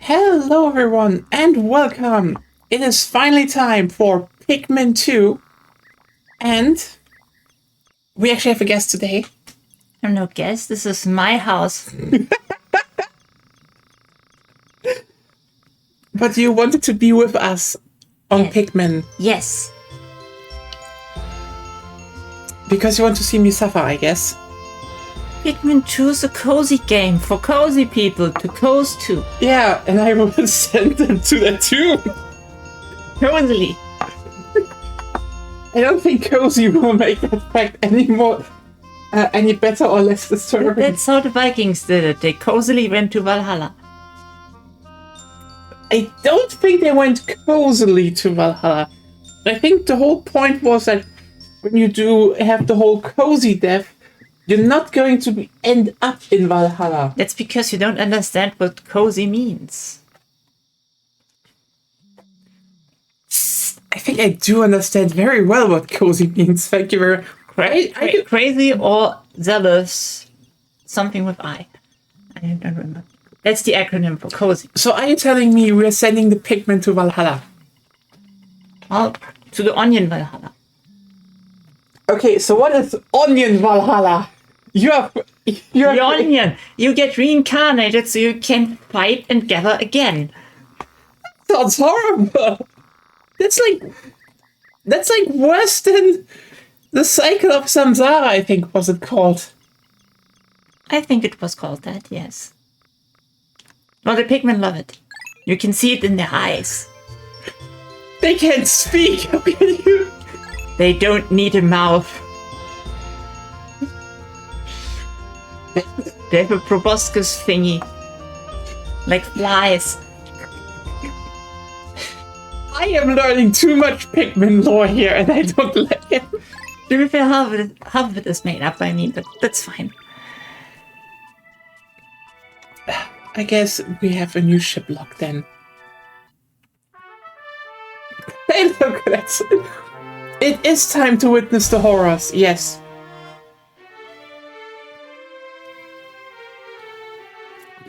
Hello everyone and welcome! It is finally time for Pikmin 2 and we actually have a guest today. I'm no guest, this is my house. But you wanted to be with us on Yeah. Pikmin Yes. because you want to see me suffer, I guess. Pikmin 2 is a cozy game for cozy people to cozy to. Yeah, and I will send them to that too. Cozily. I don't think cozy will make that fact any better or less disturbing. That's how the Vikings did it. They cozily went to Valhalla. I don't think they went cozily to Valhalla. I think the whole point was that when you do have the whole cozy death, you're not going to end up in Valhalla. That's because you don't understand what cozy means. I think I do understand very well what cozy means. Thank you very much. Crazy or zealous. Something with I. I don't remember. That's the acronym for cozy. So are you telling me we're sending the Pikmin to Valhalla? Well, to the onion Valhalla. Okay, so what is Onion Valhalla? You're The onion! You get reincarnated so you can fight and gather again. Sounds horrible. That's like worse than the cycle of Samsara, I think was it called. I think it was called that, yes. Well, the Pikmin love it. You can see it in their eyes. They can't speak. How can you? They don't need a mouth. They have a proboscis thingy. Like flies. I am learning too much Pikmin lore here, and I don't like it. To be fair, half of it is made up by me, but that's fine. I guess we have a new ship lock then. Hey, look, that's it. It is time to witness the horrors, yes.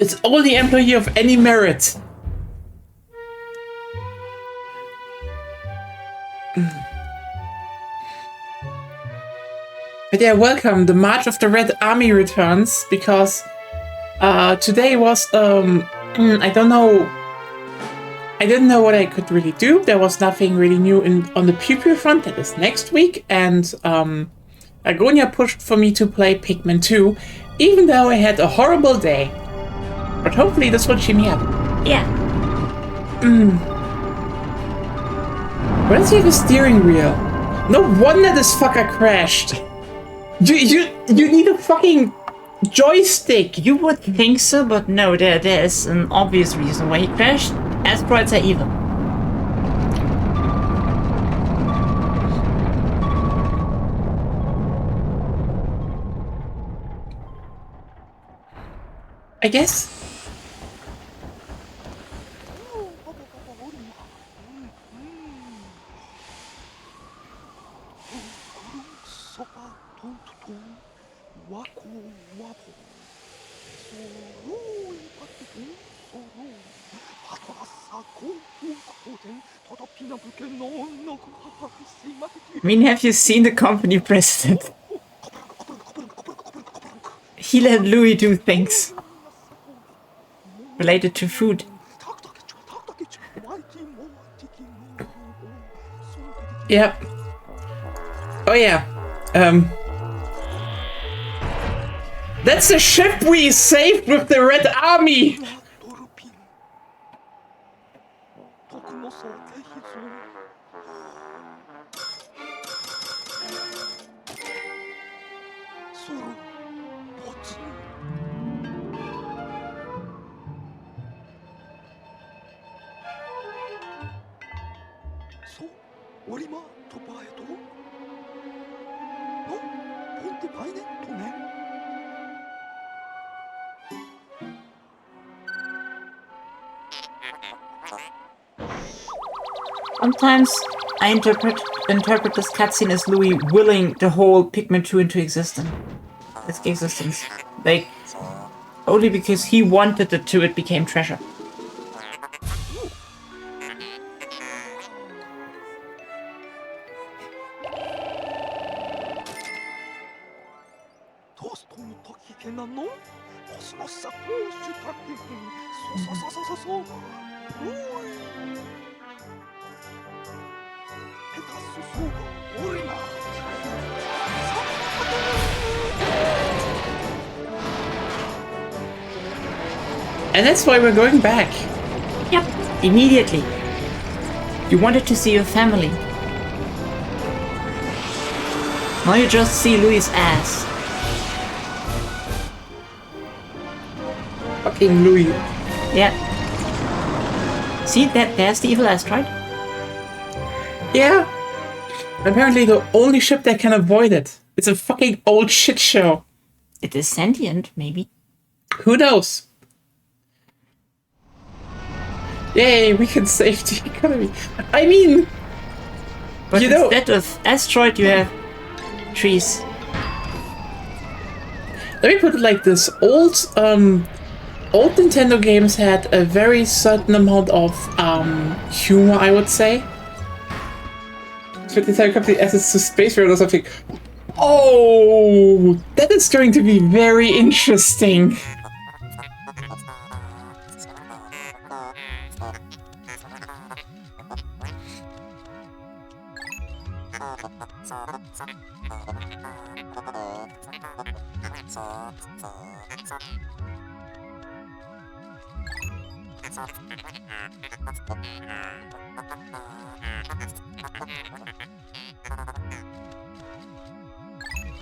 It's only employee of any merit. But yeah, welcome. The March of the Red Army returns because today was I don't know. I didn't know what I could really do. There was nothing really new on the Pew Pew front. That is next week, and Agonia pushed for me to play Pikmin 2, even though I had a horrible day. But hopefully this will cheer me up. Yeah. Why does he have a steering wheel? No wonder this fucker crashed. You need a fucking joystick. You would think so, but no, there's an obvious reason why he crashed. Asteroids are evil. I guess. I mean, have you seen the company president? He let Louis do things related to food. Yeah. Oh yeah. That's the ship we saved with the Red Army. Sometimes I interpret this cutscene as Louis willing the whole Pikmin 2 into existence. Like, only because he wanted it to, it became treasure. なのコスモスサコーシュタクそうういペタソソオリナ And that's why we're going back. Yep, immediately. You wanted to see your family. Now you just see Louis' ass. Fucking Louis. Yeah. See, there's the evil asteroid. Yeah. Apparently the only ship that can avoid it. It's a fucking old shit show. It is sentient, maybe. Who knows? Yay, we can save the economy. I mean, But you know, instead of asteroid, you have trees. let me put it like this: old Nintendo games had a very certain amount of humor, I would say. So the entire company assets to space rail or something. Oh, that is going to be very interesting.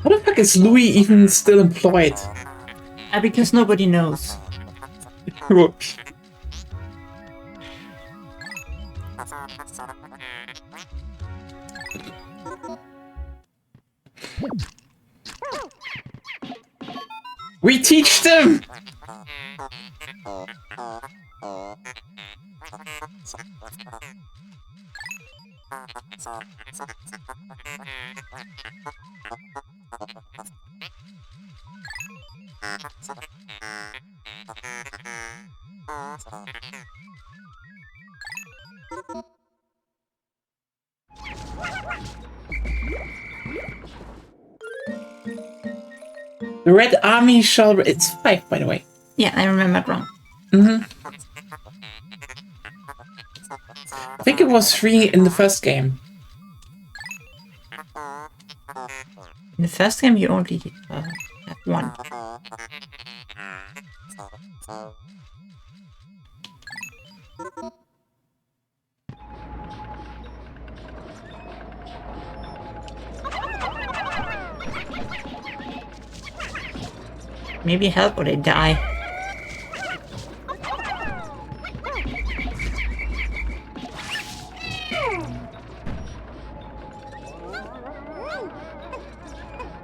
How the fuck is Louis even still employed? Because nobody knows. We teach them! The Red Army shall... It's 5, by the way. Yeah, I remembered wrong. I think it was 3 in the first game. In the first game, you only have 1. Maybe help or they die.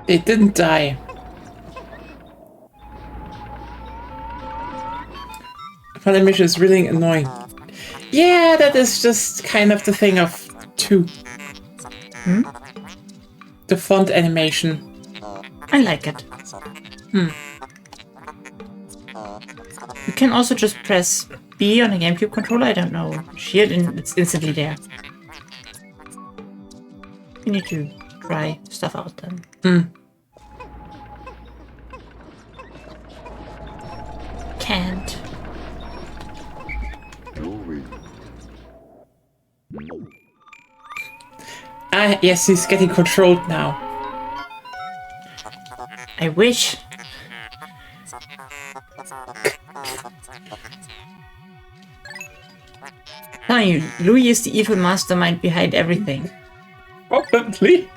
They didn't die. Funimation is really annoying. Yeah, that is just kind of the thing of 2. The font animation. I like it. You can also just press B on a GameCube controller, I don't know. Shield and it's instantly there. You need to try stuff out then. Can't. Ah, yes, he's getting controlled now. I wish. Telling you, Louis is the evil mastermind behind everything. Probably.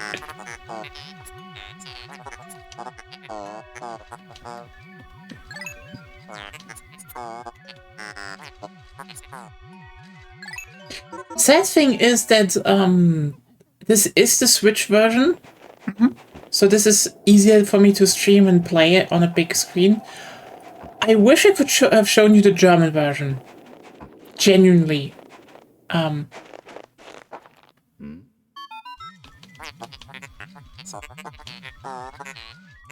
Sad thing is that this is the Switch version, so this is easier for me to stream and play it on a big screen. I wish I could have shown you the German version. Genuinely.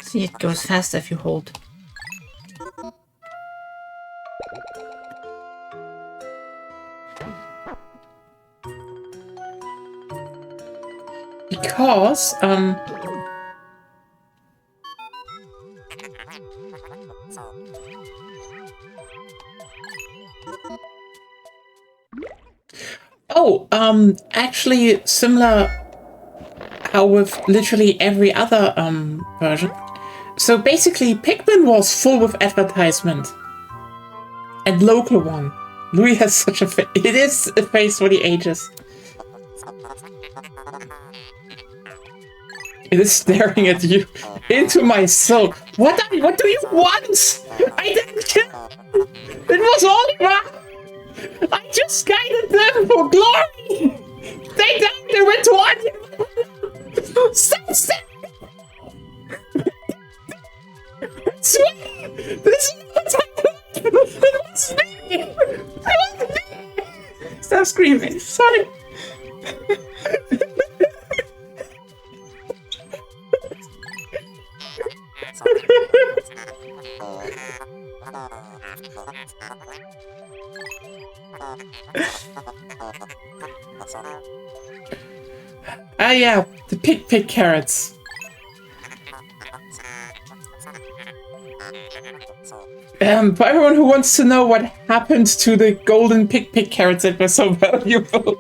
See, it goes faster if you hold. Because, Oh, actually similar how with literally every other version. So basically, Pikmin was full with advertisement. And local one. Louis has such a face. It is a face for the ages. It is staring at you into my soul. What do you want? I didn't kill. It was Oliver. I just guided them for glory. They died. They went to Onion. Stop. Swear. This is what's happening. It was me. It was me. Stop screaming. Sorry. Yeah, the pig carrots. For everyone who wants to know what happened to the golden pig carrots that were so valuable.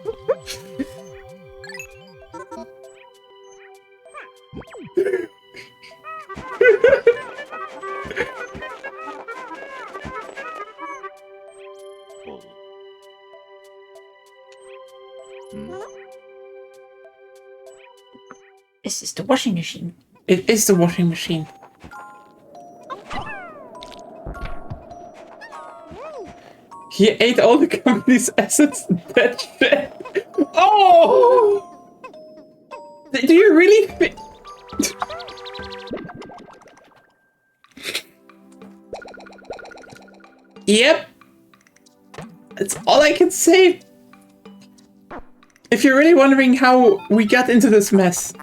This is the washing machine. It is the washing machine. He ate all the company's assets. That shit. Oh! Do you really? Yep. That's all I can say. If you're really wondering how we got into this mess.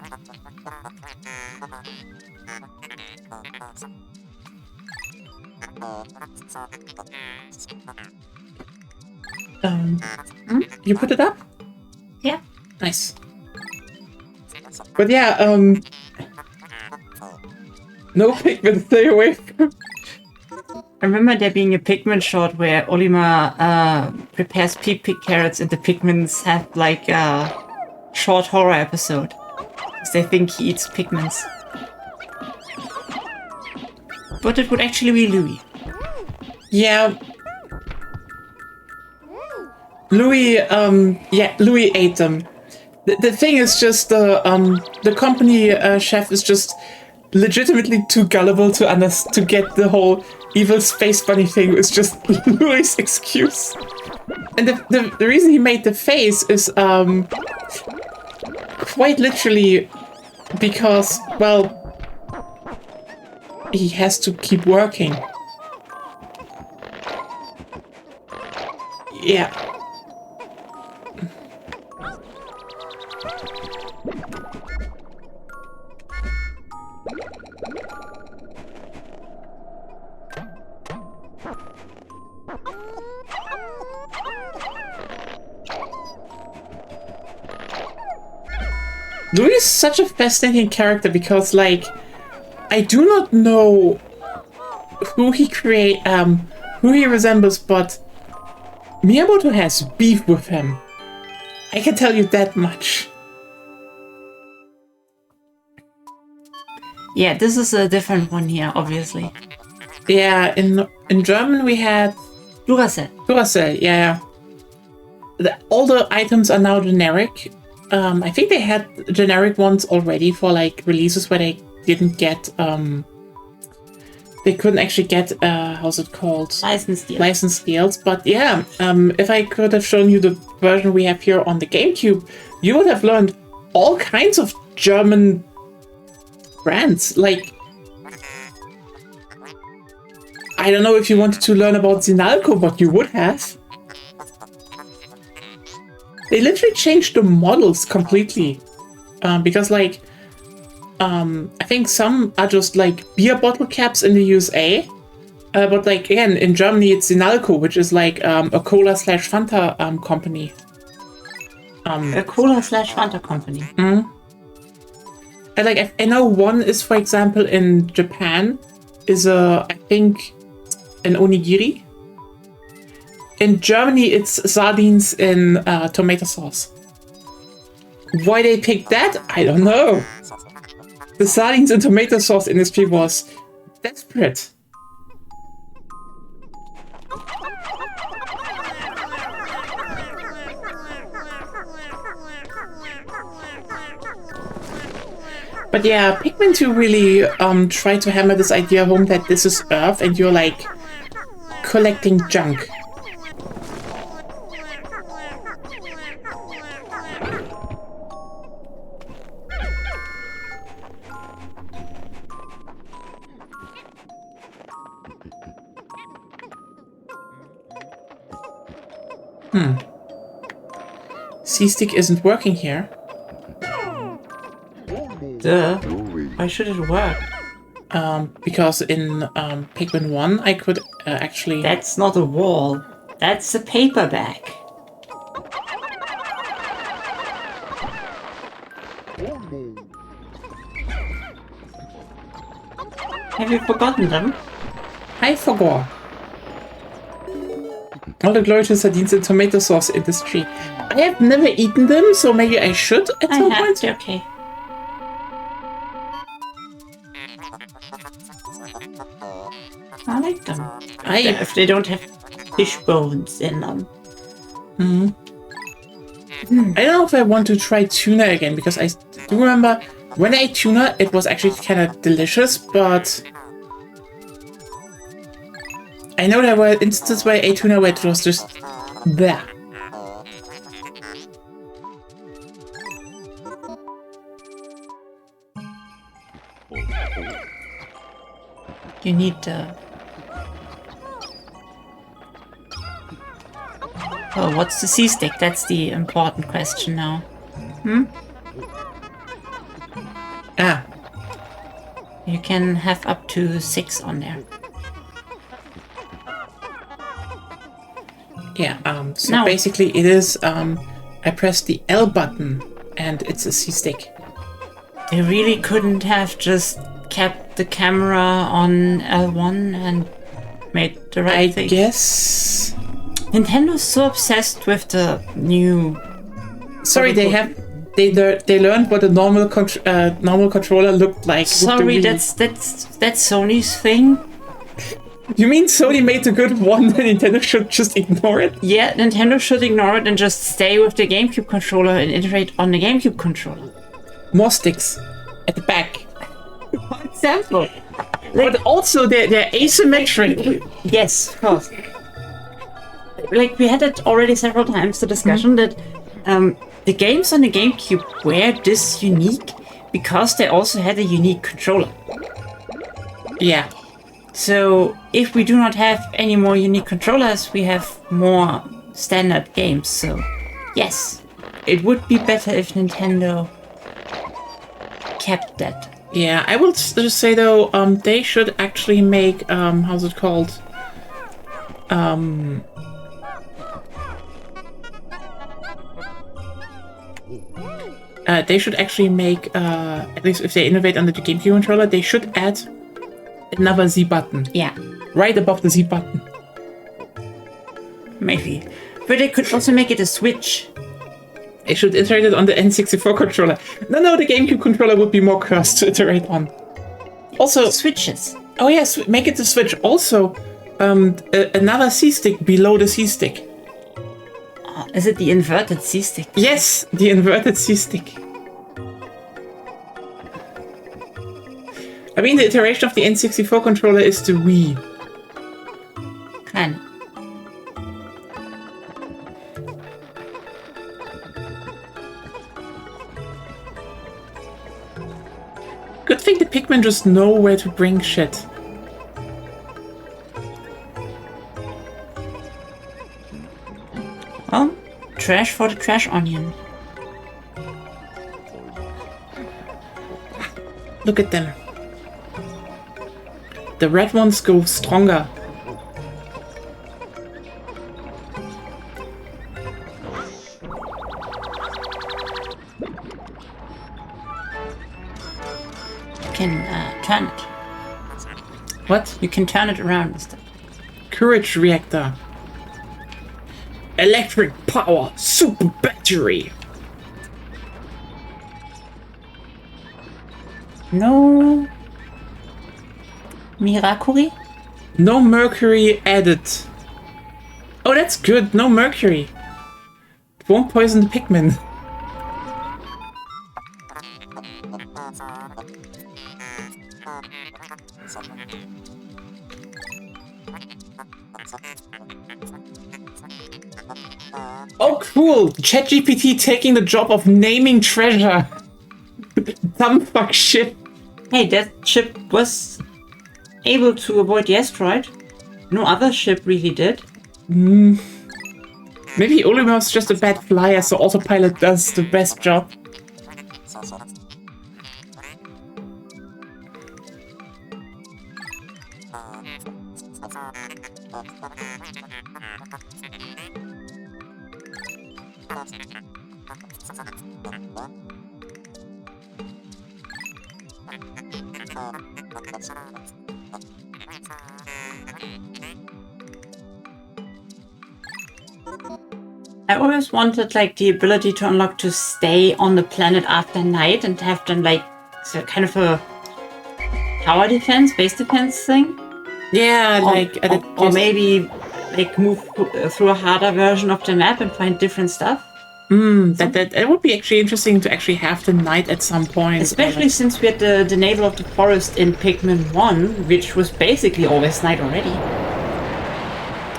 You put it up? Yeah. Nice. But yeah, no Pikmin, stay away from. I remember there being a Pikmin short where Olimar prepares pig carrots and the Pikmins have like a short horror episode. Because they think he eats Pikmins. But it would actually be Louis. Yeah. Louis, Louis ate them. The thing is just the company chef is just legitimately too gullible to get the whole evil space bunny thing. It's just Louis' excuse. And the reason he made the face is quite literally because, well, he has to keep working. Yeah. Louis is such a fascinating character because, like, I do not know who he resembles, but Miyamoto has beef with him. I can tell you that much. Yeah, this is a different one here, obviously. Yeah, in German we had Duracell. Duracell, yeah. All the items are now generic. I think they had generic ones already for like releases where they didn't get they couldn't actually get how's it called? Licensed deals. But yeah, if I could have shown you the version we have here on the GameCube, you would have learned all kinds of German brands. Like, I don't know if you wanted to learn about Sinalco, but you would have. They literally changed the models completely. Because, like, I think some are just, like, beer bottle caps in the USA. But, like, again, in Germany, it's Sinalco, which is, like, a cola/Fanta company. A cola/Fanta company. Mm-hmm. And, like, I know one is, for example, in Japan, is, I think, an onigiri. In Germany, it's sardines in tomato sauce. Why they picked that? I don't know. The sardines and tomato sauce industry was desperate. But yeah, Pikmin 2 really tried to hammer this idea home that this is Earth and you're like collecting junk. C-stick isn't working here. Duh. Why should it work? Because in Pikmin 1 I could actually... That's not a wall. That's a paperback. Have you forgotten them? I forgot. All the glory to sardines and tomato sauce industry. I have never eaten them, so maybe I should at some point. Okay. I like them. If they don't have fish bones in them. I don't know if I want to try tuna again, because I do remember when I ate tuna, it was actually kind of delicious, but I know there were instances where I ate tuna where it was just there. You need Oh, what's the C-stick? That's the important question now. Ah. You can have up to 6 on there. Yeah, so No. basically it is, I press the L button and it's a C-stick. They really couldn't have just kept the camera on L1 and made the right thing. I guess... Nintendo's so obsessed with the new... Sorry, they learned what a normal controller looked like. Sorry, that's Sony's thing. You mean Sony made a good one and Nintendo should just ignore it? Yeah, Nintendo should ignore it and just stay with the GameCube controller and iterate on the GameCube controller. More sticks at the back. For example. But also they're asymmetric. Yes, of course. Like, we had it already several times, the discussion that the games on the GameCube were this unique because they also had a unique controller. Yeah. So, if we do not have any more unique controllers, we have more standard games. So, yes, it would be better if Nintendo kept that. Yeah, I will just say though, they should actually make, how's it called? They should actually make, at least if they innovate under the GameCube controller, they should add another Z button. Yeah. Right above the Z button. Maybe. But they could also make it a Switch. They should iterate it on the N64 controller. No, the GameCube controller would be more cursed to iterate on. Also... Switches. Oh yes, make it the Switch. Also, another C-stick below the C-stick. Is it the inverted C-stick? Yes, the inverted C-stick. I mean, the iteration of the N64 controller is the Wii. Kind of. Good thing the Pikmin just know where to bring shit. Well, trash for the trash onion. Look at them. The red ones go stronger. You can turn it. What? You can turn it around and stuff. Courage reactor. Electric power, super battery. No Mirakuri? No mercury added. Oh, that's good. No mercury. It won't poison the Pikmin. Oh, cool! ChatGPT taking the job of naming treasure. Dumb fuck shit. Hey, that ship was able to avoid the asteroid. No other ship really did. Maybe Oliver's just a bad flyer, so autopilot does the best job. I always wanted like the ability to unlock to stay on the planet after night and have done like so kind of a tower defense, base defense thing. Yeah, or maybe like move through a harder version of the map and find different stuff. That would be actually interesting to actually have the night at some point. Especially since we had the Navel of the Forest in Pikmin 1, which was basically always night already.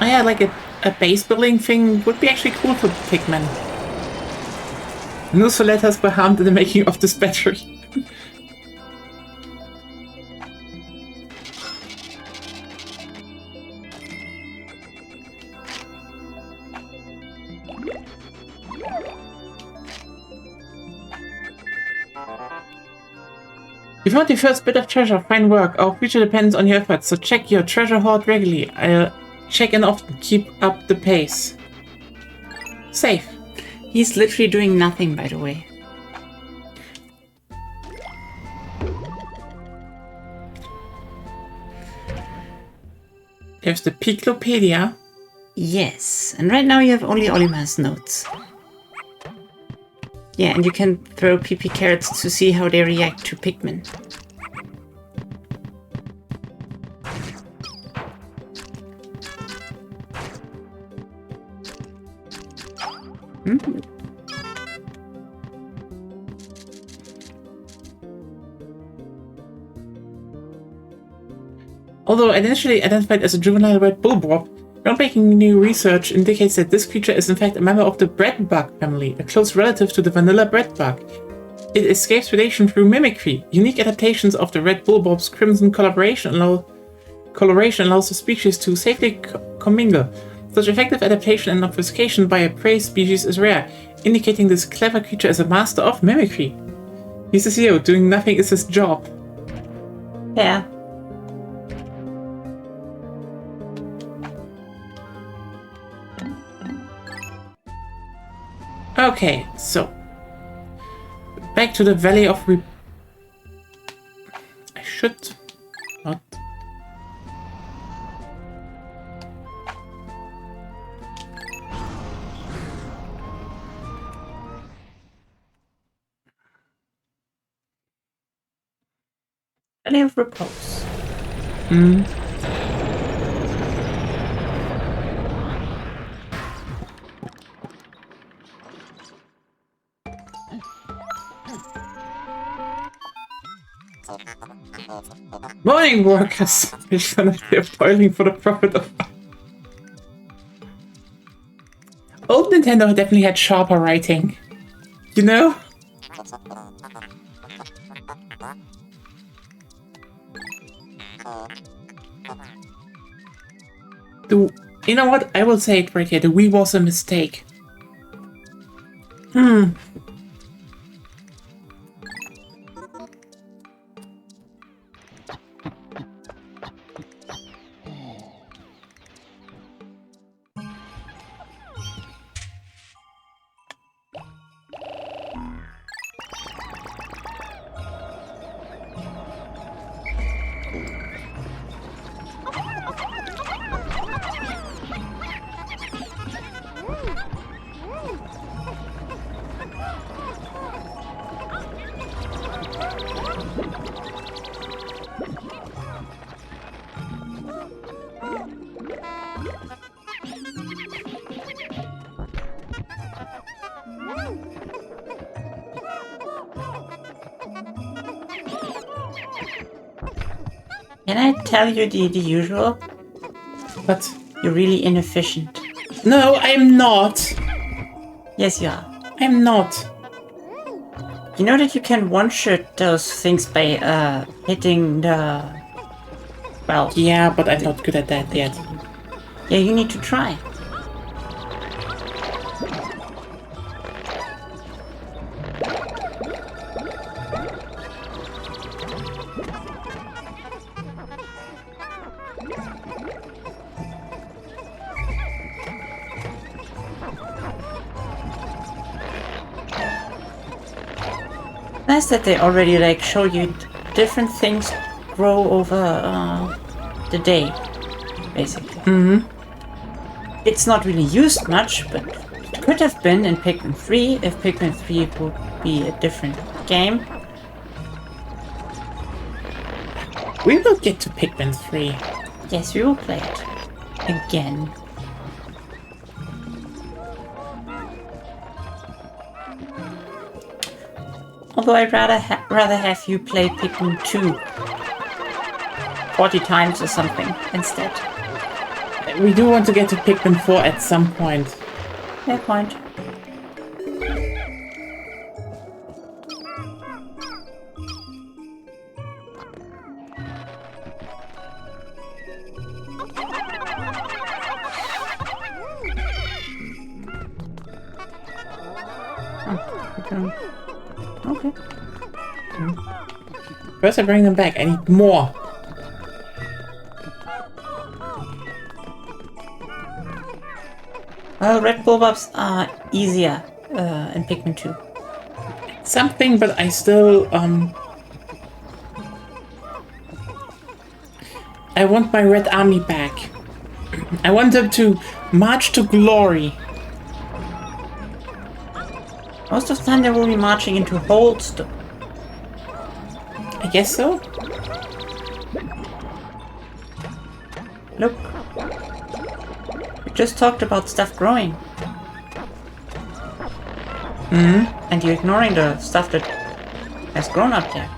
Oh yeah, like a base building thing would be actually cool for Pikmin. No soletas were harmed in the making of this battery. You found your first bit of treasure. Fine work. Our future depends on your efforts, so check your treasure hoard regularly. I'll check in often. Keep up the pace. Safe. He's literally doing nothing, by the way. There's the Piklopedia. Yes, and right now you have only Olimar's notes. Yeah, and you can throw PP carrots to see how they react to Pikmin. Although initially identified as a juvenile red bullbob, groundbreaking new research indicates that this creature is in fact a member of the breadbug family, a close relative to the vanilla breadbug. It escapes predation through mimicry. Unique adaptations of the red bullbob's crimson coloration allows the species to safely commingle. Such effective adaptation and obfuscation by a prey species is rare, indicating this clever creature is a master of mimicry. He's the CEO, doing nothing is his job. Yeah. Okay, so back to the Valley of I should not. Valley of Repose. Morning, workers! They're toiling for the profit of. Old Nintendo definitely had sharper writing. You know? You know what? I will say it right here. The Wii was a mistake. Can I tell you the usual? But You're really inefficient. no, I'm not. Yes, you are. I'm not. You know that you can one-shot those things by hitting the... Well, Yeah, but I'm not good at that yet. yeah, you need to try. Nice that they already like show you different things grow over the day, basically. Mm-hmm. It's not really used much, but it could have been in Pikmin 3 if Pikmin 3 would be a different game. We will get to Pikmin 3. Yes, we will play it again. Although I'd rather have you play Pikmin 2 40 times or something instead. We do want to get to Pikmin 4 at some point. Fair point. Okay. First I bring them back. I need more. Well, red bulbobs are easier in Pikmin 2. Something, but I still, I want my Red Army back. I want them to march to glory. Most of the time they will be marching into holes though. I guess so. Look. We just talked about stuff growing. And you're ignoring the stuff that has grown up there.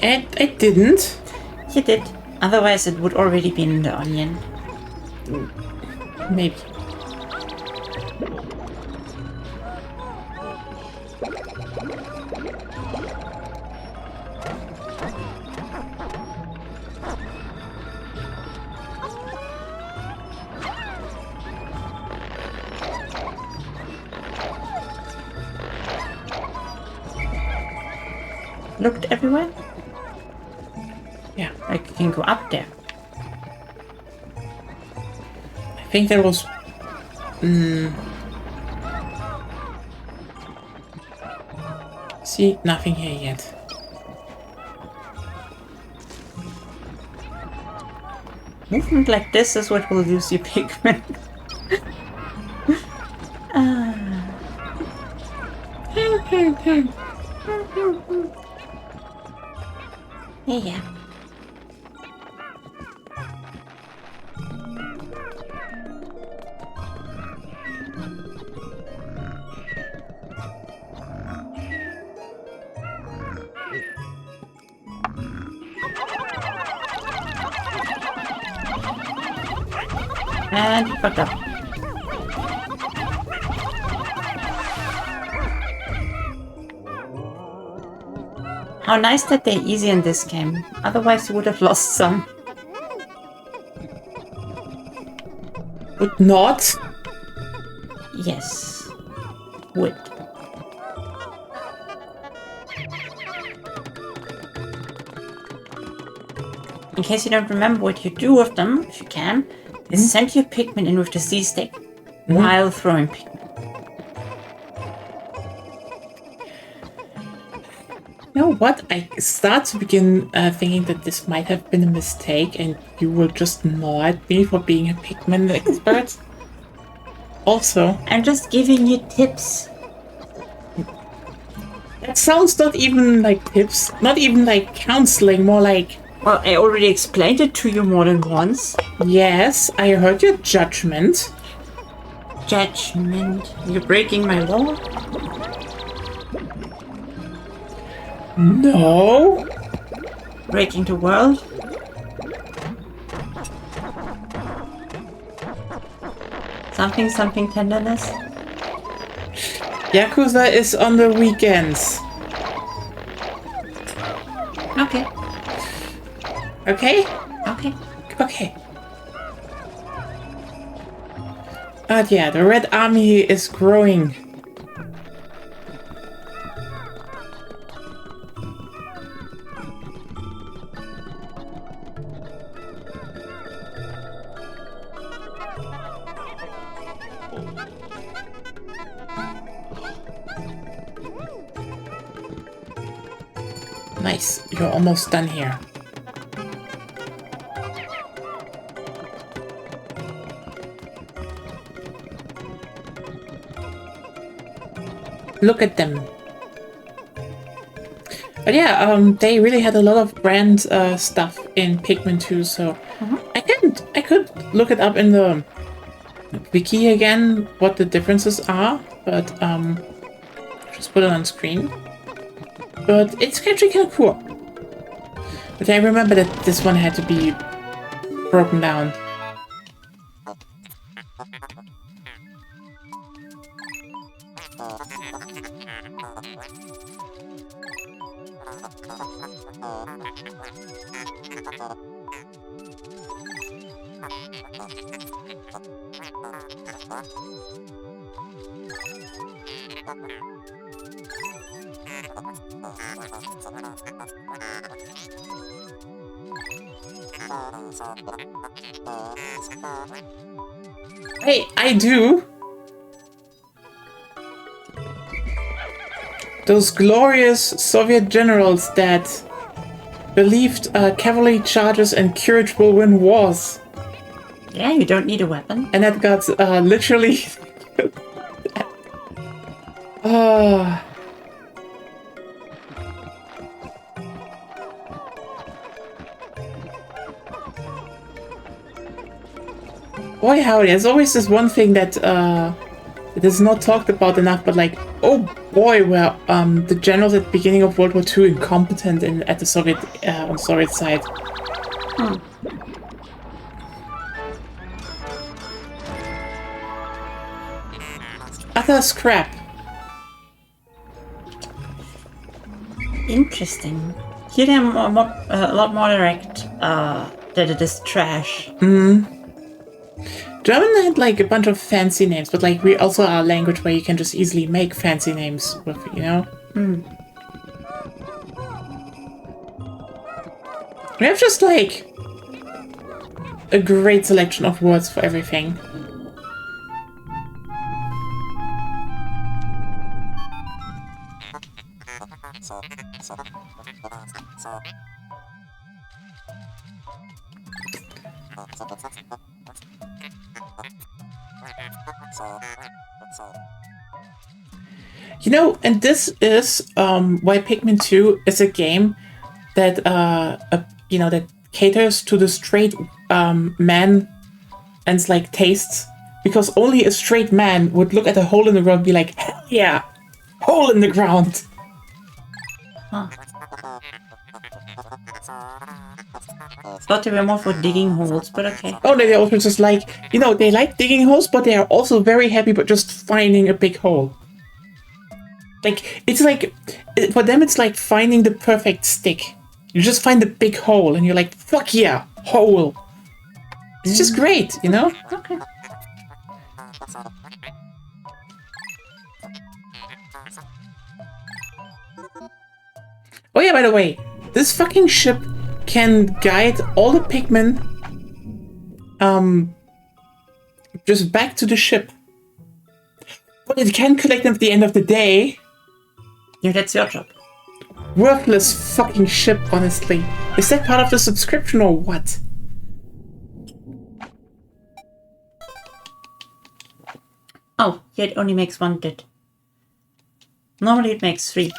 I didn't. You did. Otherwise it would already be in the onion. Maybe. Looked everywhere? Yeah. Like you can go up there. I think there was... See, nothing here yet. Movement like this is what will use your Pikmin. Yeah. And you fucked up. How nice that they're easy in this game. Otherwise you would have lost some. Would not? Yes. Would. In case you don't remember what you do with them, if you can, is send your Pikmin in with the C-stick while throwing Pikmin. You know what? I start to begin thinking that this might have been a mistake and you will just gnaw at me for being a Pikmin expert. Also, I'm just giving you tips. that sounds not even like tips, not even like counseling, more like Well, I already explained it to you more than once. Yes, I heard your judgment. Judgment. You're breaking my law? No. Breaking the world? Something tenderness? Yakuza is on the weekends. Okay. Okay? Okay. Okay. But yeah, the Red Army is growing. Nice, you're almost done here. Look at them. But yeah, they really had a lot of brand stuff in Pikmin 2, so I could look it up in the wiki again what the differences are, but just put it on screen. But it's actually kind of cool. But I remember that this one had to be broken down. Hey, I do. Those glorious Soviet generals that believed cavalry charges and courage will win wars. Yeah, you don't need a weapon. And that got literally... Boy howdy, there's always this one thing that it is not talked about enough, but like, oh boy, were the generals at the beginning of World War II incompetent at the Soviet on Soviet side. Utter scrap. Interesting. Here they're a lot more direct that it is trash. German had like a bunch of fancy names, but like we also are a language where you can just easily make fancy names with, you know? We have just like a great selection of words for everything. You know, and this is why Pikmin 2 is a game that you know, that caters to the straight man and's like tastes, because only a straight man would look at a hole in the ground and be like, hell yeah, hole in the ground. Thought they were more for digging holes, but okay. Oh, they also just like, you know, they like digging holes, but they are also very happy but just finding a big hole. Like, it's like, for them it's like finding the perfect stick. You just find the big hole and you're like, fuck yeah, hole. It's just great, you know? Okay. Oh yeah, by the way, this fucking ship can guide all the Pikmin just back to the ship. But it can't collect them at the end of the day. Yeah, that's your job. Worthless fucking ship, honestly. Is that part of the subscription or what? Oh, yeah, it only makes one bit. Normally it makes 3.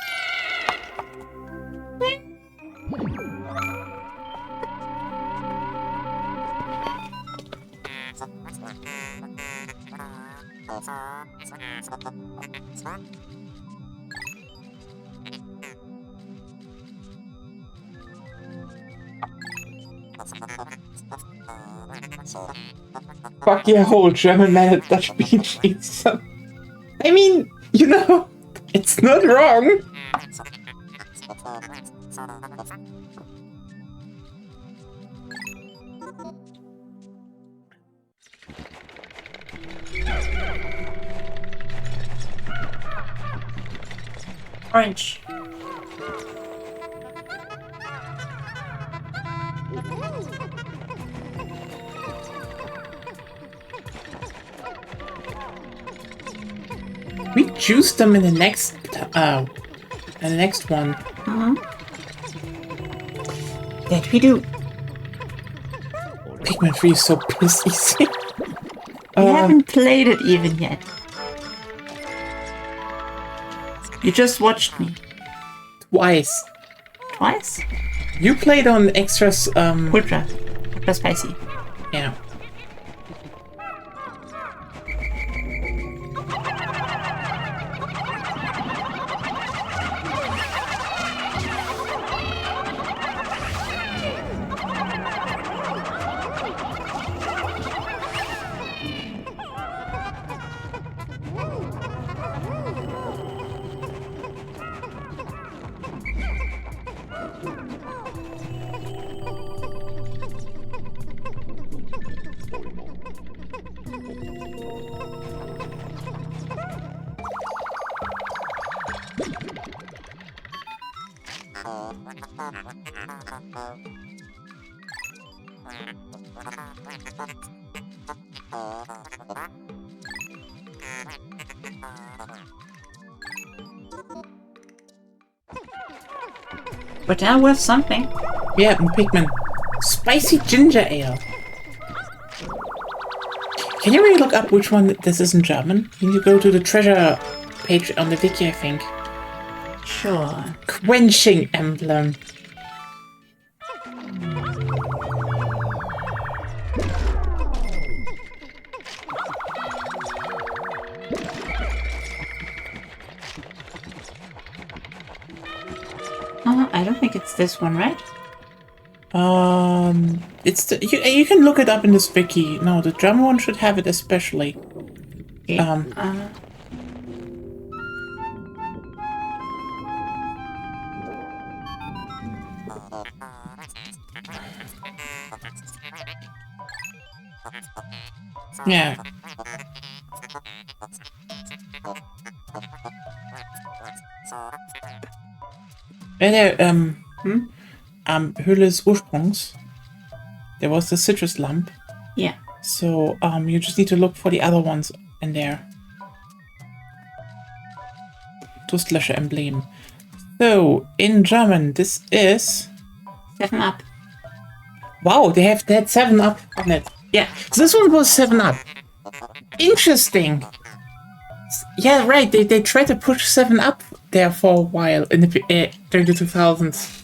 Fuck yeah, whole German man at Dutch beach eats some. I mean, you know, it's not wrong. Orange. We juiced them in the next one. That we do. Pikmin 3 is so piss easy. We haven't played it even yet. You just watched me. Twice. Twice? You played on extras, Ultra spicy. yeah. But now we have something. Yeah, and Pikmin. Spicy ginger ale. Can you really look up which one this is in German? You need to go to the treasure page on the wiki, I think. Sure. Quenching emblem. I don't think it's this one, right? It's the, you can look it up in this wiki. No, the German one should have it especially. Okay. Yeah. Höhle des Ursprungs. There was the citrus lump. Yeah. So, you just need to look for the other ones in there. Durstlöscher Emblem. So, in German, this is... 7 Up. Wow, they had 7 Up on it. Yeah. So this one was 7 Up. Interesting. Yeah, right. They tried to push 7 Up there for a while in the during the 2000s.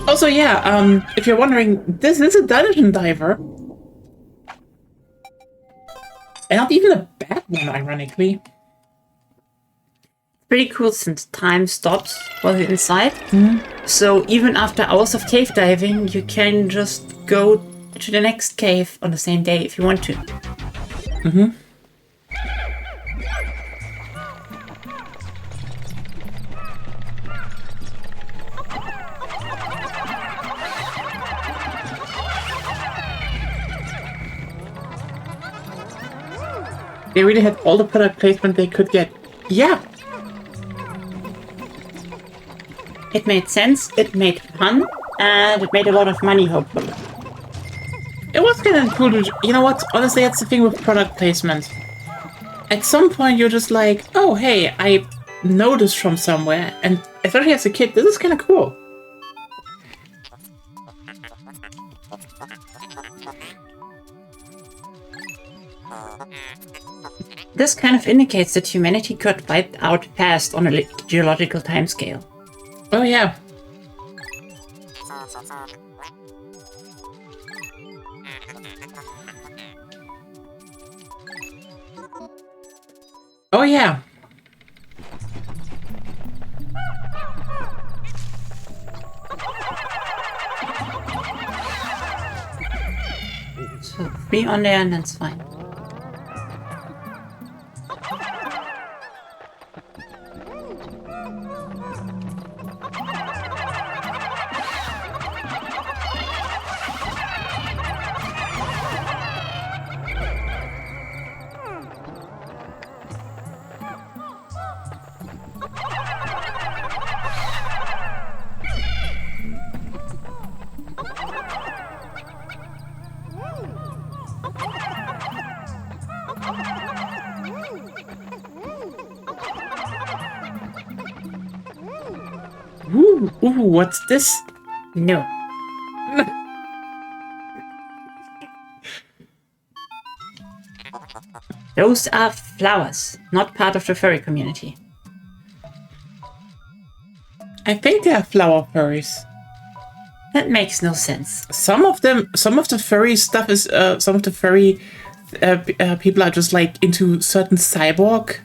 Also, yeah, if you're wondering, this is a dungeon diver. And not even a bad one, ironically. Pretty cool since time stops while you're inside. So even after hours of cave diving, you can just go to the next cave on the same day if you want to. They really had all the product placement they could get. Yeah. It made sense, it made fun, and it made a lot of money, hopefully. It was kind of cool to... You know what? Honestly, that's the thing with product placement. At some point, you're just like, oh, hey, I know this from somewhere. And especially as a kid, this is kind of cool. This kind of indicates that humanity got wiped out fast on a geological timescale. Oh yeah. Oh yeah. So 3 on there and that's fine. Ooh, what's this? No. Those are flowers, not part of the furry community. I think they are flower furries. That makes no sense. Some of the furry stuff is, some of the furry people are just like into certain cyborg.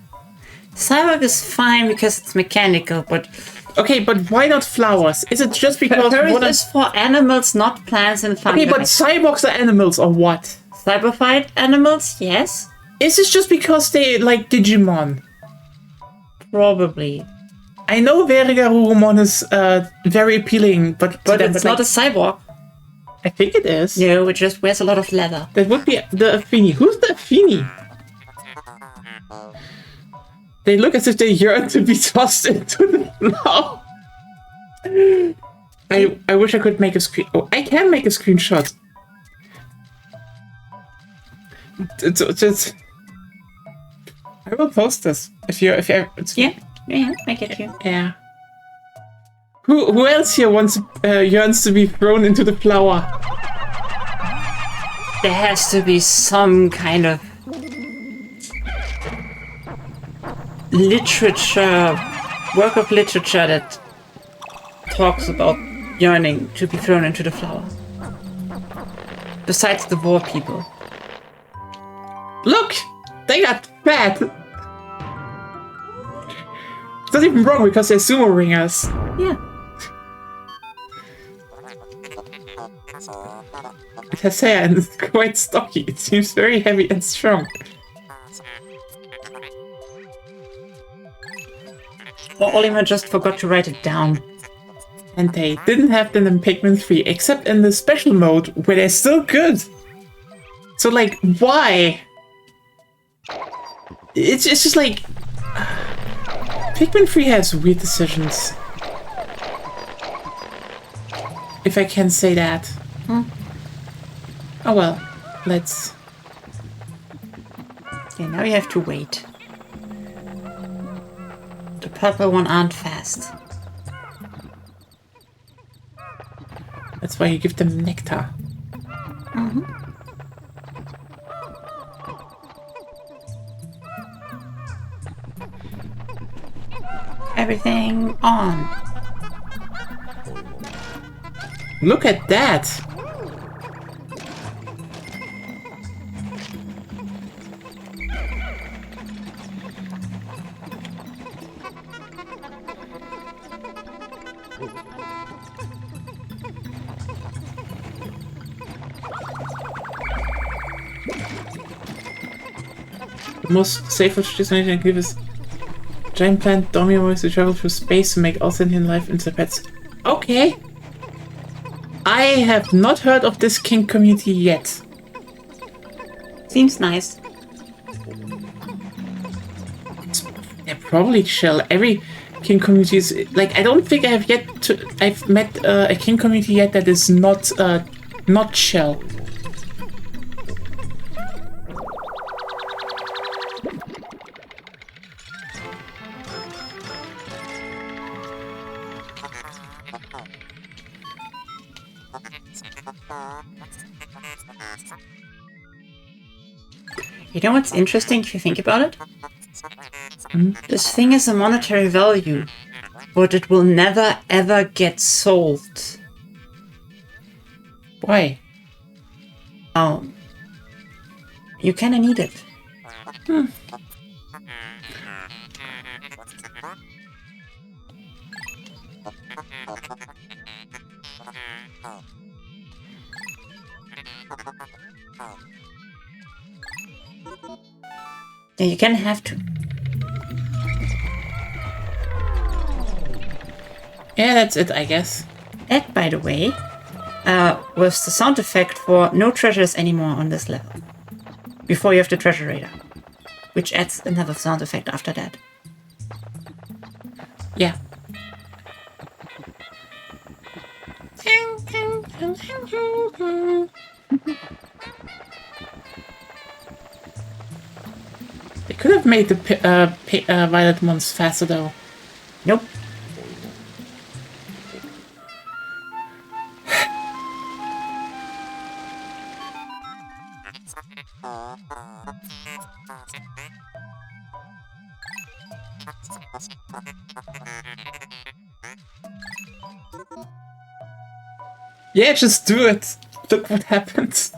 Cyborg is fine because it's mechanical, but Okay, but why not flowers? Is it just because furries is for animals, not plants and fungi. Okay, but cyborgs are animals or what? Cyberfied animals, yes. Is this just because they like Digimon? Probably. I know Verigarurumon is very appealing, but it's not a cyborg. I think it is. No, it just wears a lot of leather. That would be the Affini. Who's the Affini? They look as if they yearn to be tossed into the floor. I wish I could make a screen. Oh, I can make a screenshot. Just I will post this if you Yeah, I get you. Yeah. Who else here wants yearns to be thrown into the flower? There has to be some kind of literature, work of literature that talks about yearning to be thrown into the flower. Besides the war people. Look! They got fat! It's not even wrong because they're sumo ringers. Yeah. It has hair and it's quite stocky. It seems very heavy and strong. Or Olimar just forgot to write it down. And they didn't have them in Pikmin 3, except in the special mode, where they're still good. So, like, why? It's just like... Pikmin 3 has weird decisions. If I can say that. Oh well, let's... Okay, now you have to wait. The purple one aren't fast. That's why you give them nectar. Everything on. Look at that! The most safe destination I can give is giant plant dominoes to travel through space to make all sentient life into pets. Okay. I have not heard of this kink community yet. Seems nice. They're probably chill. Every kink community is like, I don't think I've met a kink community yet that is not chill. You know what's interesting if you think about it? This thing is a monetary value, but it will never ever get sold. Why? You kinda need it. Yeah, you kinda have to. Yeah, that's it, I guess. That, by the way, was the sound effect for no treasures anymore on this level. Before you have the treasure radar. Which adds another sound effect after that. Yeah. They could have made the violet ones faster though. Nope. Yeah, just do it. Look what happens.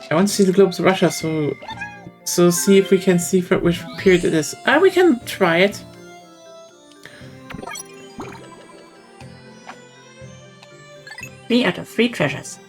I want to see the globes of Russia, so see if we can see for which period it is. We can try it. Three out of 3 treasures.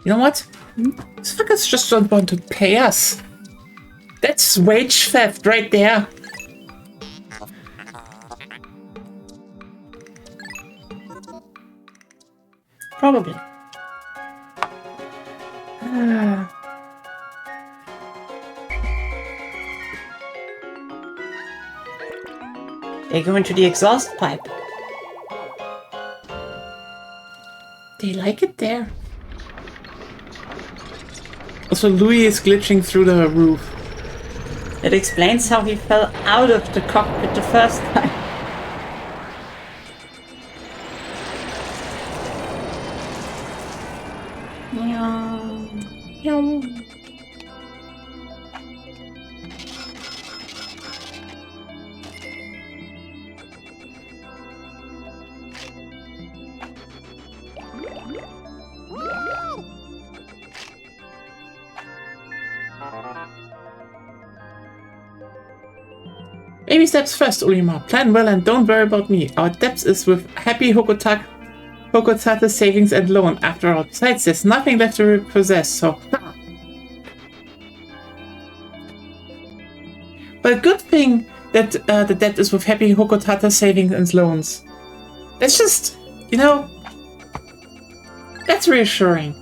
You know what? These fuckers just don't want to pay us. That's wage theft right there. Probably. They go into the exhaust pipe. They like it there. Also, Louis is glitching through the roof. It explains how he fell out of the cockpit the first time. Baby steps first, Olimar. Plan well and don't worry about me. Our debt is with Happy Hokotate savings and loan. After all, besides, there's nothing left to repossess, so... But a good thing that the debt is with Happy Hokotate savings and loans. That's just, you know... That's reassuring.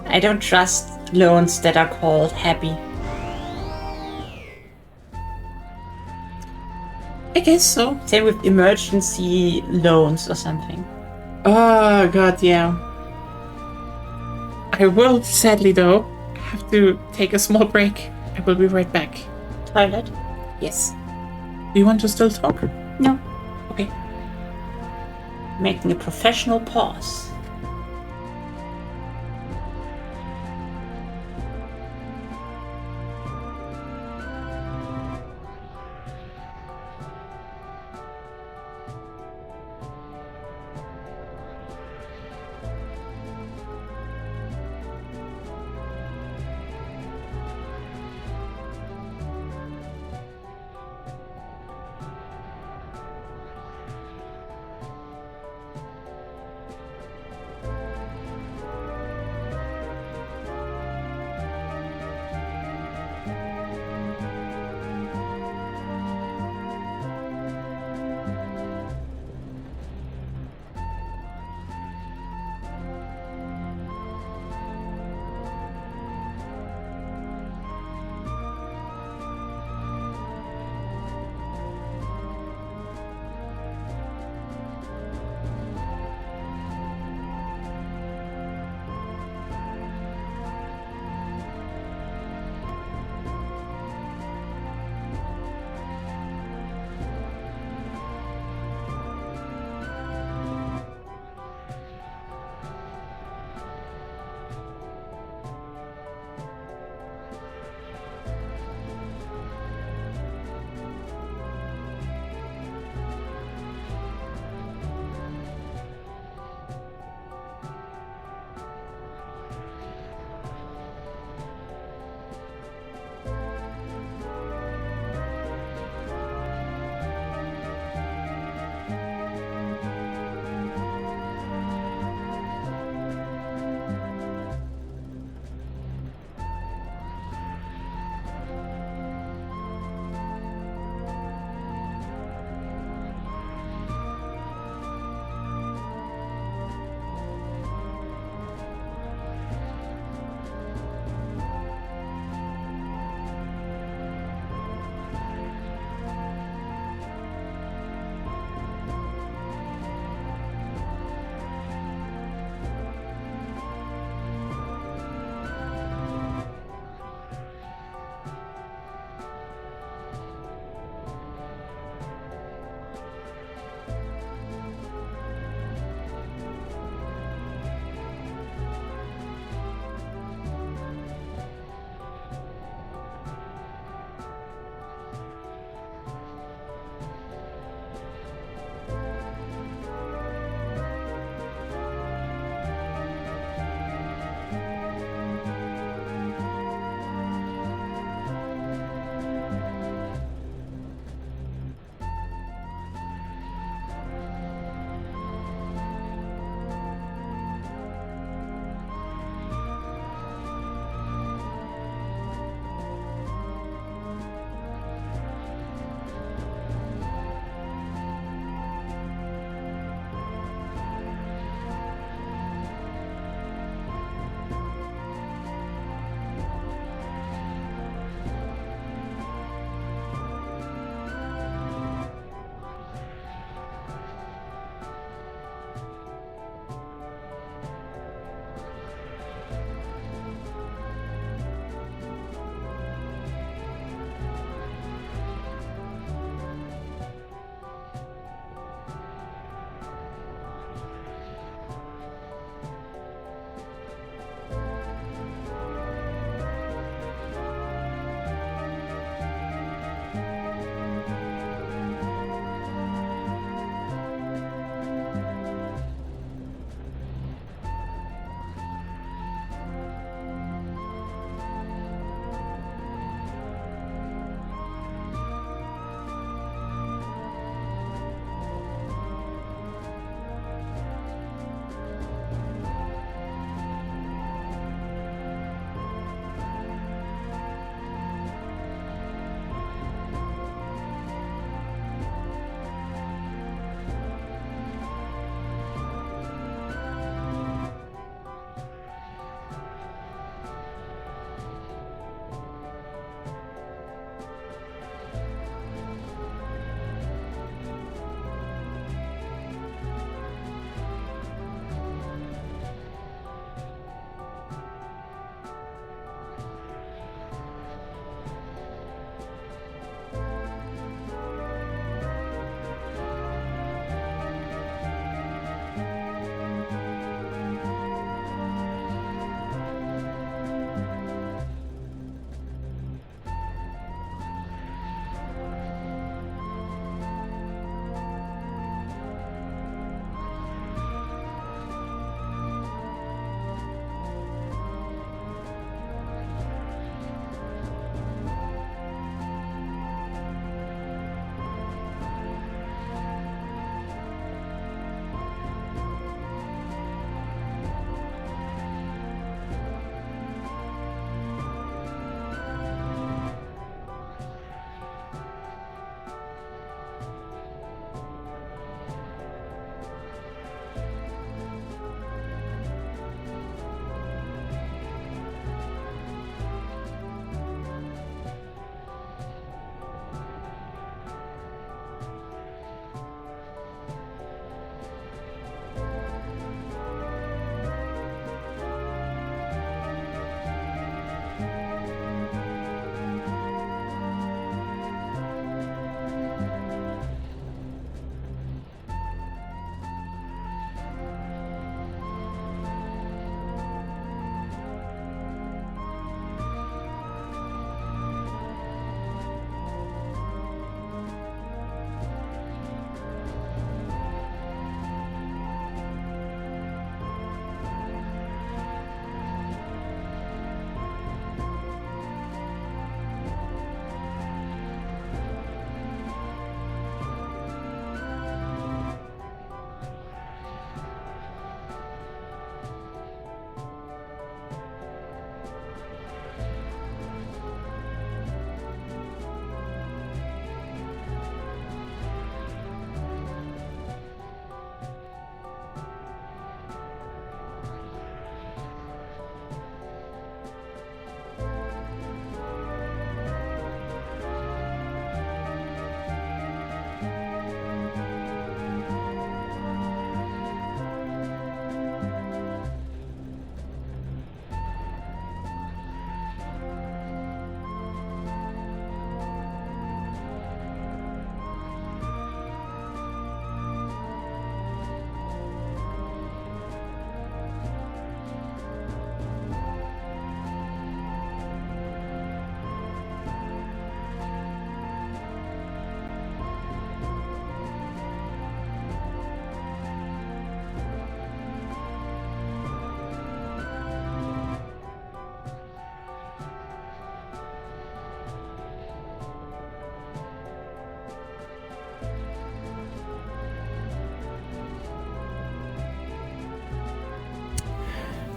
I don't trust loans that are called happy. I guess so. Same with emergency loans or something. Oh god, yeah. I will, sadly though, have to take a small break. I will be right back. Toilet? Yes. Do you want to still talk? No. Okay. Making a professional pause.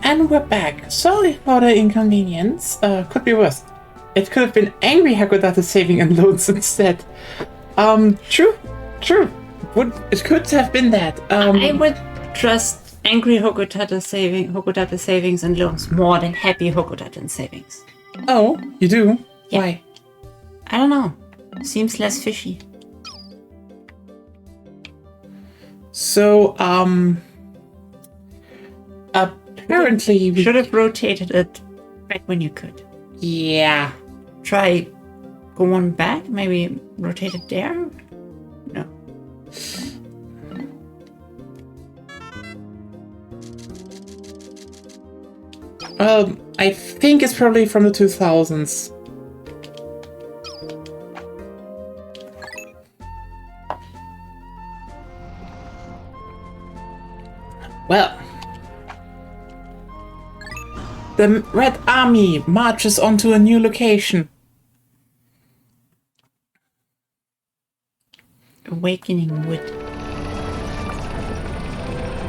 And we're back. Sorry for the inconvenience. Could be worse. It could have been angry Hakodate saving and loans instead. True. It could have been that. I would trust angry Hakodate savings and loans more than happy Hakodate savings. Oh, you do? Yeah. Why? I don't know. Seems less fishy. So, apparently we Should have rotated it back when you could. Yeah. Try going back, maybe rotate it there? No. I think it's probably from the 2000s. Well, the Red Army marches onto a new location. Awakening Wood.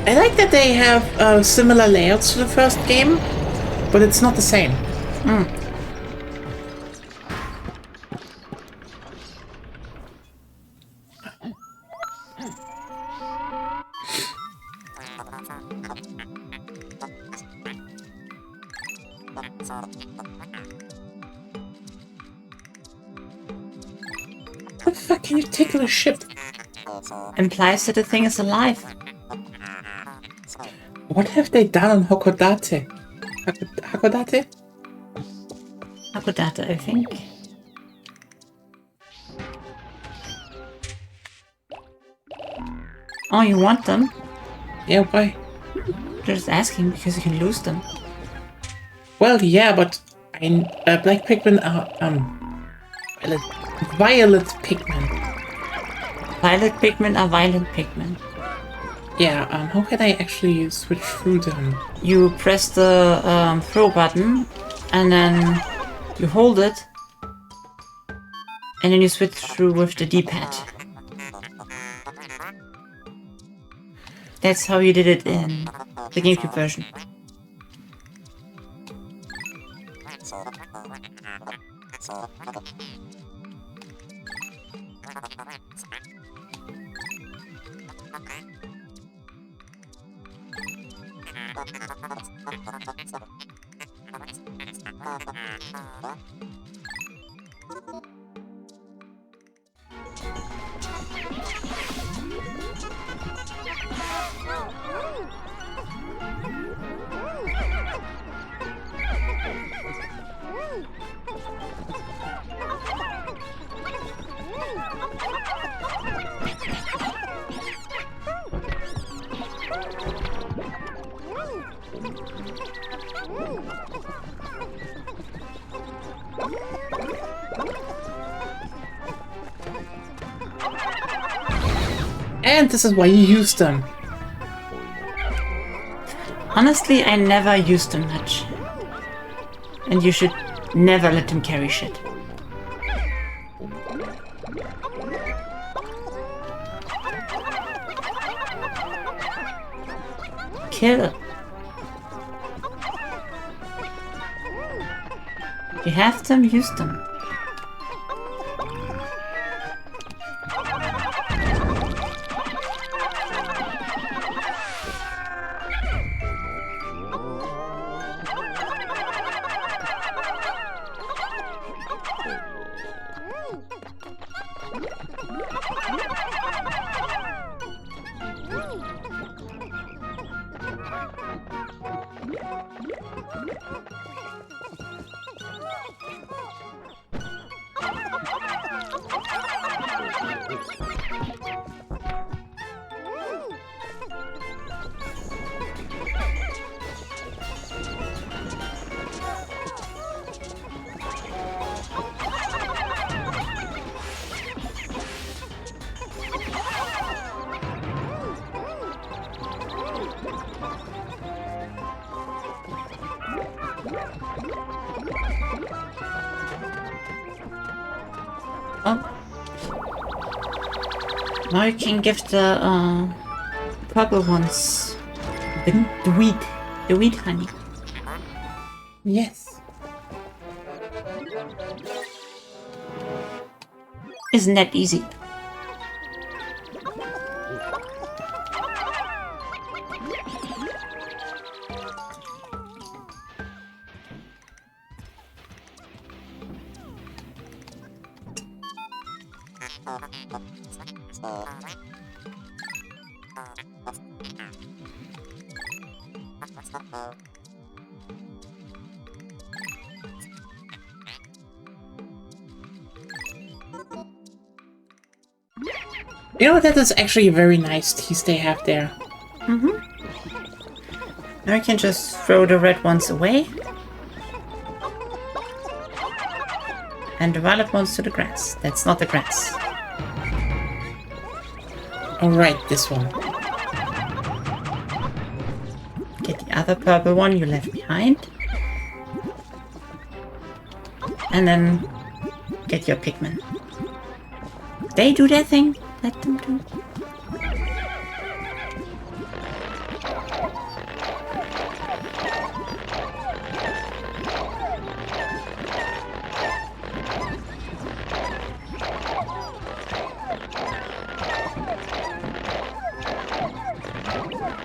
I like that they have similar layouts to the first game, but it's not the same. How the fuck can you tickle a ship? Implies that the thing is alive. What have they done on Hakodate? Hakodate? Hakodate, I think. Oh, you want them? Yeah, why? Just asking because you can lose them. Well, yeah, but black Pikmin are violet Pikmin. Violet Pikmin are violent Pikmin. Yeah, how can I actually switch through them? You press the throw button and then you hold it and then you switch through with the D-pad. That's how you did it in the GameCube version. And this is why you use them. Honestly, I never used them much. And you should never let them carry shit. Kill. You have them, use them. Now you can give the purple ones the wheat honey. Yes. Isn't that easy? You know, that is actually a very nice tease they have there. Now I can just throw the red ones away. And the violet ones to the grass. That's not the grass. Alright, this one. Get the other purple one you left behind. And then get your Pikmin. They do their thing. Let them do.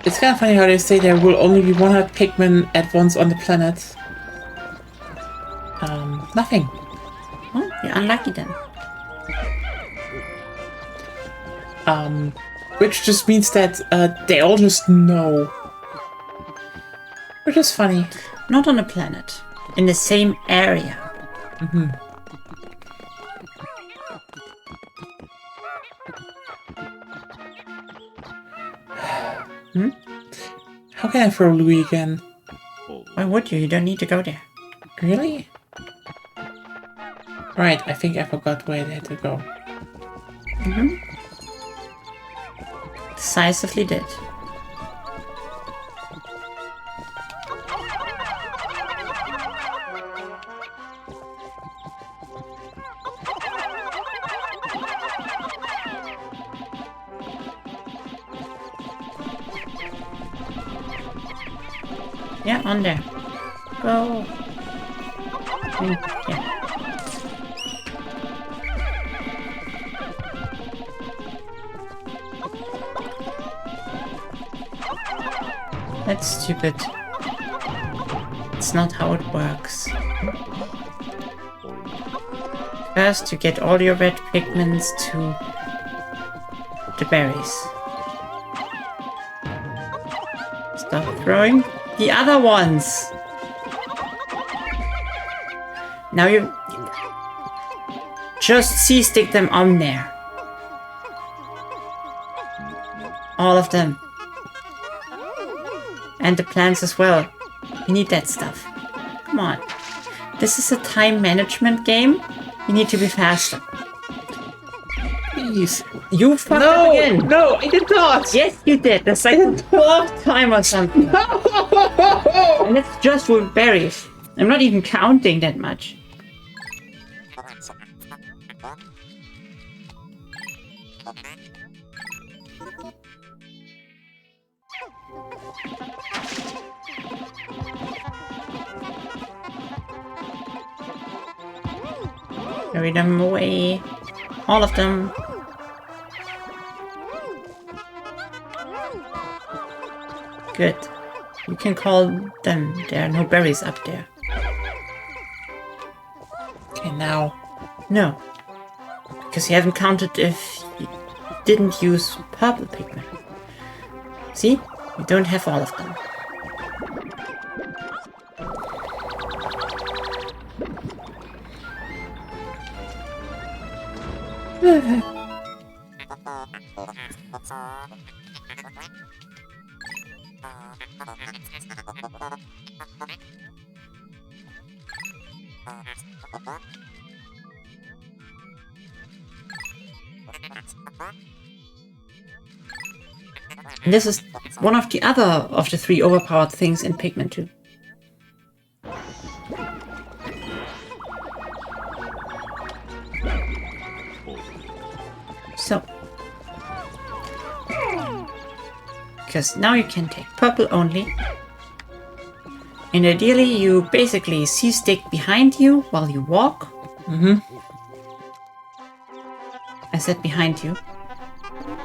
It's kind of funny how they say there will only be 100 Pikmin at once on the planet. Nothing. Oh, you're unlucky then. Which just means that they all just know. Which is funny. Not on a planet. In the same area. How can I throw Louis again? Why would you? You don't need to go there. Really? Right, I think I forgot where they had to go. Decisively did. Yeah, on there. Go. Yeah. That's stupid. It's not how it works. First, you get all your red pigments to the berries. Stop throwing the other ones. Now you just stick them on there. All of them. And the plants as well. You need that stuff. Come on. This is a time management game. You need to be faster. Please. You fucked up again. No, I did not. Yes, you did. That's like the 12th time or something. And it's just with berries. I'm not even counting that much. Carry them away. All of them. Good. You can call them. There are no berries up there. Okay, now. No. Because you haven't counted if you didn't use purple Pikmin. See? You don't have all of them. And this is one of the other of the 3 overpowered things in Pikmin 2. So. Because now you can take purple only. And ideally, you basically C-stick behind you while you walk. Mm-hmm. I said behind you.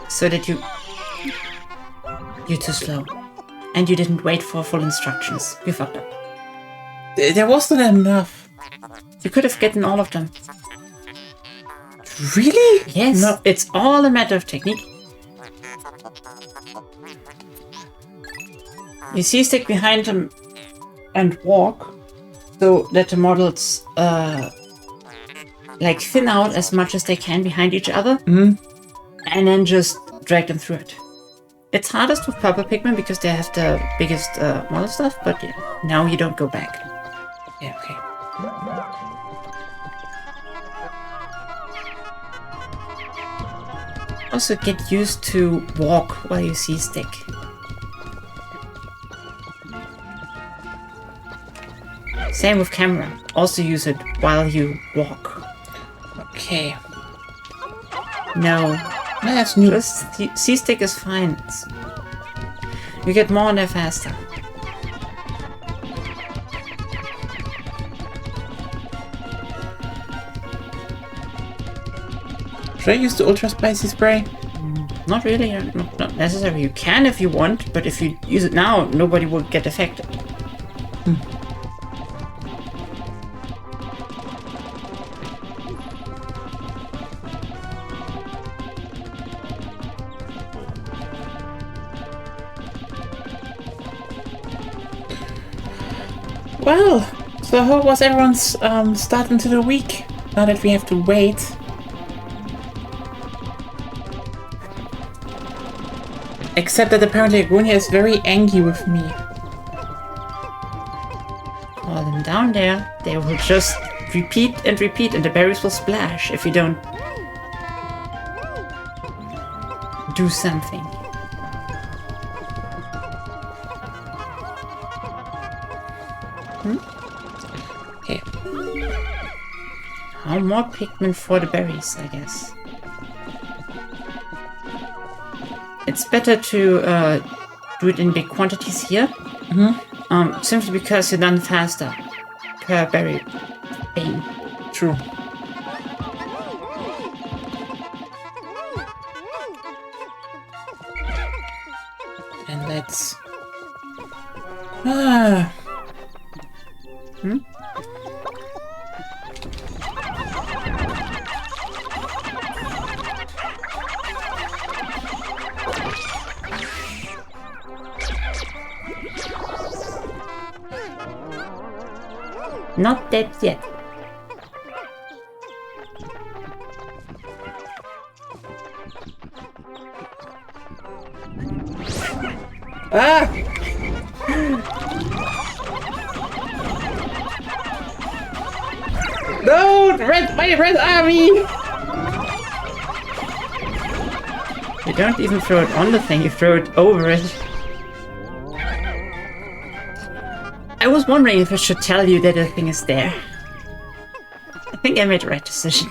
So that you're too slow. And you didn't wait for full instructions. You fucked up. There wasn't enough. You could have gotten all of them. Really? Yes, No. it's all a matter of technique. You C-stick behind them and walk so that the models like thin out as much as they can behind each other, and then just drag them through it. It's hardest with purple Pikmin because they have the biggest model stuff, but yeah, now you don't go back. Yeah, okay. Also get used to walk while you C-stick. Same with camera. Also use it while you walk. Okay. No. No, that's new. Just C-stick is fine. You get more on there faster. Should I use the ultra spicy spray? Not really. Not necessary. You can if you want, but if you use it now, nobody will get affected. Well, so how was everyone's start into the week? Now that we have to wait. Except that apparently Agonia is very angry with me. Call them down there. They will just repeat and repeat, and the berries will splash if you don't do something. Okay. More Pikmin for the berries, I guess. It's better to do it in big quantities here. Simply because you're done faster per berry thing. True. And let's... Not dead yet. Ah! No! My red army! You don't even throw it on the thing, you throw it over it. I was wondering if I should tell you that the thing is there. I think I made the right decision.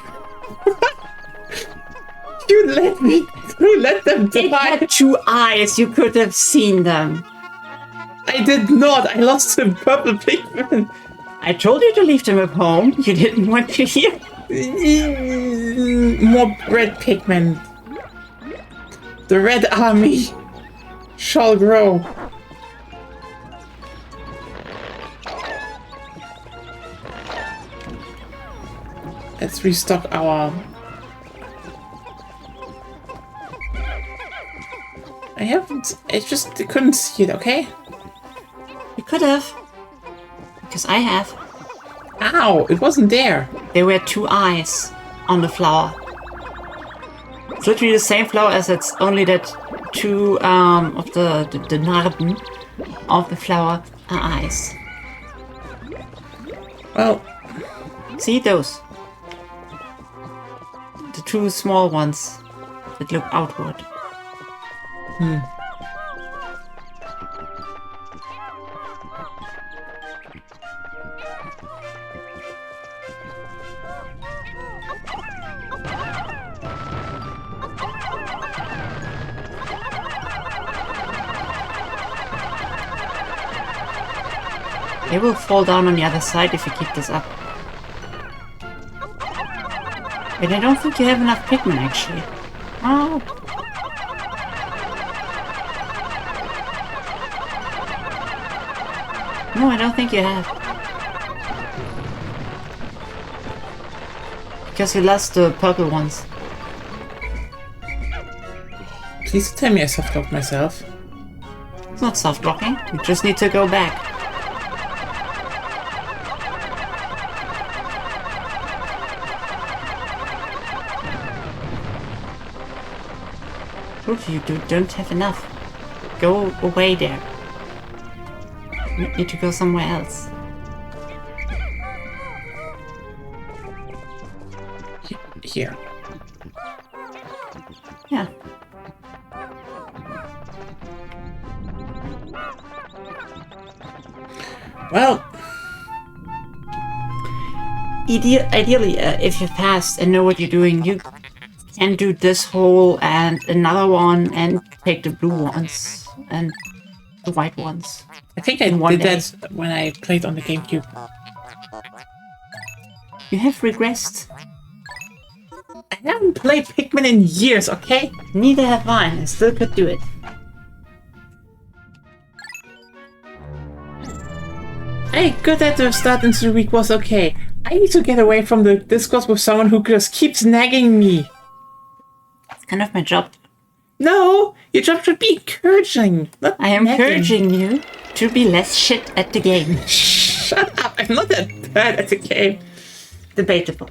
You let them It die! had 2 eyes, you could have seen them. I did not! I lost the purple Pikmin! I told you to leave them at home. You didn't want to hear. More red Pikmin. The red army shall grow. Let's restock our... I just couldn't see it, okay? You could have. Because I have. Ow, it wasn't there. There were 2 eyes on the flower. It's literally the same flower as it's only that 2 of the narben of the flower are eyes. Well, See those? The 2 small ones that look outward. They will fall down on the other side if you keep this up. But I don't think you have enough Pikmin, actually. Oh. No, I don't think you have. Because you lost the purple ones. Please tell me I soft-locked myself. It's not soft locking. You just need to go back. You don't have enough. Go away there. You need to go somewhere else. Here. Yeah. Well, ideally, if you're fast and know what you're doing, you can do this hole and another one and take the blue ones and the white ones. I think I did that when I played on the GameCube. You have regressed. I haven't played Pikmin in years, okay? Neither have I. I still could do it. Hey, good at the start into the week was okay. I need to get away from the discourse with someone who just keeps nagging me. It's kind of my job. No, your job should be encouraging, not I am nagging. encouraging you to be less shit at the game. Shut up, I'm not that bad at the game. Debatable.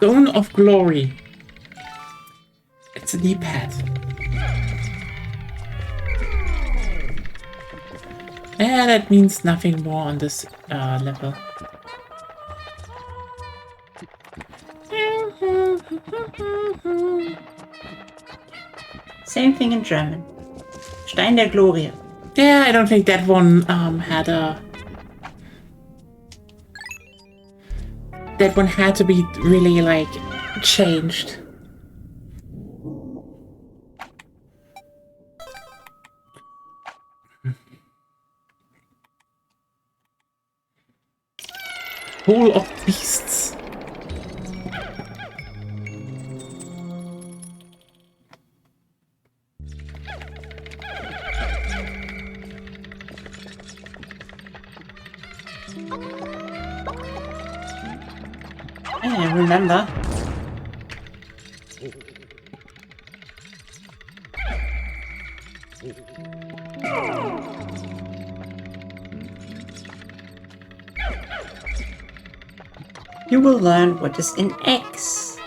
Zone of Glory. It's a D-pad. Yeah, that means nothing more on this level. Same thing in German. Stein der Glorie. Yeah, I don't think that one had a... That one had to be really, like, changed. Hole of Beasts. I remember. You will learn what is in X.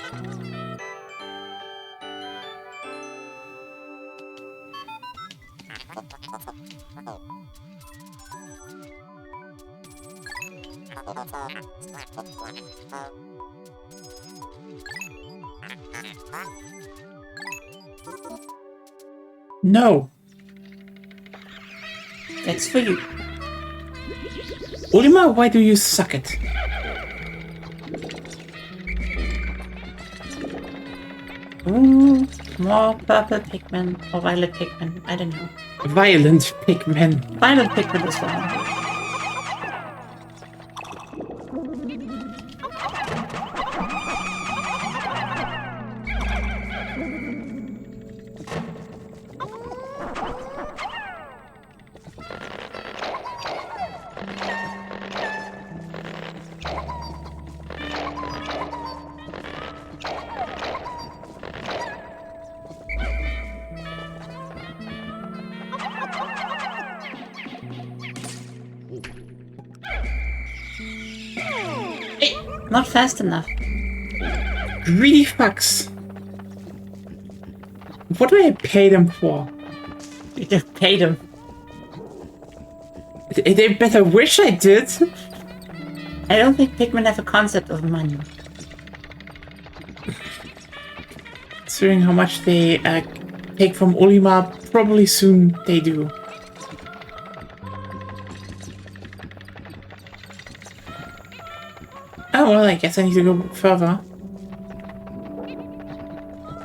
No. That's for you. Ultima, why do you suck it? Ooh, more purple Pikmin or violet Pikmin. I don't know. Violent Pikmin. Violet Pikmin as well. Not fast enough. Greedy fucks. What do I pay them for? You just paid him. They better wish I did. I don't think Pikmin have a concept of money. Considering how much they take from Olimar, probably soon they do. Oh, well, I guess I need to go further.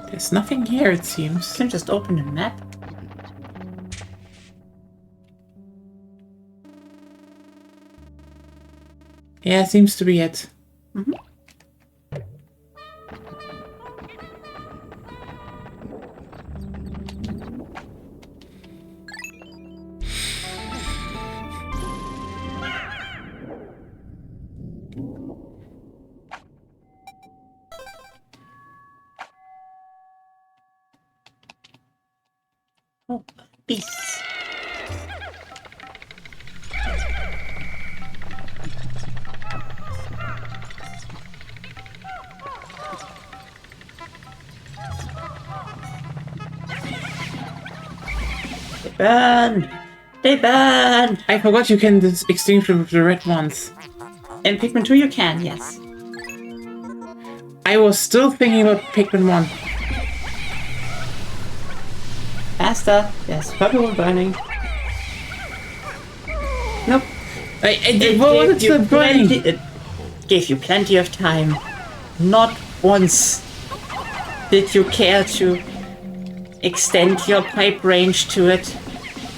There's nothing here, it seems. You can just open the map. Yeah, seems to be it. Mm-hmm. Oh, beasts. They burn! They burn! I forgot you can extinguish with the red ones. In Pikmin 2 you can, yes. I was still thinking about Pikmin 1. Faster. There's purple burning. Nope. What was it burning? It gave you plenty of time. Not once did you care to extend your pipe range to it.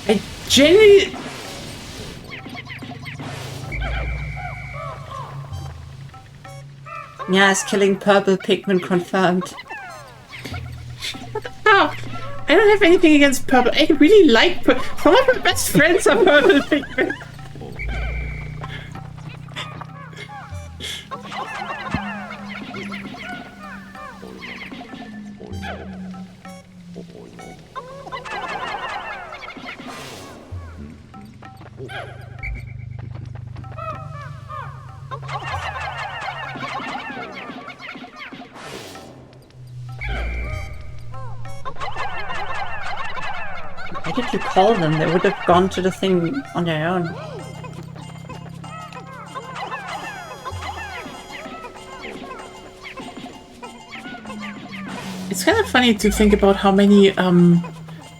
I genuinely... Yes, killing purple Pikmin confirmed. Oh, I don't have anything against purple. I really like purple. Some of my best friends are purple Pikmin. Why did you call them? They would have gone to the thing on their own. It's kind of funny to think about how many,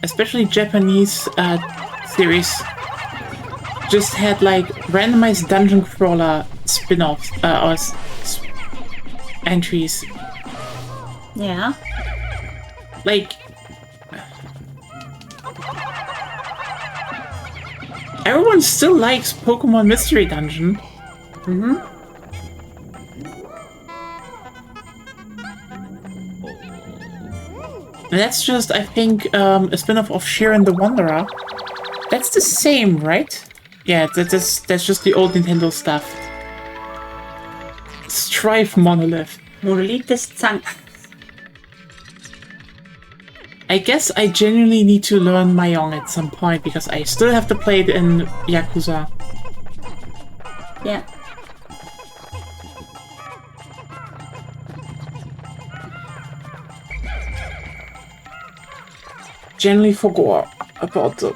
especially Japanese series, just had like randomized dungeon crawler spin-offs or entries. Yeah. Like, everyone still likes Pokemon Mystery Dungeon. Mm-hmm. And that's just, I think, a spin-off of Shiren the Wanderer. That's the same, right? Yeah, that's just the old Nintendo stuff. Strife Monolith. Monolith ist Zank. I guess I genuinely need to learn Mahjong at some point, because I still have to play it in Yakuza. Yeah. Genuinely forgot about the...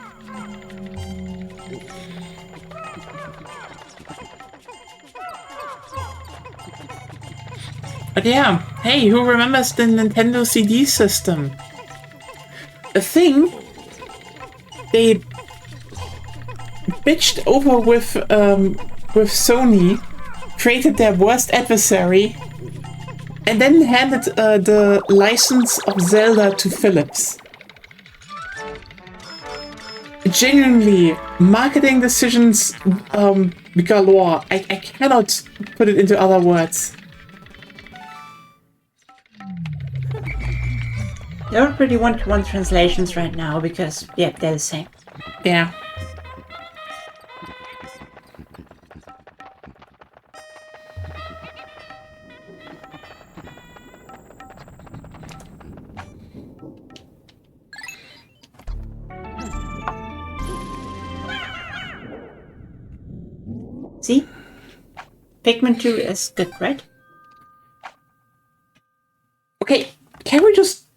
But yeah, hey, who remembers the Nintendo CD system? A thing they bitched over with Sony, created their worst adversary, and then handed the license of Zelda to Philips. Genuinely, marketing decisions galore. I cannot put it into other words. There are pretty one-to-one translations right now because, yeah, they're the same. Yeah. See? Pikmin 2 is good, right? Okay, can we just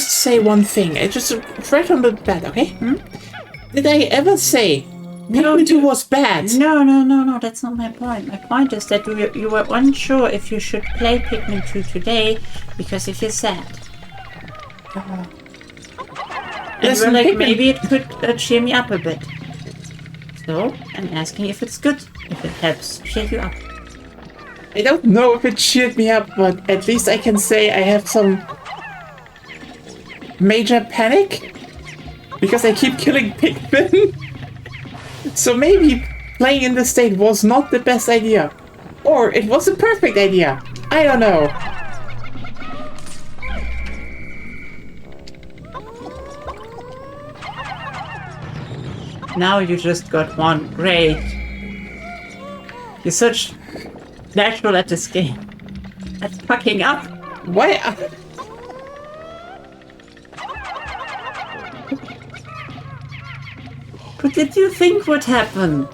say one thing? It's just right from the bat, okay? Did I ever say Pikmin 2 was bad? No, that's not my point. My point is that you were unsure if you should play Pikmin 2 today because if you're sad. And you Listen, were like, Pikmin- maybe it could cheer me up a bit. So, I'm asking if it's good, if it helps cheer you up. I don't know if it cheered me up, but at least I can say I have some major panic because I keep killing Pikmin. So maybe playing in this state was not the best idea. Or it was a perfect idea. I don't know. Now you just got one. Great. You're such natural at this game. That's fucking up. Why? What did you think would happen?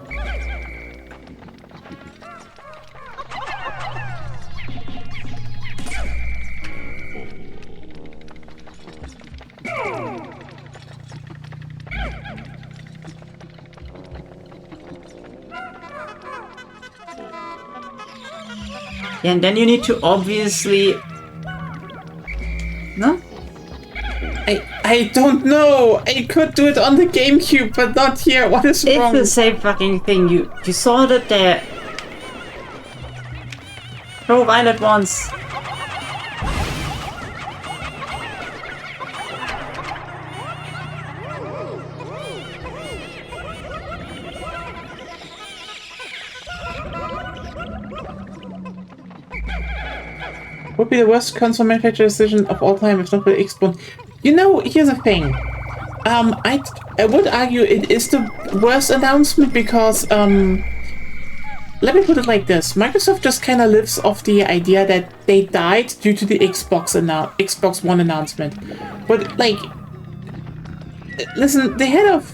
And then you need to obviously... No? I don't know. I could do it on the GameCube, but not here. What is It's wrong? the same fucking thing. You saw it there. Throw Violet once. Would be the worst console manufacturer decision of all time if not with Xbox. You know, here's the thing. I would argue it is the worst announcement because, let me put it like this. Microsoft just kind of lives off the idea that they died due to the Xbox One announcement. But, like, listen, the head of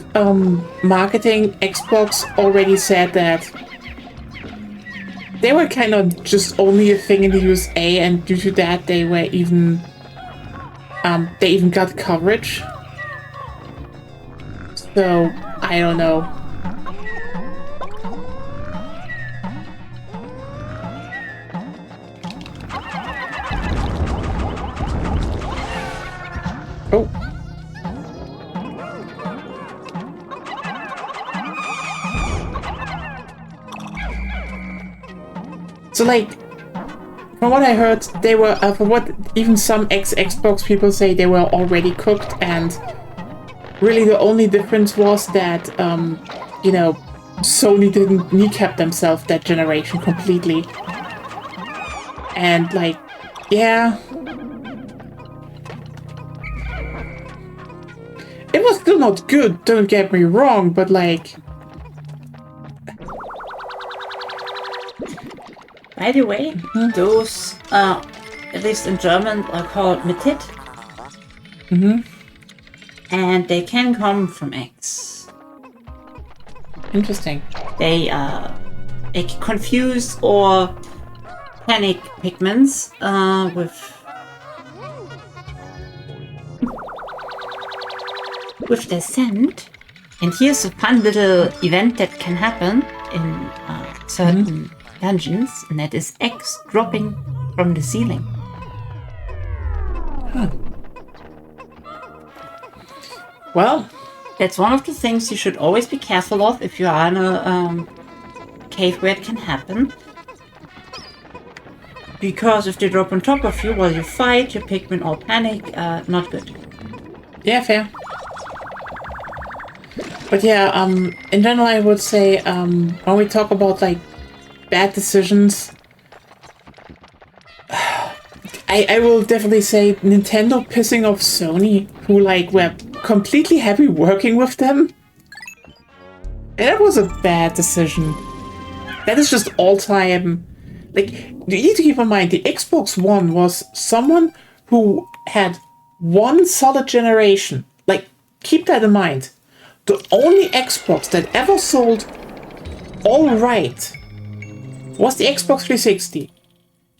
marketing, Xbox, already said that they were kind of just only a thing in the USA, and due to that, they were even, they even got coverage. So, I don't know. Oh. So, like, from what I heard, they were, from what even some Xbox people say, they were already cooked, and really the only difference was that, you know, Sony didn't kneecap themselves that generation completely. And, like, yeah. It was still not good, don't get me wrong, but, like... By the way, those, at least in German, are called Metit. And they can come from eggs. Interesting. They confuse or panic Pikmins with their scent. And here's a fun little event that can happen in certain dungeons, and that is eggs dropping from the ceiling. Huh. Well, That's one of the things you should always be careful of if you are in a cave where it can happen. Because if they drop on top of you while you fight, your Pikmin all panic, not good. yeah, fair. But yeah, in general, I would say, when we talk about, like, bad decisions, I will definitely say Nintendo pissing off Sony, who, like, were completely happy working with them. And that was a bad decision. That is just all-time... Like, you need to keep in mind, the Xbox One was someone who had one solid generation. Like, keep that in mind. The only Xbox that ever sold all right was the Xbox 360.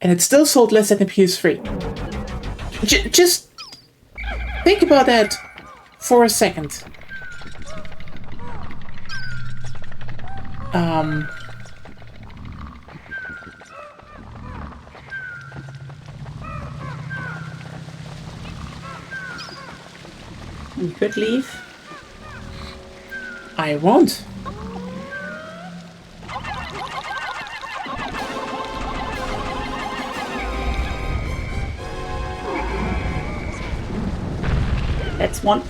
And it still sold less than the PS3. Just think about that for a second. You could leave. I won't. That's one.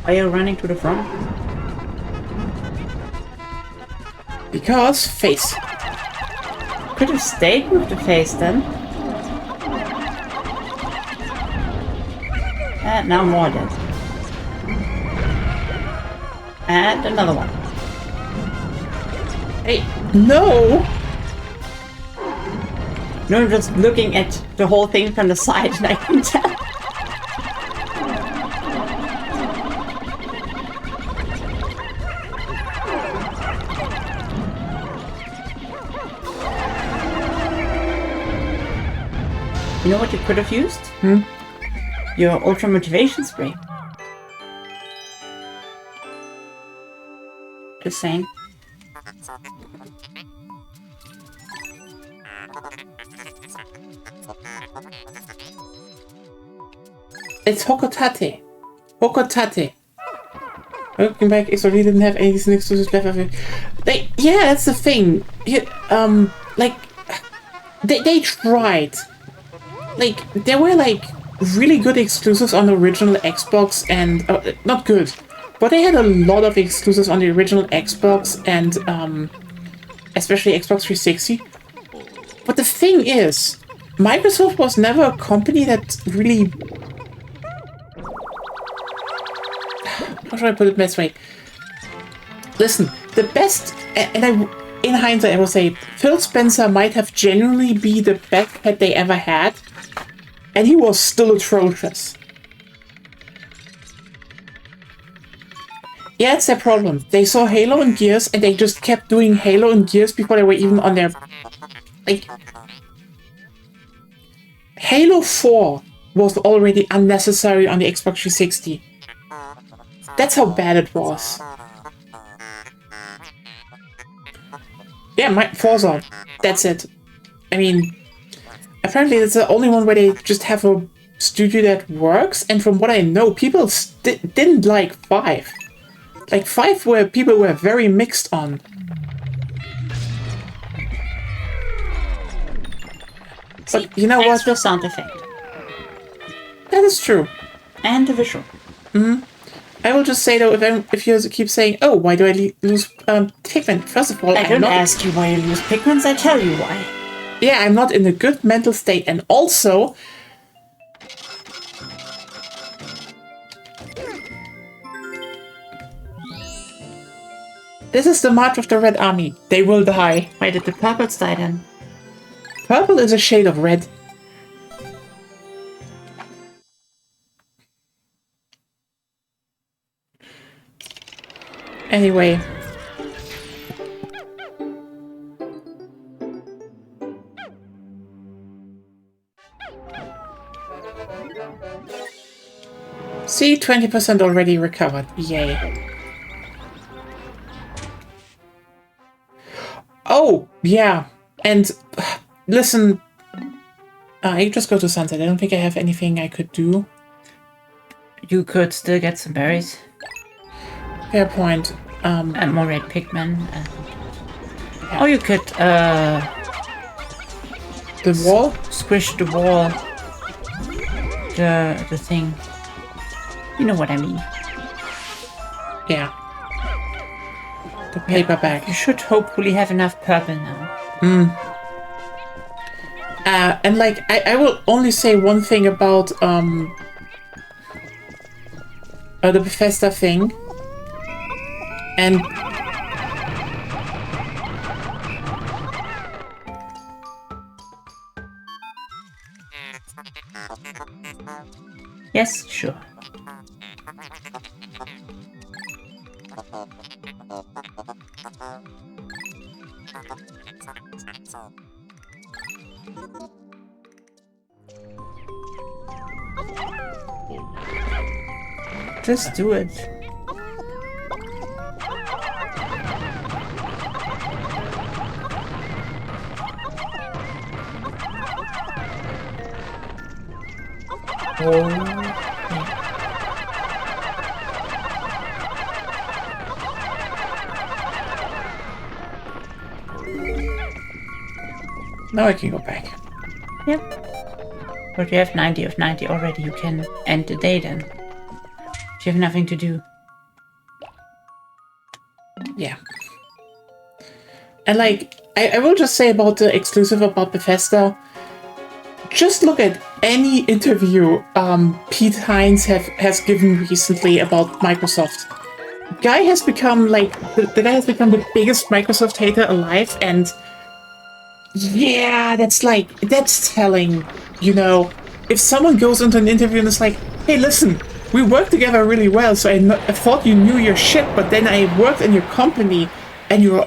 Are you running to the front? Because face. Could have stayed with the face then. And now more dead. And another one. Hey, no! No, I'm just looking at the whole thing from the side and I can tell. You know what you could have used? Your ultra motivation spray. Just saying. It's Hokotate. Hokotate. Looking back, XRD didn't have any exclusive left of it. Yeah, that's the thing. Like, they tried. Like, there were, like, really good exclusives on the original Xbox and... not good. But they had a lot of exclusives on the original Xbox and, especially Xbox 360. But the thing is, Microsoft was never a company that really... How should I put it this way? Listen, the best... And in hindsight, I will say, Phil Spencer might have genuinely been the best head they ever had. And he was still atrocious. Yeah, it's their problem. They saw Halo and Gears, and they just kept doing Halo and Gears before they were even on their... Like... Halo 4 was already unnecessary on the Xbox 360. That's how bad it was. Yeah, Forza. That's it. I mean... Apparently, it's the only one where they just have a studio that works, and from what I know, people didn't like 5. Like, 5 where people were very mixed on. But you know what? The sound effect. That is true. And the visual. I will just say though, if you keep saying, "Oh, why do I lose Pikmin?" First of all, I don't ask you why you lose Pikmin, I tell you why. Yeah, I'm not in a good mental state, and also... This is the March of the Red Army. They will die. Why did the purples die then? Purple is a shade of red. Anyway... See, 20% already recovered. Yay. Oh, yeah. And listen, I just go to Sunset. I don't think I have anything I could do. You could still get some berries. Fair point. And more red Pikmin. Or you could, the wall? Squish the wall. The thing. You know what I mean. Yeah. The paper bag. You should hopefully have enough purple now. And like, I will only say one thing about the Bethesda thing. And yes, sure. Just do it. Now I can go back. Yep. But you have 90 of 90 already. You can end the day then. If you have nothing to do. Yeah. And like, I will just say about the exclusive about Bethesda. Just look at any interview Pete Hines has given recently about Microsoft. Guy has become like the guy has become the biggest Microsoft hater alive, and yeah, that's telling. You know, if someone goes into an interview and is like, "Hey, listen, we work together really well, so I thought you knew your shit, but then I worked in your company, and you're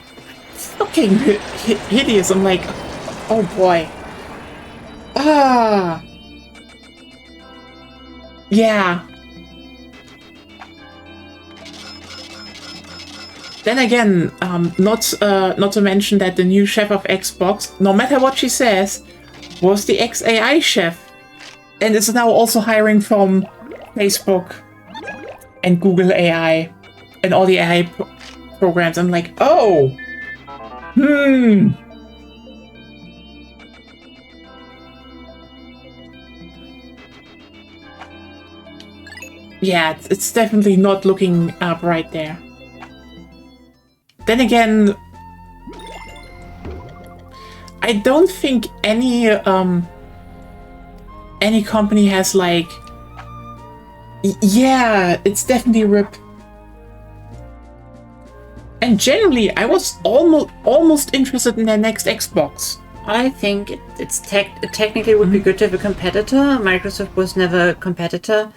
fucking hideous." I'm like, oh boy. Ah. Yeah. Then again, not to mention that the new chef of Xbox, no matter what she says, was the ex-AI chef, and is now also hiring from Facebook and Google AI and all the AI programs. I'm like, oh, yeah, it's definitely not looking bright there. Then again, I don't think any company has like, yeah, it's definitely RIP. And generally, I was almost interested in their next Xbox. I think it technically would be good to have a competitor. Microsoft was never a competitor.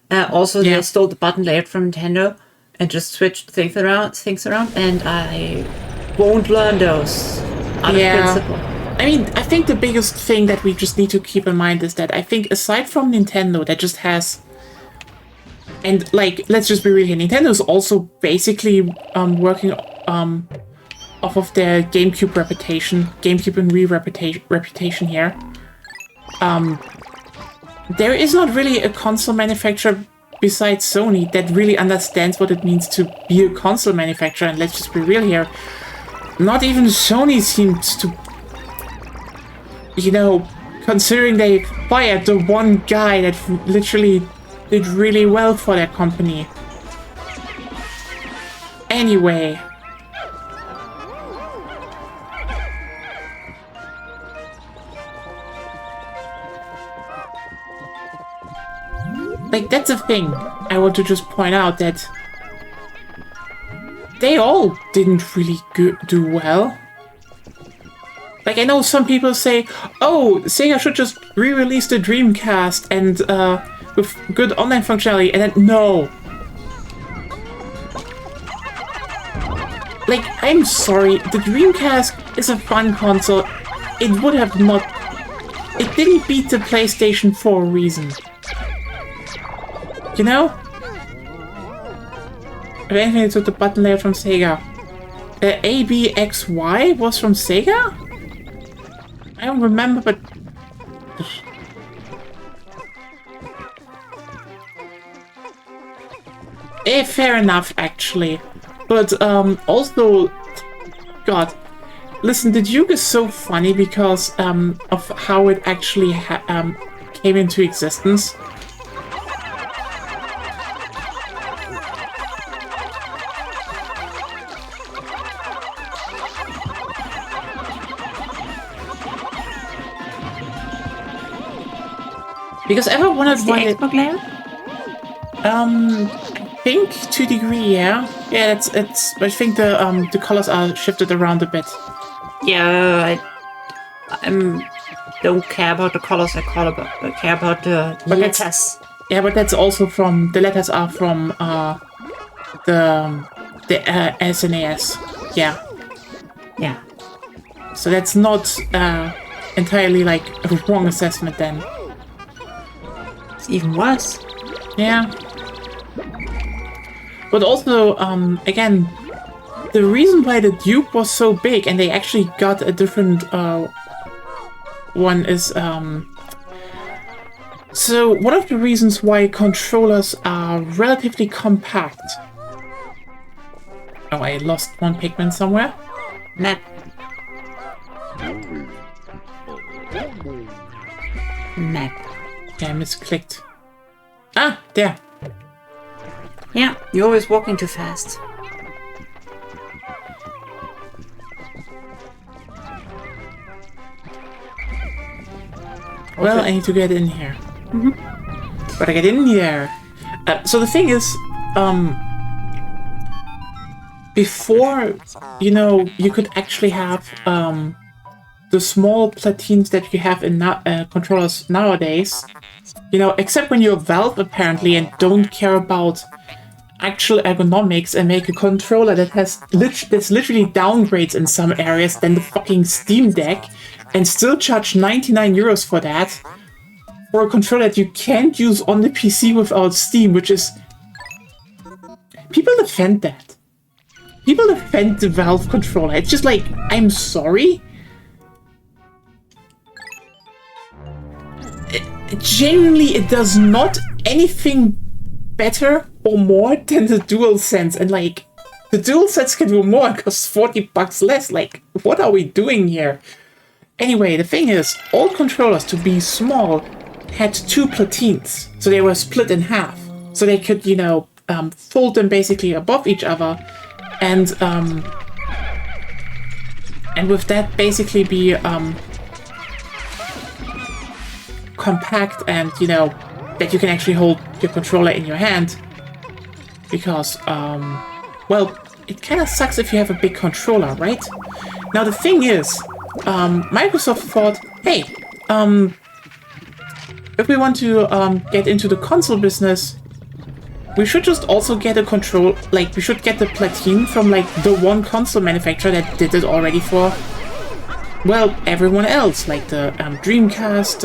Also, they stole the button layout from Nintendo and just switched things around, and I won't learn those out of principle. I mean, I think the biggest thing that we just need to keep in mind is that I think aside from Nintendo, that just has, and like, let's just be real here, Nintendo is also basically working off of their GameCube reputation, GameCube and Wii reputation here. There is not really a console manufacturer besides Sony that really understands what it means to be a console manufacturer, and let's just be real here. Not even Sony seems to, you know, considering they fired the one guy that literally did really well for their company. Anyway. Like, that's a thing. I want to just point out that they all didn't really do well. Like, I know some people say, oh, Sega should just re-release the Dreamcast and with good online functionality, and then no. Like, I'm sorry, the Dreamcast is a fun console. It would have not... It didn't beat the PlayStation for a reason. You know? If anything, it took the button layout from Sega. ABXY was from Sega? I don't remember, but... fair enough, actually. But, also... God. Listen, the Duke is so funny because, of how it actually came into existence. Because ever wanted the Xbox layout? I think to a degree, yeah. Yeah, it's. I think the colors are shifted around a bit. Yeah, I don't care about the colors. I care about the letters. Yeah, but that's also from the letters are from the SNES. Yeah. Yeah. So that's not entirely like a wrong assessment then. It's even worse. Yeah. But also, again, the reason why the Duke was so big and they actually got a different one is so one of the reasons why controllers are relatively compact. Oh, I lost one Pikmin somewhere. Map. Map. Yeah, I misclicked. Ah, there. Yeah, you're always walking too fast. Well, I need to get in here. But I get in here. So the thing is, before, you know, you could actually have the small platines that you have in controllers nowadays, you know, except when you're Valve apparently and don't care about actual ergonomics and make a controller that has that's literally downgrades in some areas than the fucking Steam Deck and still charge 99 euros for that, for a controller that you can't use on the PC without Steam, which is... People defend that. People defend the Valve controller. It's just like, I'm sorry? Genuinely, it does not anything better or more than the DualSense, and like, the DualSense can do more, it costs 40 bucks less. Like, what are we doing here? Anyway, the thing is, all controllers, to be small, had two platines, so they were split in half, so they could, you know, fold them basically above each other, and with that basically be compact, and you know that you can actually hold your controller in your hand, because well, it kind of sucks if you have a big controller, right? Now the thing is, Microsoft thought, hey, if we want to get into the console business, we should just also get a control, like, we should get the platine from, like, the one console manufacturer that did it already for, well, everyone else, like the Dreamcast,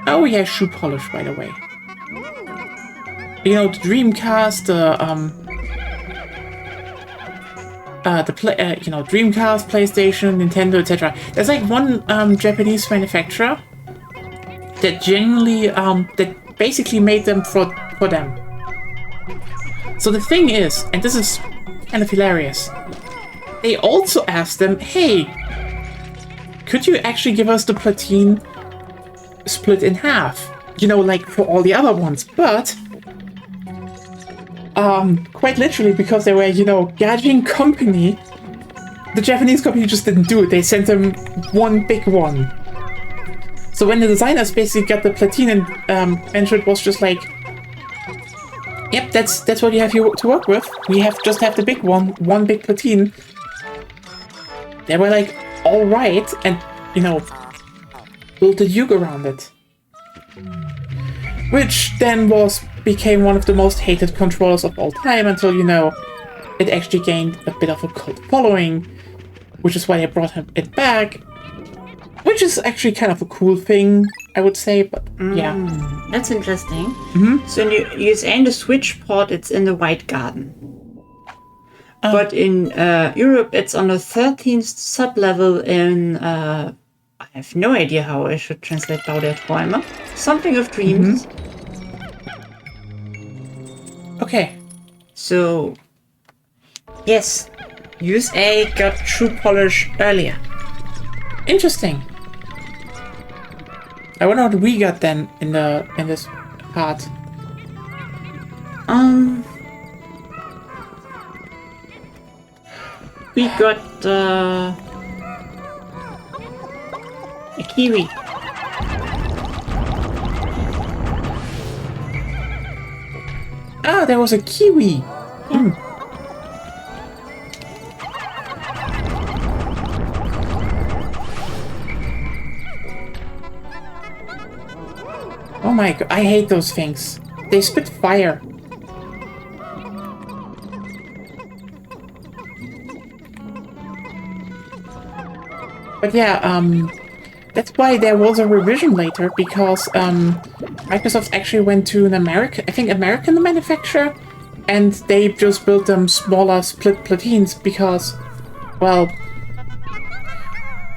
oh yeah, shoe polish, by the way. You know, the Dreamcast, you know, Dreamcast, PlayStation, Nintendo, etc. There's like one Japanese manufacturer that genuinely, that basically made them for them. So the thing is, and this is kind of hilarious, they also asked them, hey, could you actually give us the platine split in half? You know, like for all the other ones, but quite literally, because they were, you know, gauging company, the Japanese company just didn't do it. They sent them one big one. So when the designers basically got the platine and it was just like, yep, that's what you have to work with. We just have the big one big platine. They were like, all right, and you know, built a Duke around it, which then became one of the most hated controllers of all time until, you know, it actually gained a bit of a cult following, which is why they brought it back, which is actually kind of a cool thing, I would say, but yeah. That's interesting. So in USA, in the Switch port, it's in the White Garden. But in Europe, it's on the 13th sub-level in, I have no idea how I should translate Bauderträume. Something of dreams. Okay. So, yes, USA got True Polish earlier. Interesting. I wonder what we got then in this part. We got a kiwi. Ah, there was a kiwi. Oh my god, I hate those things. They spit fire. But yeah, that's why there was a revision later, because Microsoft actually went to an American manufacturer, and they just built them smaller split platines because, well,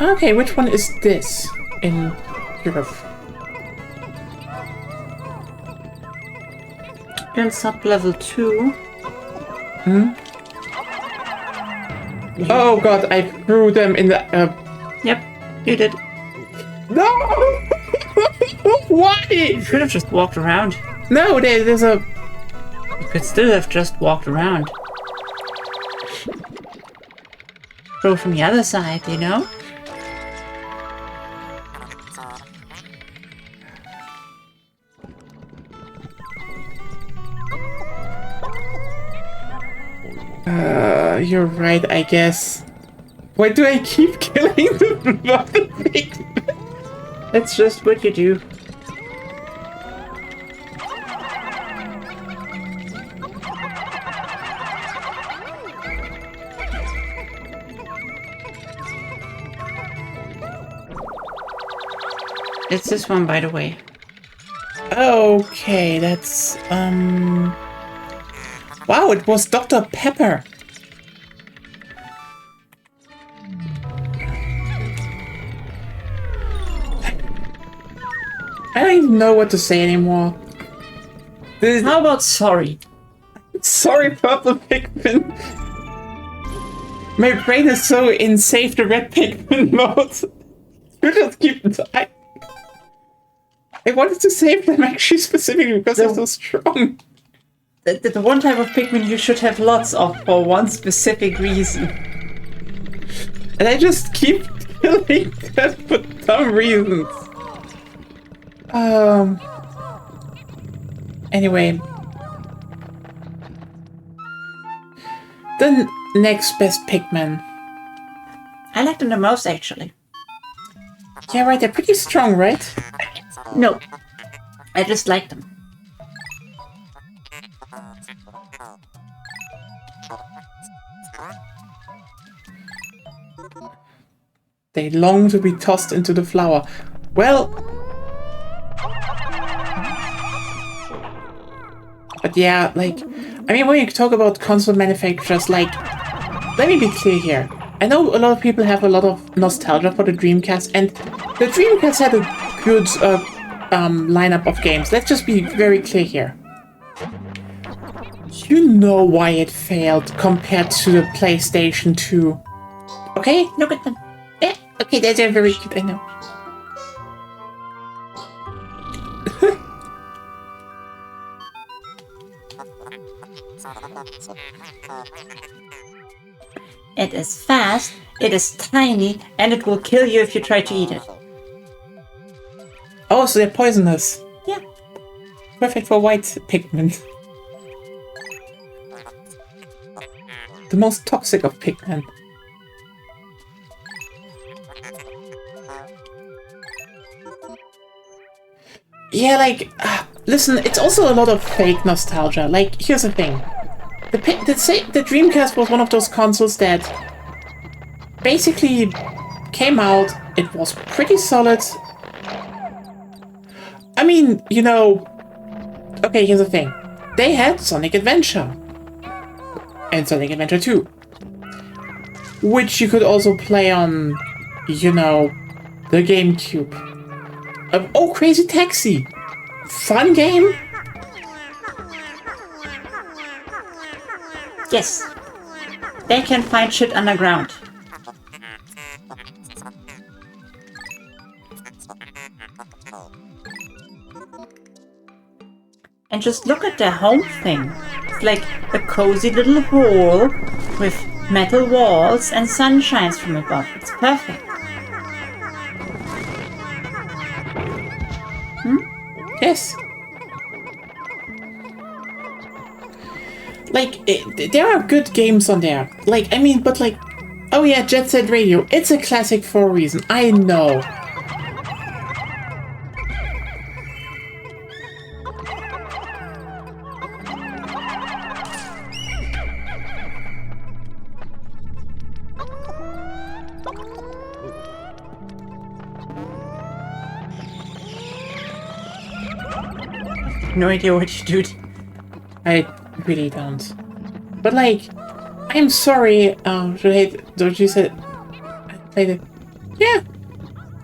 okay, which one is this in Europe? In sub-level 2. Oh god, I threw them in the... Yep, you did. No! Why? You could have just walked around. No, there's a... You could still have just walked around. Go from the other side, you know? You're right, I guess. Why do I keep killing the mother Pikmin? That's just what you do. It's this one, by the way. Okay, that's, Wow, it was Dr. Pepper. I don't even know what to say anymore. How about sorry? Sorry, Purple Pikmin. My brain is so in save the red Pikmin mode. You just keep dying. I wanted to save them actually specifically because they're so strong. The one type of Pikmin you should have lots of for one specific reason. And I just keep killing them for dumb reasons. Anyway. The next best Pikmin. I like them the most, actually. Yeah, right, they're pretty strong, right? No. I just like them. They long to be tossed into the flower. Well... But yeah, like... I mean, when you talk about console manufacturers, like... Let me be clear here. I know a lot of people have a lot of nostalgia for the Dreamcast, and the Dreamcast had a good lineup of games. Let's just be very clear here. You know why it failed compared to the PlayStation 2. Okay? Look at them. Yeah, okay, they're very cute, I know. It is fast, it is tiny, and it will kill you if you try to eat it. Oh, so they're poisonous. Yeah. Perfect for white Pikmin. The most toxic of Pikmin. Yeah, like, listen, it's also a lot of fake nostalgia. Like, here's the thing. The Dreamcast was one of those consoles that basically came out, it was pretty solid. I mean, you know, okay, here's the thing. They had Sonic Adventure and Sonic Adventure 2, which you could also play on, you know, the GameCube. Oh, Crazy Taxi! Fun game? Yes. They can find shit underground. And just look at their home thing. It's like a cozy little hole with metal walls and sun shines from above. It's perfect. Yes. Like, there are good games on there. Like, I mean, but like, oh yeah, Jet Set Radio. It's a classic for a reason. I know. no idea what you do. I really don't. But like, I'm sorry, don't you say I played it? Yeah,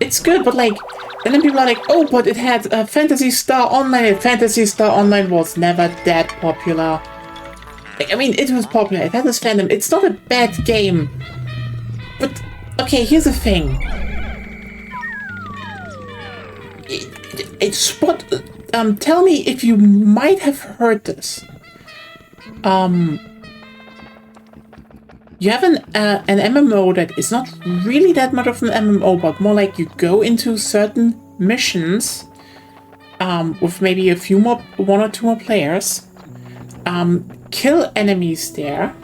it's good, but like, and then people are like, oh, but it had Phantasy Star Online, and Phantasy Star Online was never that popular. Like, I mean, it was popular, it had this fandom, it's not a bad game. But, okay, here's the thing. It's what, tell me if you might have heard this. You have an MMO that is not really that much of an MMO, but more like you go into certain missions with maybe one or two more players, kill enemies there,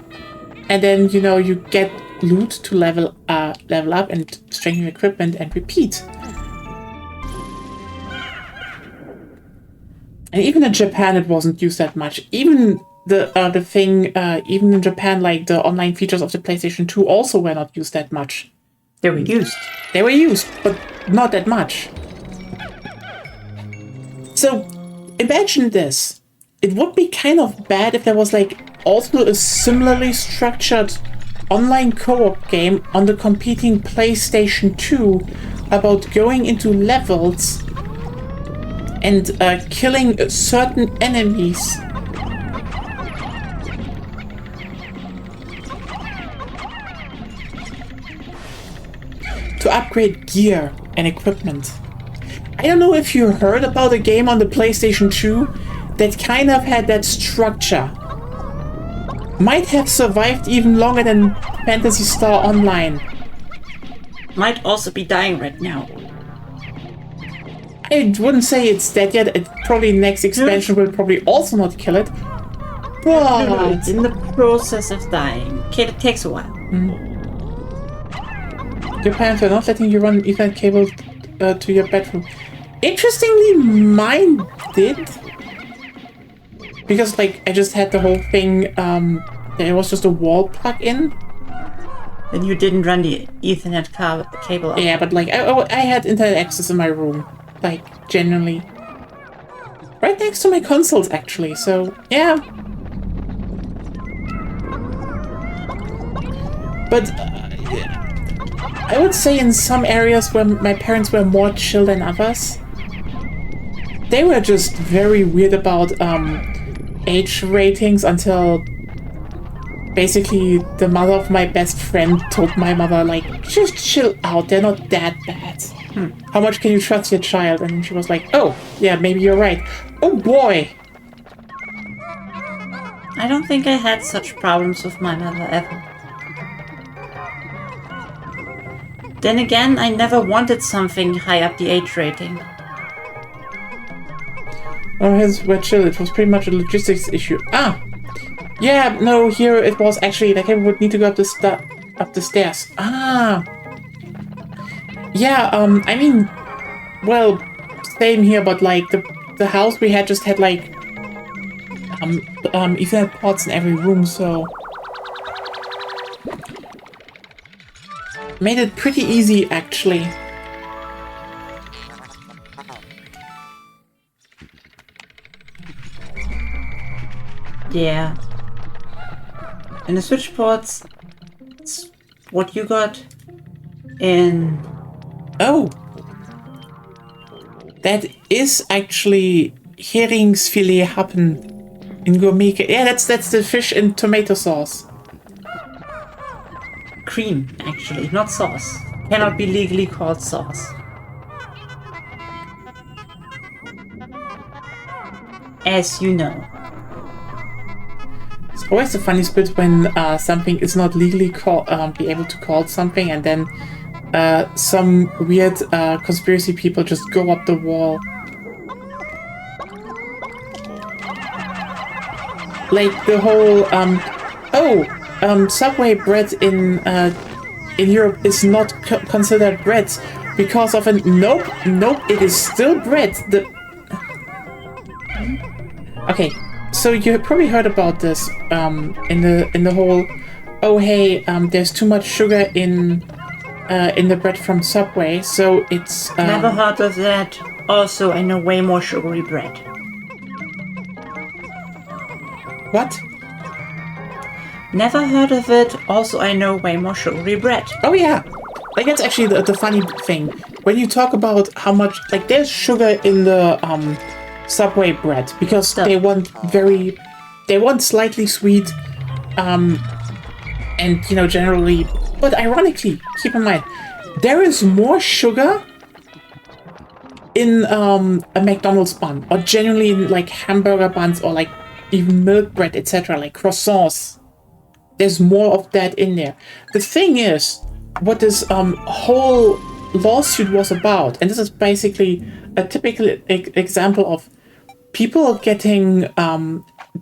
and then you get loot to level up and strengthen your equipment and repeat. And even in Japan, it wasn't used that much. Even even in Japan, like the online features of the PlayStation 2 also were not used that much. They were used. They were used, but not that much. So, imagine this. It would be kind of bad if there was like also a similarly structured online co-op game on the competing PlayStation 2 about going into levels and killing certain enemies. To upgrade gear and equipment. I don't know if you heard about a game on the PlayStation 2 that kind of had that structure. Might have survived even longer than Phantasy Star Online. Might also be dying right now. I wouldn't say it's dead yet. Probably next expansion will probably also not kill it. But No, it's in the process of dying. Okay, it takes a while. Your parents were not letting you run Ethernet cable to your bedroom. Interestingly, mine did. Because, like, I just had the whole thing, there was just a wall plug-in. Then you didn't run the Ethernet cable up. Yeah, but, like, I had internet access in my room. Like, genuinely. Right next to my consoles, actually, so, yeah. But, I would say in some areas where my parents were more chill than others, they were just very weird about age ratings until basically the mother of my best friend told my mother, like, just chill out, they're not that bad. How much can you trust your child? And she was like, oh, yeah, maybe you're right. Oh boy! I don't think I had such problems with my mother ever. Then again, I never wanted something high up the age rating. Oh, his were chill. It was pretty much a logistics issue. Ah! Yeah, no, here it was actually, like, I would need to go up the stairs. Ah! Yeah, I mean, well, same here, but, like, the house we had just had, like, Ethernet ports in every room, so... Made it pretty easy, actually. Yeah. And the switch ports, it's what you got in... Oh! That is actually Heringsfilet happen in gourmet. Yeah, that's the fish in tomato sauce. Cream, actually, not sauce. Cannot be legally called sauce. As you know. It's always the funniest bit when something is not legally be able to call something, and then some weird conspiracy people just go up the wall. Like the whole Subway bread in Europe is not considered bread because of an nope, it is still bread. Okay, so you probably heard about this in the whole there's too much sugar in the bread from Subway, so it's Never heard of that. Also, I know way more sugary bread. What? Never heard of it. Also, I know way more sugary bread. Oh yeah, like that's actually the funny thing when you talk about how much like there's sugar in the Subway bread because they want slightly sweet, and generally. But ironically, keep in mind there is more sugar in a McDonald's bun, or generally in like hamburger buns, or like even milk bread, etc., like croissants. There's more of that in there. The thing is, what this whole lawsuit was about, and this is basically a typical example of people getting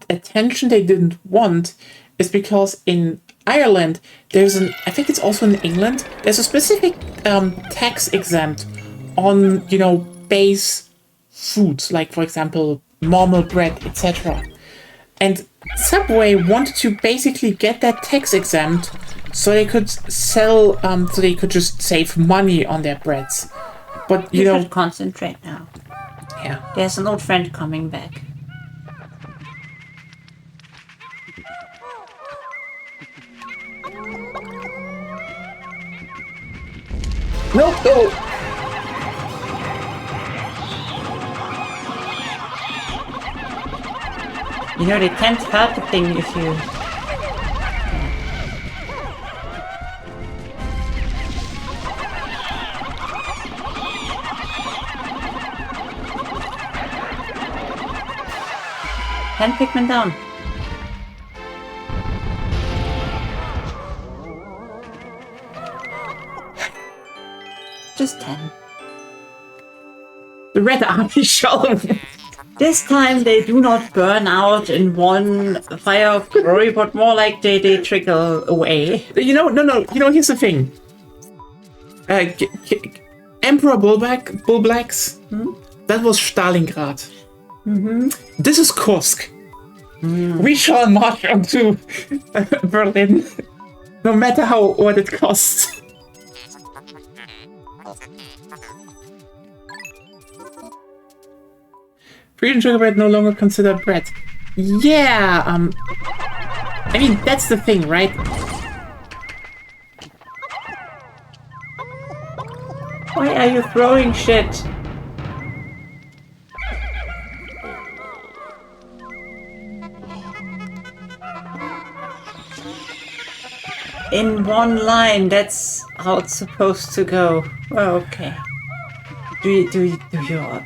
attention they didn't want, is because in Ireland, I think it's also in England, there's a specific tax exempt on, base foods, like, for example, normal bread, etc. And Subway wanted to basically get that tax exempt so they could sell, so they could just save money on their breads. But, You should concentrate now. yeah. There's an old friend coming back. No. They can't hurt the thing if you... Hand Pikmin down. Just 10. The Red Army shell. This time they do not burn out in one fire of glory, but more like they trickle away. No. Here's the thing. Emperor Bullblacks, that was Stalingrad. This is Kursk. We shall march on to Berlin, no matter what it costs. Bread and sugar bread no longer considered bread. Yeah, I mean, that's the thing, right? Why are you throwing shit? In one line, that's how it's supposed to go. Well, okay. Do your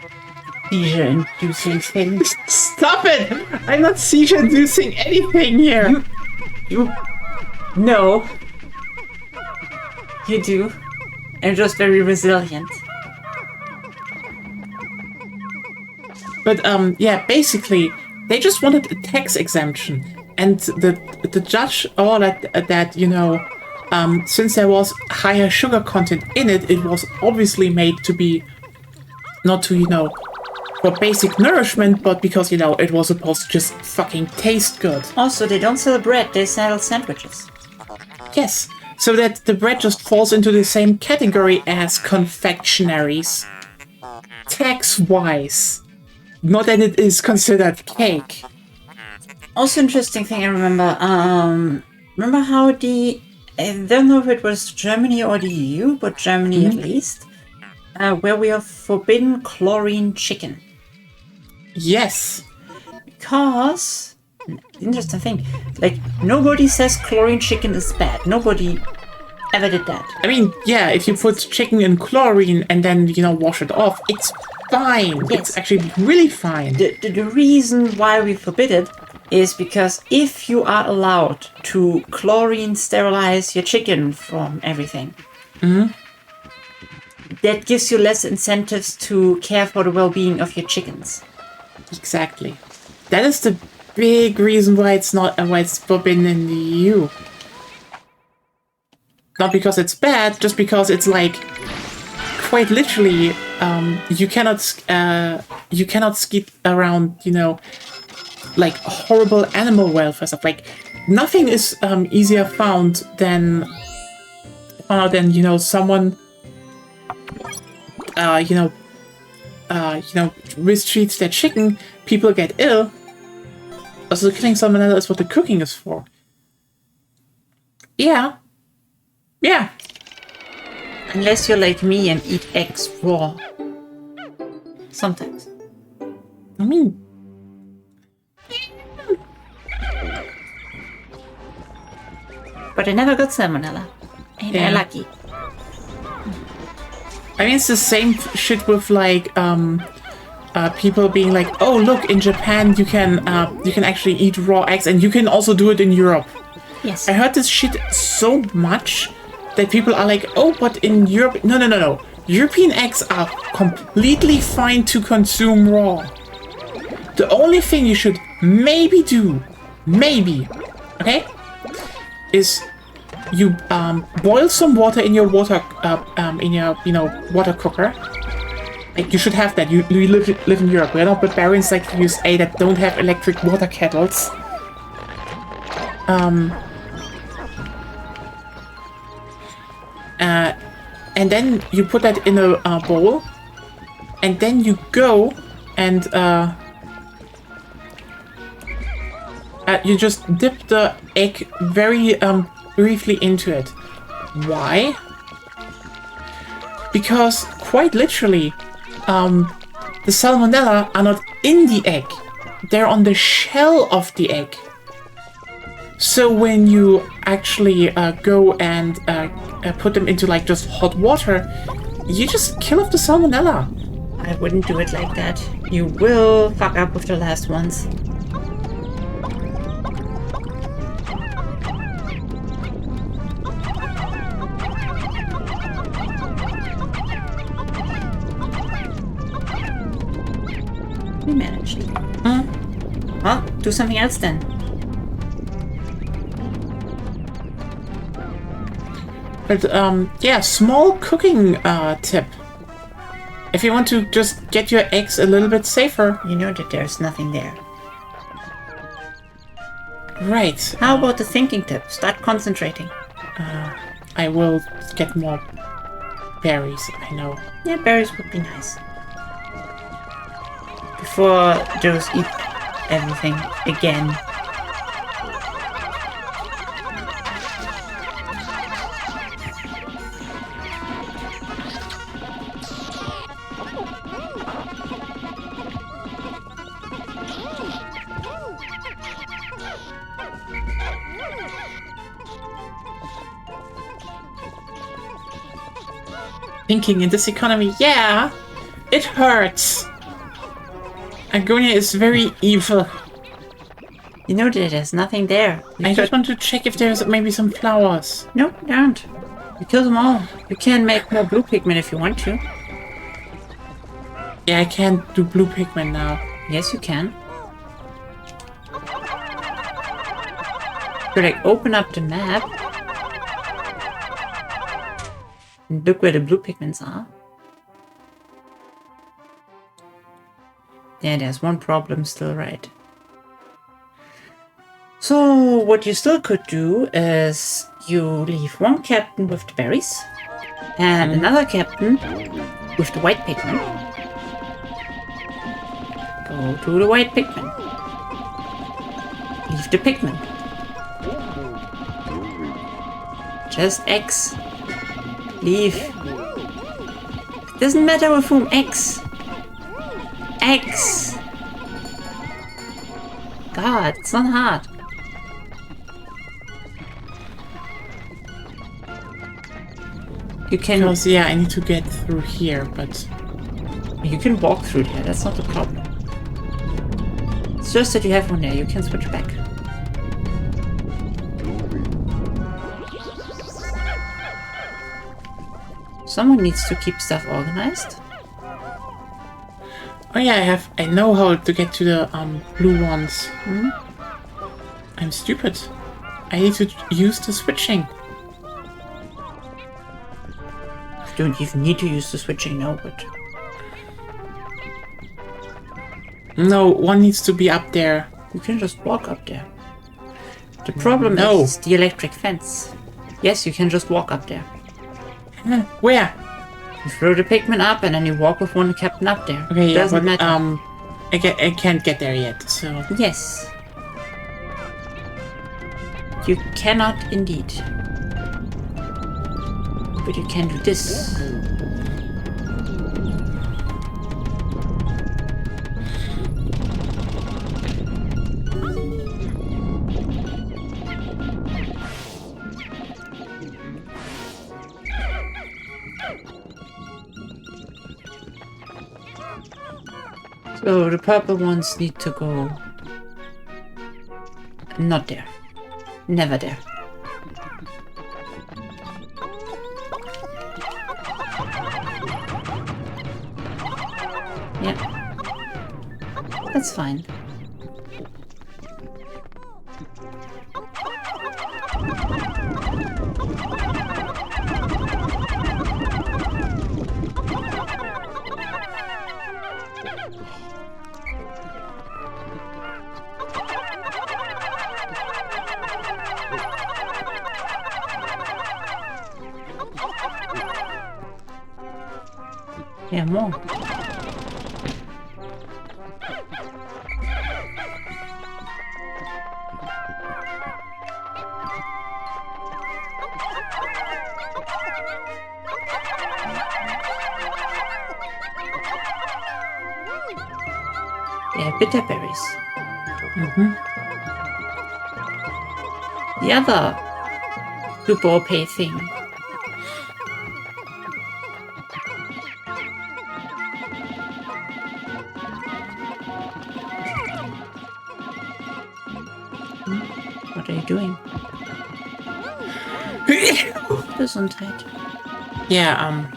seizure-inducing thing. Stop it! I'm not seizure-inducing anything here! No. You do. I'm just very resilient. But, yeah, basically, they just wanted a tax exemption. And the judge ordered that, since there was higher sugar content in it, it was obviously made to be, not to, for basic nourishment, but because, it was supposed to just fucking taste good. Also, they don't sell bread, they sell sandwiches. Yes, so that the bread just falls into the same category as confectionaries. Tax-wise. Not that it is considered cake. Also interesting thing I remember, remember how I don't know if it was Germany or the EU, but Germany at least, where we have forbidden chlorine chicken. Yes. Because, interesting thing, like, nobody says chlorine chicken is bad. Nobody ever did that. I mean, yeah, if you put chicken in chlorine and then, wash it off, it's fine. Yes. It's actually really fine. The reason why we forbid it is because if you are allowed to chlorine sterilize your chicken from everything, that gives you less incentives to care for the well-being of your chickens. Exactly. That is the big reason why it's forbidden in the EU. Not because it's bad, just because it's like quite literally you cannot skip around, like horrible animal welfare stuff. Like nothing is easier found than someone mistreats their chicken, people get ill, Also, killing salmonella is what the cooking is for. Yeah. Yeah. Unless you're like me and eat eggs raw. Sometimes. I mean... But I never got salmonella. Ain't I lucky? I mean, it's the same shit with like people being like, "Oh, look, in Japan you can actually eat raw eggs, and you can also do it in Europe." Yes. I heard this shit so much that people are like, "Oh, but in Europe, no. European eggs are completely fine to consume raw. The only thing you should maybe do, okay, is you boil some water in your water water cooker. Like, you should have that. You live in Europe. We're not barbarians like the USA that don't have electric water kettles. And then you put that in a bowl, and then you go and you just dip the egg very briefly into it. Why? Because quite literally, the salmonella are not in the egg. They're on the shell of the egg. So when you actually go and put them into like just hot water, you just kill off the salmonella. I wouldn't do it like that. You will fuck up with the last ones. We managed. Well, do something else then. But yeah, small cooking tip. If you want to just get your eggs a little bit safer. You know that there's nothing there. Right. How about the thinking tip? Start concentrating. I will get more berries, I know. Yeah, berries would be nice. Before those eat everything again. Thinking in this economy, yeah, it hurts. Agonia is very evil. You know that there's nothing there. I just want to check if there's maybe some flowers. No, there aren't. You kill them all. You can make more blue Pikmin if you want to. Yeah, I can't do blue Pikmin now. Yes, you can. You like open up the map. And look where the blue Pikmins are. Yeah, there's one problem still, right? So, what you still could do is you leave one captain with the berries and another captain with the white Pikmin. Go to the white Pikmin. Leave the Pikmin. Just X. Leave. Doesn't matter with whom. X. X. God, it's not hard. You can... Because, yeah, I need to get through here, but... You can walk through there, that's not a problem. It's just that you have one there, you can switch back. Someone needs to keep stuff organized. Oh yeah, I know how to get to the blue ones. I'm stupid. I need to use the switching. You don't even need to use the switching now, but... No, one needs to be up there. You can just walk up there. The problem is the electric fence. Yes, you can just walk up there. Where? You throw the Pikmin up and then you walk with one captain up there. Okay, yeah, Doesn't but matter. I can't get there yet, so... Yes. You cannot indeed. But you can do this. So the purple ones need to go not there. Never there. Yeah. That's fine. Yeah, more. Yeah, bitter berries. The other super pay thing. What are you doing? Gesundheit. Yeah,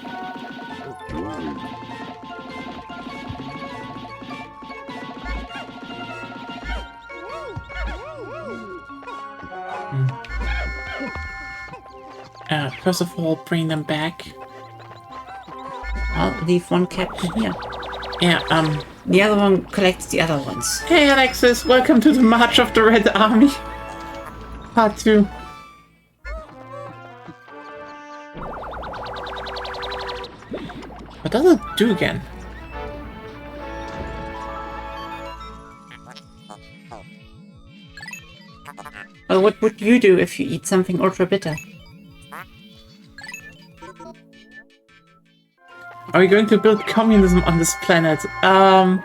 first of all, bring them back. I'll leave one captain here. Yeah, The other one collects the other ones. Hey Alexis, welcome to the March of the Red Army. Part 2. What does it do again? Well, what would you do if you eat something ultra bitter? Are we going to build communism on this planet? I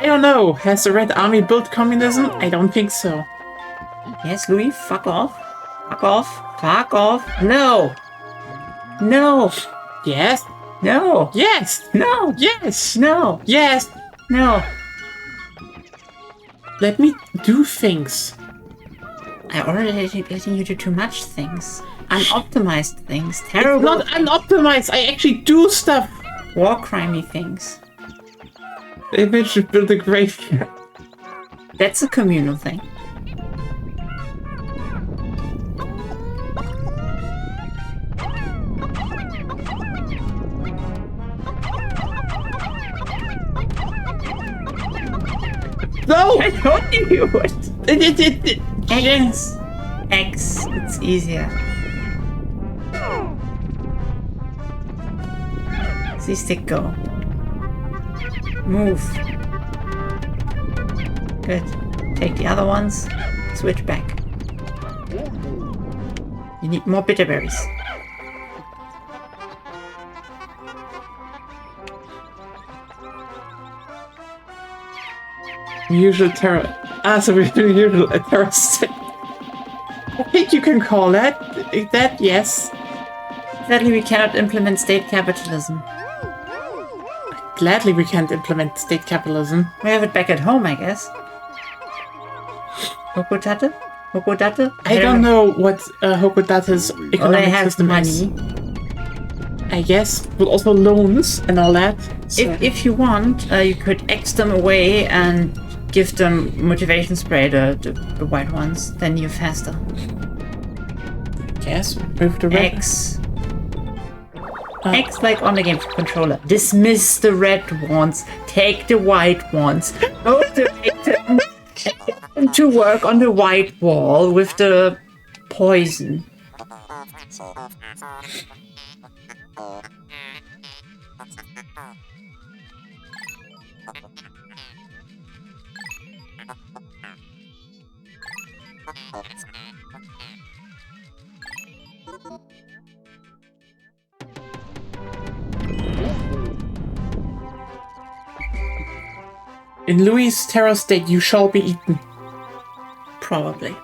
don't know. Has the Red Army built communism? I don't think so. Yes, Louis, fuck off. Fuck off. Fuck off. No. No. Yes. No. Yes. No. Yes. No. Yes. No. Let me do things. I already letting you do too much things. Unoptimized things. Terrible. Not unoptimized. I actually do stuff. War crimey things. Maybe I should build a graveyard. That's a communal thing. No! I told you would. Yes. X. It's easier. See stick go. Move. Good. Take the other ones. Switch back. You need more bitter berries. Usual terror. So we're doing usual terrorist. I think you can call that. That, yes. Sadly, we cannot implement state capitalism. Gladly we can't implement state capitalism. We have it back at home, I guess. Hokodate? Hokodate? I don't know what Hokodata's economic have system money. is. I guess, but also loans and all that. So. If you want, you could X them away and give them motivation spray, the white ones. Then you're faster. Yes, move the red. X. X like on the game controller. Dismiss the red ones. Take the white ones. Motivate them. Get them to work on the white wall with the poison. In Louis' terror state, you shall be eaten. Probably.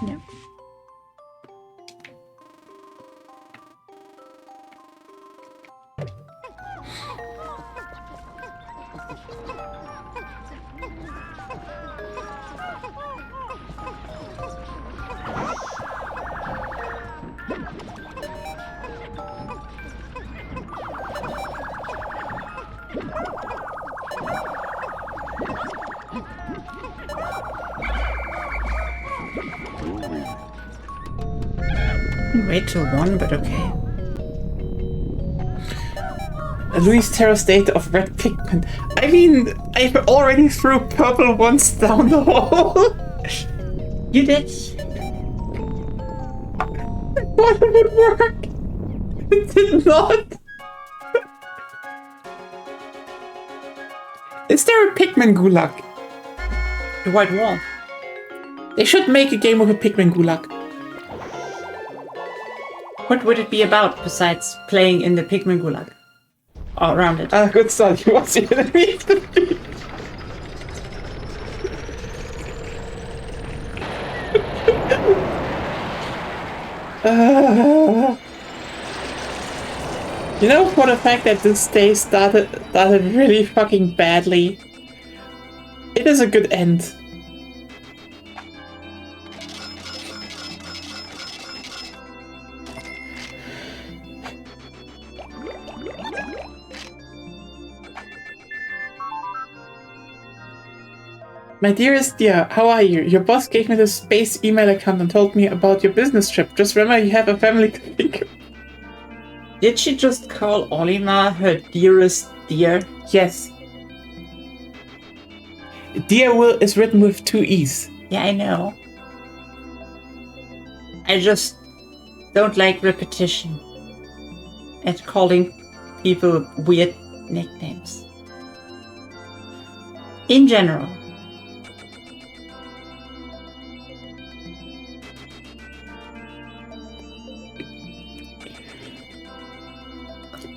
Yeah. Wait till 1, but okay. Louis' terror state of red Pikmin. I mean, I've already threw purple ones down the hole. You did. Thought it would work. It did not. Is there a Pikmin gulag? The white wall. They should make a game of a Pikmin gulag. What would it be about besides playing in the Pikmin gulag? All around it. Good study. What's the enemy of the beast? You know, for the fact that this day started really fucking badly, it is a good end. My dearest dear, how are you? Your boss gave me this space email account and told me about your business trip. Just remember you have a family to think of. Did she just call Olimar her dearest dear? Yes. Dear will is written with 2 E's. Yeah, I know. I just don't like repetition and calling people weird nicknames. In general.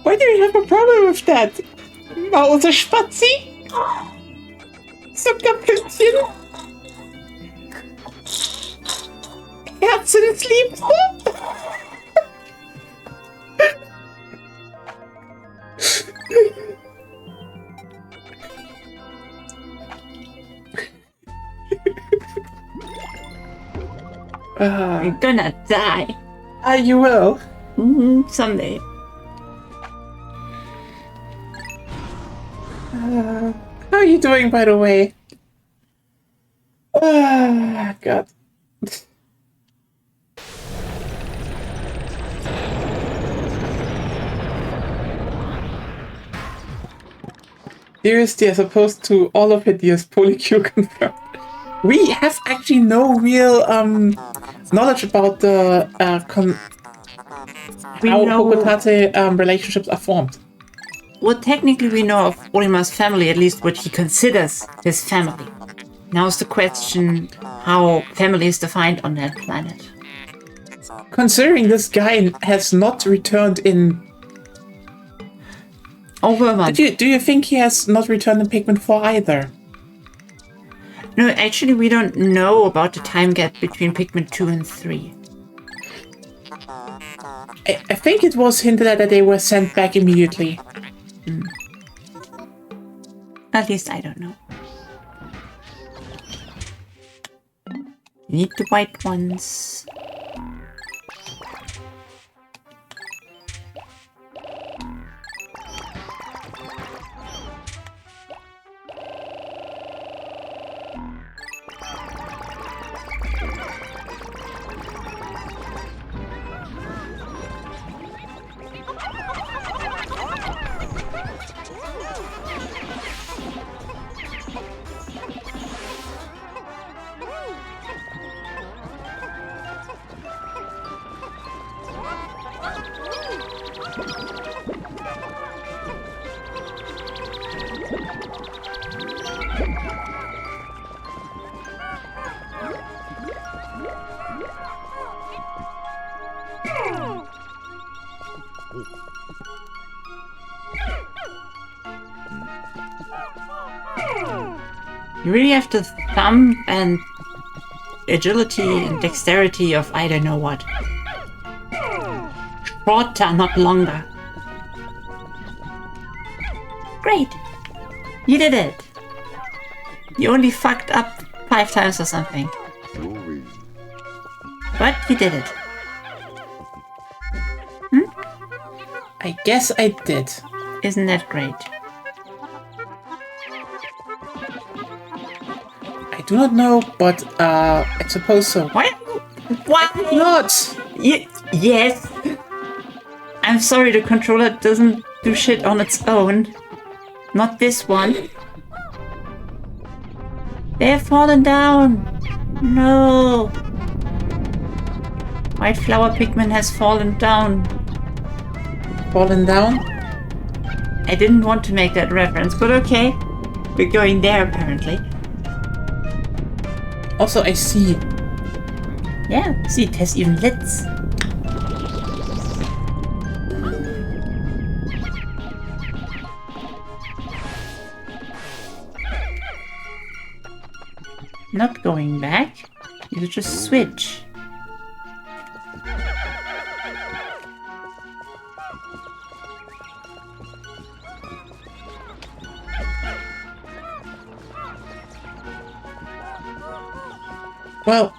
Why do you have a problem with that? Mause Spatzi? Zuckerpünktchen? Herzensliebste? I'm gonna die. You will. Someday. How are you doing, by the way? God. Seriously, as opposed to all of it, yes, Polycue confirmed. We have actually no real knowledge about the how Hokotate relationships are formed. Well, technically we know of Olimar's family, at least what he considers his family. Now is the question how family is defined on that planet. Considering this guy has not returned in... Over a month. Do you think he has not returned in Pikmin 4 either? No, actually we don't know about the time gap between Pikmin 2 and 3. I think it was hinted at that they were sent back immediately. At least I don't know. Need the white ones. You really have the thumb and agility and dexterity of I don't know what. Shorter, not longer. Great! You did it! You only fucked up 5 times or something. Glory. But you did it. I guess I did. Isn't that great? I do not know, but I suppose so. Why? Why Not! Yes! I'm sorry, the controller doesn't do shit on its own. Not this one. They have fallen down! No! White flower Pikmin has fallen down. Fallen down? I didn't want to make that reference, but okay. We're going there apparently. Also, I see. Yeah, see, it has even lids. Not going back. You just switch. Well,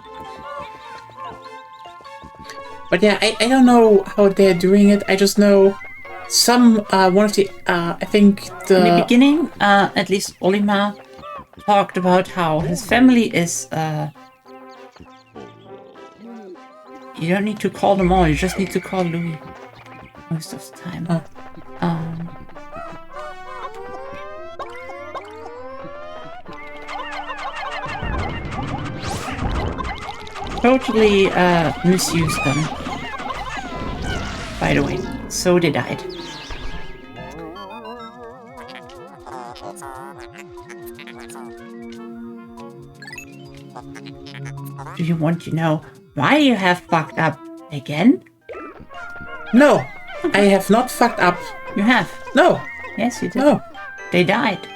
but yeah, I don't know how they're doing it. I just know one of the, I think In the beginning, at least Olimar talked about how his family is, you don't need to call them all, you just need to call Louis most of the time. Oh. Totally misused them. By the way, so they died. Do you want to know why you have fucked up again? No, I have not fucked up. You have. No, Yes, you did. no. They died.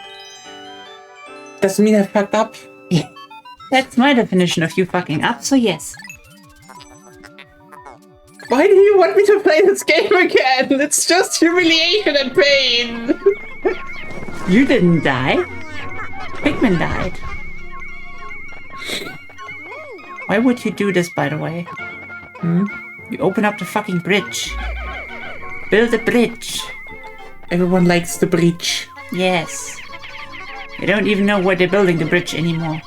Doesn't mean I fucked up. That's my definition of you fucking up, so yes. Why do you want me to play this game again? It's just humiliation and pain. You didn't die. Pikmin died. Why would you do this, by the way? You open up the fucking bridge. Build a bridge. Everyone likes the bridge. Yes. They don't even know where they're building the bridge anymore.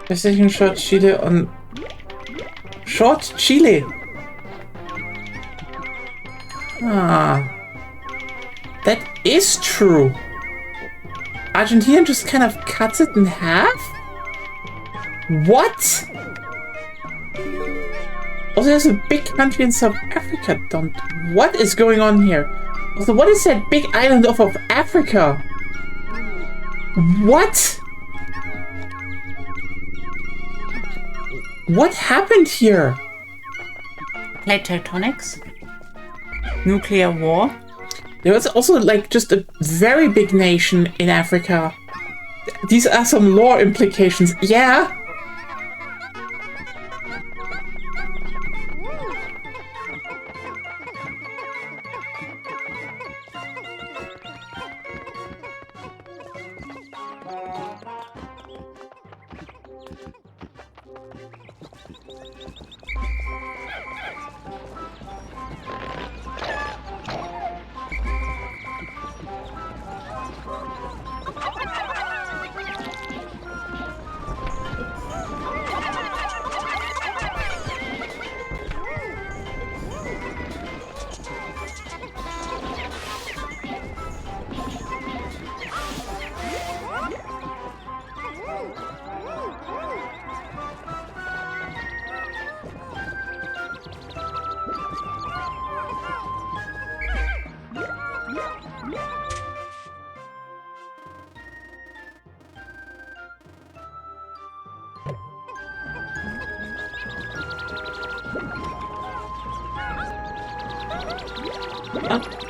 PlayStation Short Chile on... Short Chile? Ah. That is true. Argentina just kind of cuts it in half? What? Also, there's a big country in South Africa. What is going on here? Also, what is that big island off of Africa? What? What happened here? Plate tectonics. Nuclear war. There was also like just a very big nation in Africa. These are some lore implications. Yeah.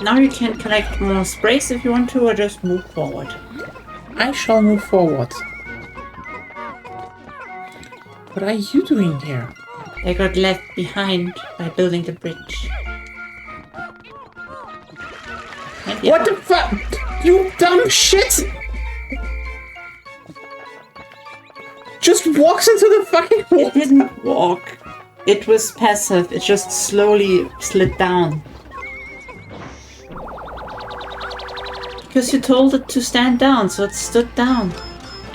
Now you can collect more sprays if you want to, or just move forward. I shall move forward. What are you doing here? They got left behind by building the bridge. And What the fuck? You dumb shit! Just walks into the fucking wall. It didn't walk. It was passive. It just slowly slid down. Because you told it to stand down, so it stood down.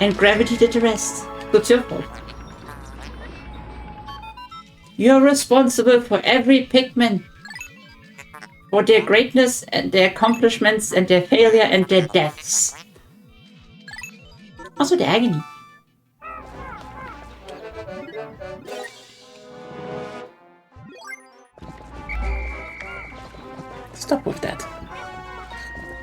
And gravity did the rest. It's your fault. You're responsible for every Pikmin. For their greatness and their accomplishments and their failure and their deaths. Also the agony. Stop with that.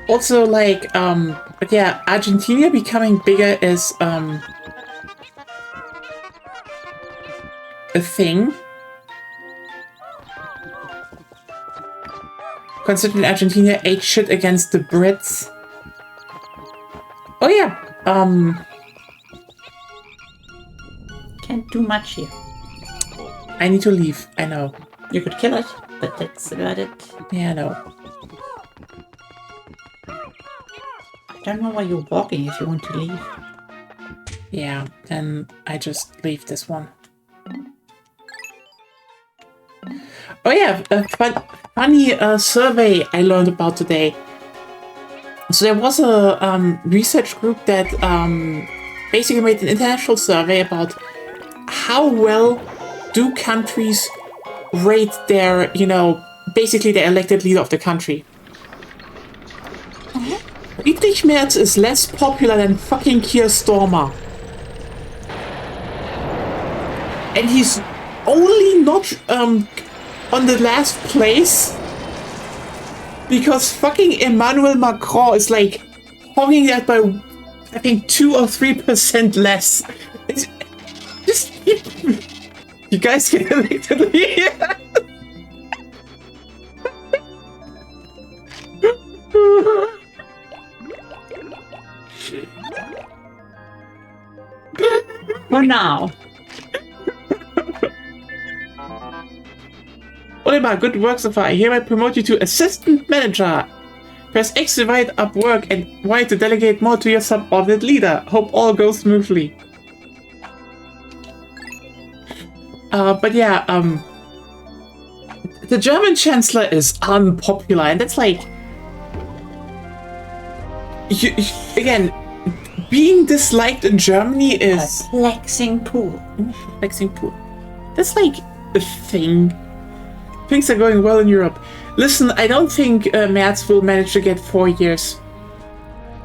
Also, like, but yeah, Argentina becoming bigger is, a thing. Considering Argentina ate shit against the Brits. Oh yeah, Can't do much here. I need to leave, I know. You could kill it, but that's about it. Yeah, I know. I don't know why you're walking if you want to leave. Yeah, then I just leave this one. Oh yeah, a funny survey I learned about today. So there was a research group that basically made an international survey about how well do countries rate their, basically the elected leader of the country. Friedrich Merz is less popular than fucking Keir Starmer. And he's only not on the last place because fucking Emmanuel Macron is like hogging that by I think 2 or 3% less. It's just you guys get elected here. For now. Oliver, good work so far. I hereby promote you to assistant manager. Press X to divide up work and Y to delegate more to your subordinate leader. Hope all goes smoothly. But yeah, the German chancellor is unpopular, and that's like, again, being disliked in Germany is Flexing pool. flexing pool. That's like a thing. Things are going well in Europe. Listen, I don't think Merz will manage to get 4 years.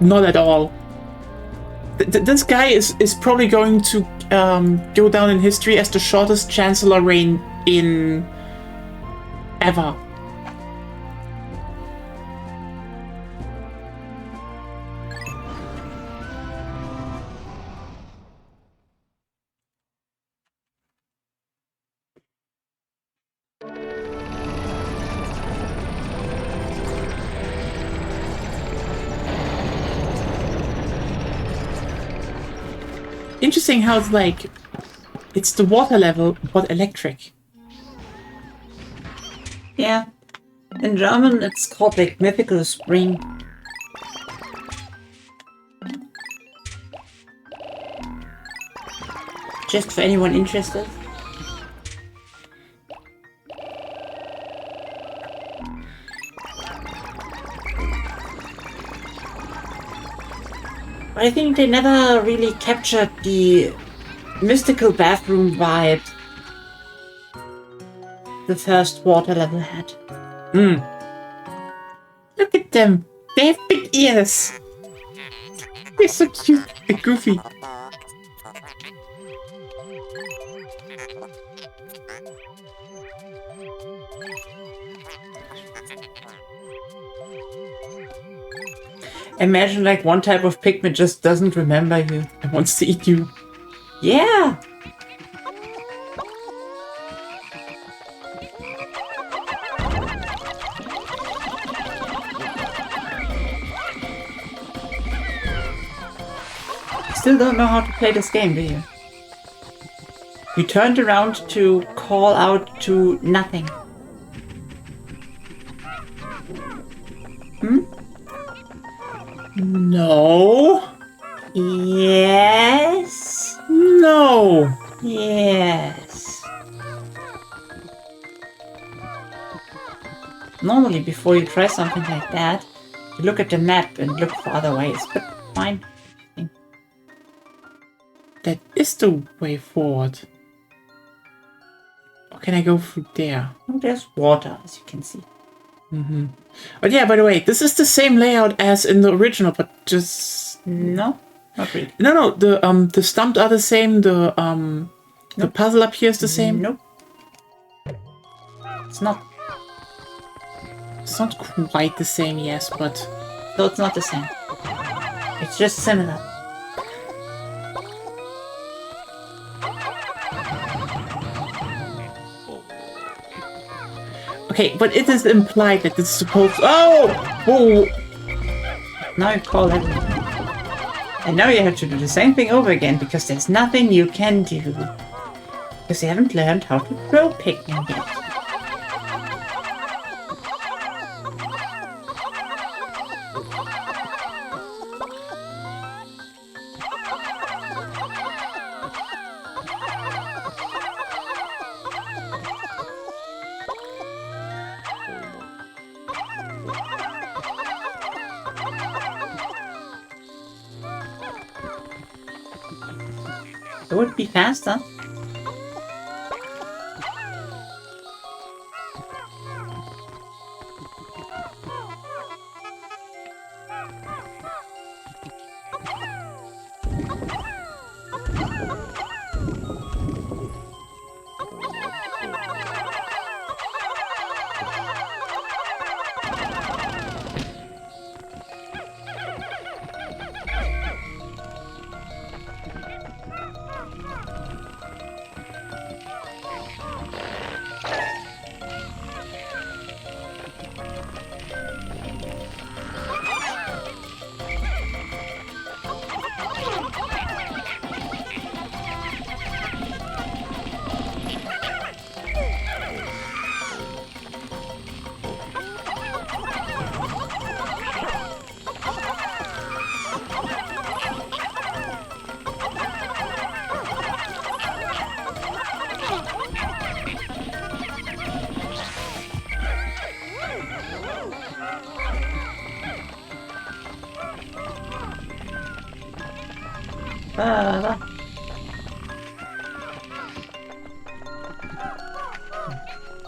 Not at all. This guy is probably going to go down in history as the shortest chancellor reign in ever. Interesting how it's like, it's the water level, but electric. Yeah. In German, it's called like mythical spring. Just for anyone interested. But I think they never really captured the mystical bathroom vibe the first water level had. Look at them. They have big ears. They're so cute and goofy. Imagine like one type of Pikmin just doesn't remember you. And wants to eat you. Yeah! still don't know how to play this game, do you? You turned around to call out to nothing. No. Yes. No. Yes. Normally, before you try something like that, you look at the map and look for other ways, but fine. That is the way forward. Or can I go through there? Oh, there's water, as you can see. But yeah, by the way, this is the same layout as in the original, but just No, not really. no. The stumps are the same. The puzzle up here is the same. Nope. It's not. It's not quite the same, yes, but No, it's not the same. It's just similar. okay. But it is implied that it's supposed. Oh, whoa! Now you call it. And now you have to do the same thing over again because there's nothing you can do. Because you haven't learned how to throw Pikmin yet. It would be faster.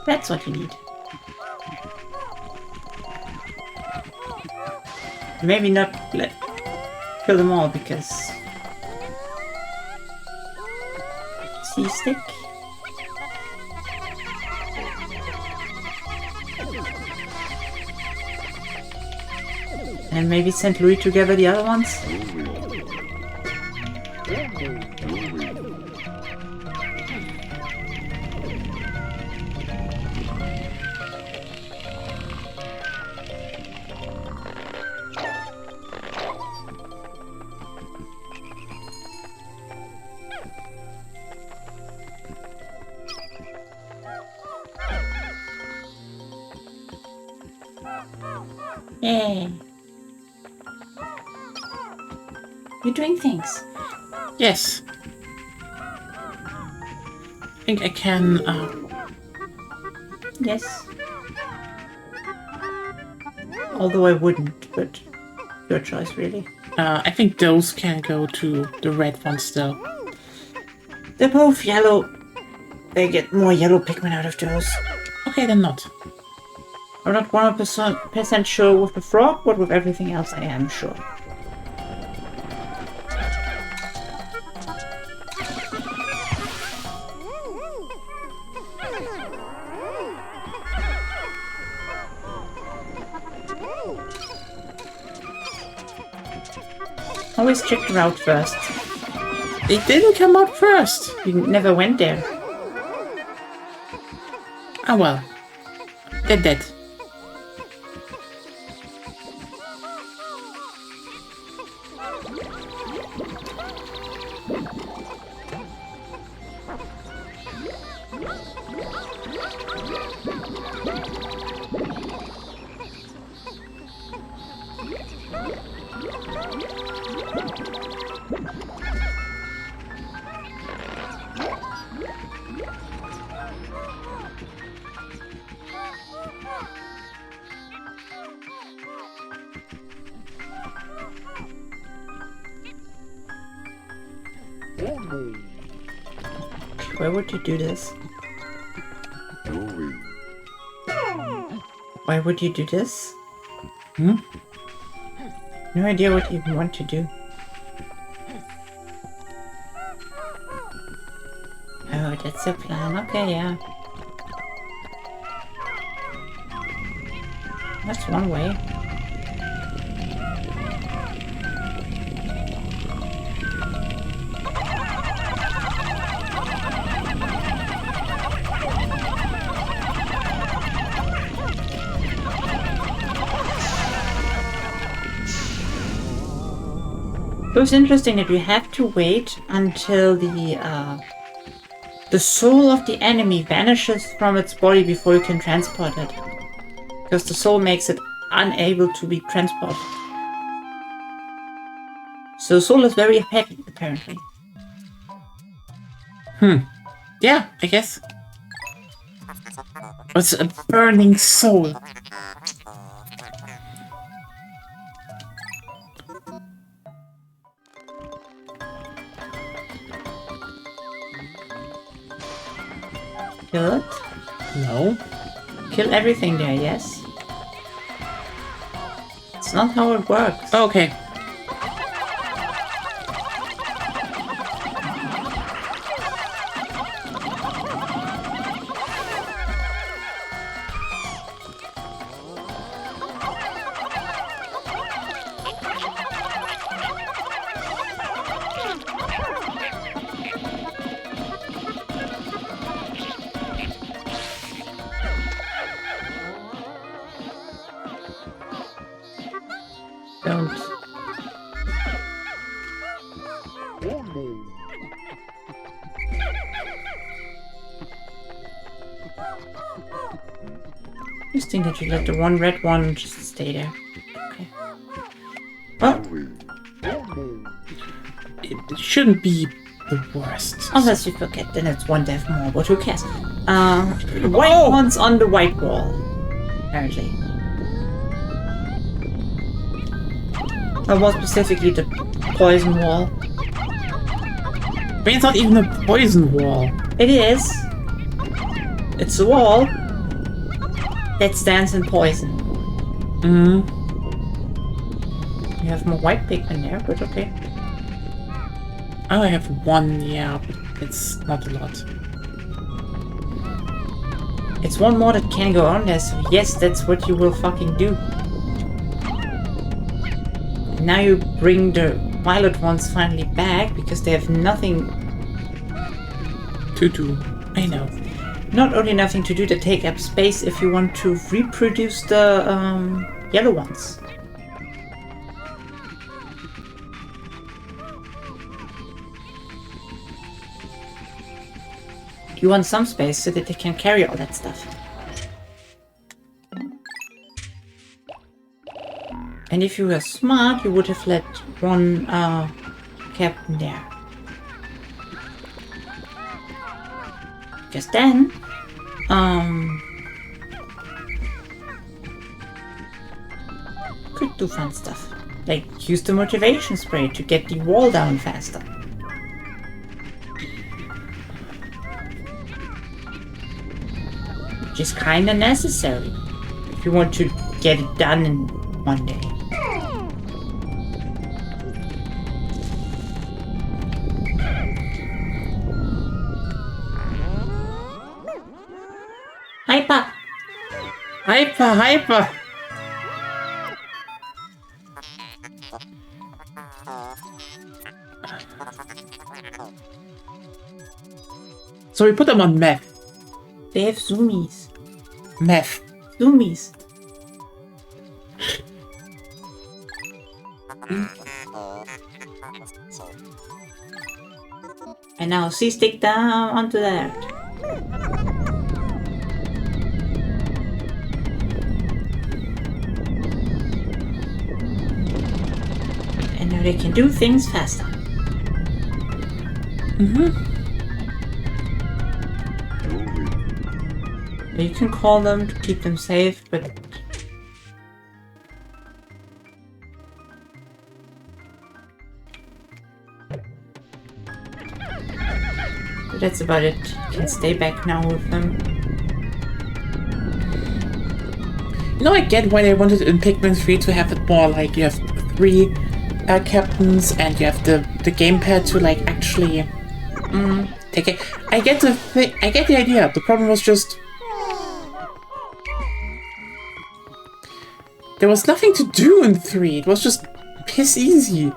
That's what you need. Maybe not kill them all because C-stick. And maybe send Louis to gather the other ones. Yay. You're doing things. yes. I think I can. Yes. Although I wouldn't, but your choice, really. I think those can go to the red one still. They're both yellow. They get more yellow Pikmin out of those. Okay, then not. I'm not 100% sure with the frog, but with everything else I am sure. Always check the route first. It didn't come out first. You never went there. Ah well. They're dead. Where would you do this? Why would you do this? Hmm? No idea what you want to do. Oh, that's the plan. Okay, yeah. That's one way. It was interesting that you have to wait until the soul of the enemy vanishes from its body before you can transport it. Because the soul makes it unable to be transported. So the soul is very heavy, apparently. Yeah, I guess. It's a burning soul. Kill it? No. Kill everything there, yes? It's not how it works. Okay. Don't. Just think that you let the one red one just stay there. Okay. Well, It shouldn't be the worst. unless you forget, then it's one death more, but who cares? The white one's on the white wall. Apparently. Or more specifically, the poison wall. I mean, it's not even a poison wall. It is. It's a wall that stands in poison. Mm. You have more white Pikmin there, but okay. I only have one, yeah, but it's not a lot. It's one more that can go on there, so yes, that's what you will fucking do. Now you bring the violet ones finally back, because they have nothing... to do. I know. Not only nothing to do, they take up space if you want to reproduce the yellow ones. You want some space so that they can carry all that stuff. And if you were smart, you would have let one captain there. Because then, could do fun stuff. Like use the motivation spray to get the wall down faster. Which is kinda necessary if you want to get it done in one day. Hyper! Hyper! So we put them on meth. They have zoomies. Meth. Zoomies. And now see, stick down onto that. Now they can do things faster. You can call them to keep them safe, but that's about it. You can stay back now with them. You know, I get why they wanted in Pikmin 3 to have it more like you have 3 captains and you have the gamepad to like actually take it. I get the idea. The problem was just there was nothing to do in 3. It was just piss easy.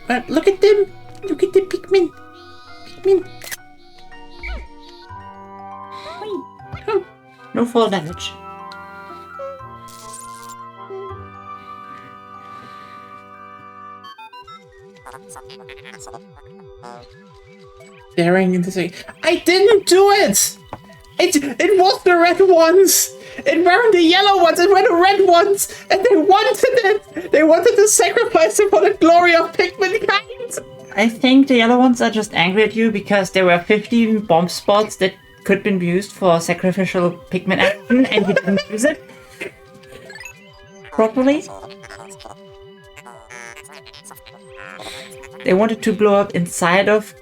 But look at them! Look at the Pikmin! Pikmin! Oh, no fall damage. Daring into saying, I didn't do it! It was the red ones! It weren't the yellow ones, it were the red ones! And they wanted it! They wanted to sacrifice it for the glory of Pikmin kind! I think the yellow ones are just angry at you because there were 15 bomb spots that could have been used for sacrificial Pikmin action and you didn't use it properly. They wanted to blow up inside of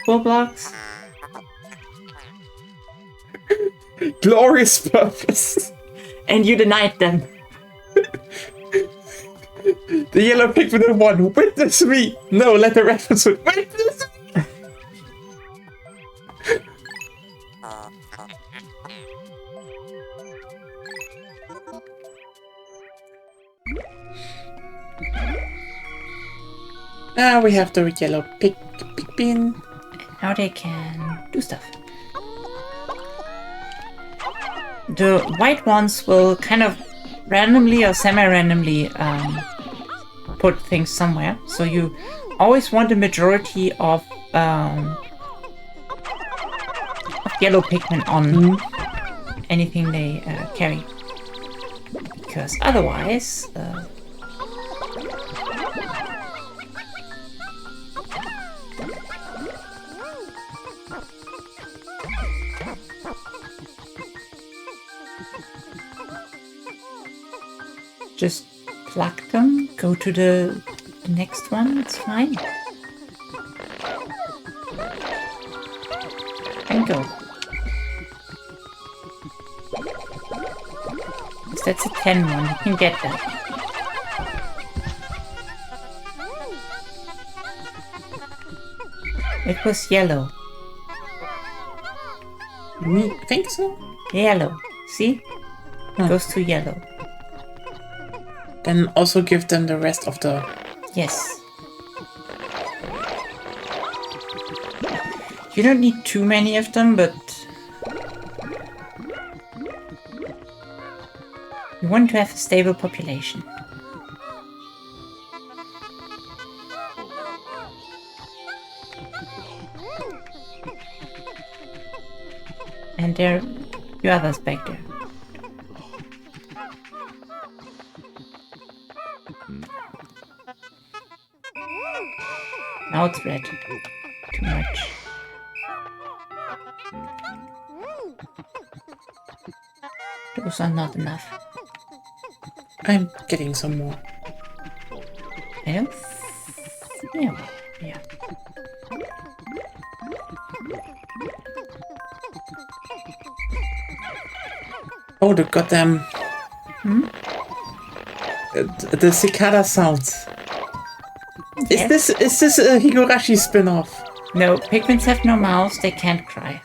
4 blocks. Glorious purpose! And you denied them. The yellow Pikmin won. Witness me! No, let the red ones win. Witness me! Now we have the yellow Pikmin. Now they can do stuff. The white ones will kind of randomly or semi-randomly put things somewhere. So you always want a majority of yellow Pikmin on anything they carry. Because otherwise... just pluck them, go to the next one, it's fine. And go. So that's a 10 one, you can get that. It was yellow. You think so? Yellow. See? It goes to yellow. Then also give them the rest of the... Yes. You don't need too many of them, but... you want to have a stable population. And there are the others back there. Now it's red. Too much. Those are not enough. I'm getting some more. Yes? Yeah. Yeah. Oh, the goddamn... the cicada sounds. Yes. Is this a Higurashi spin-off? No, Pikmins have no mouths, they can't cry.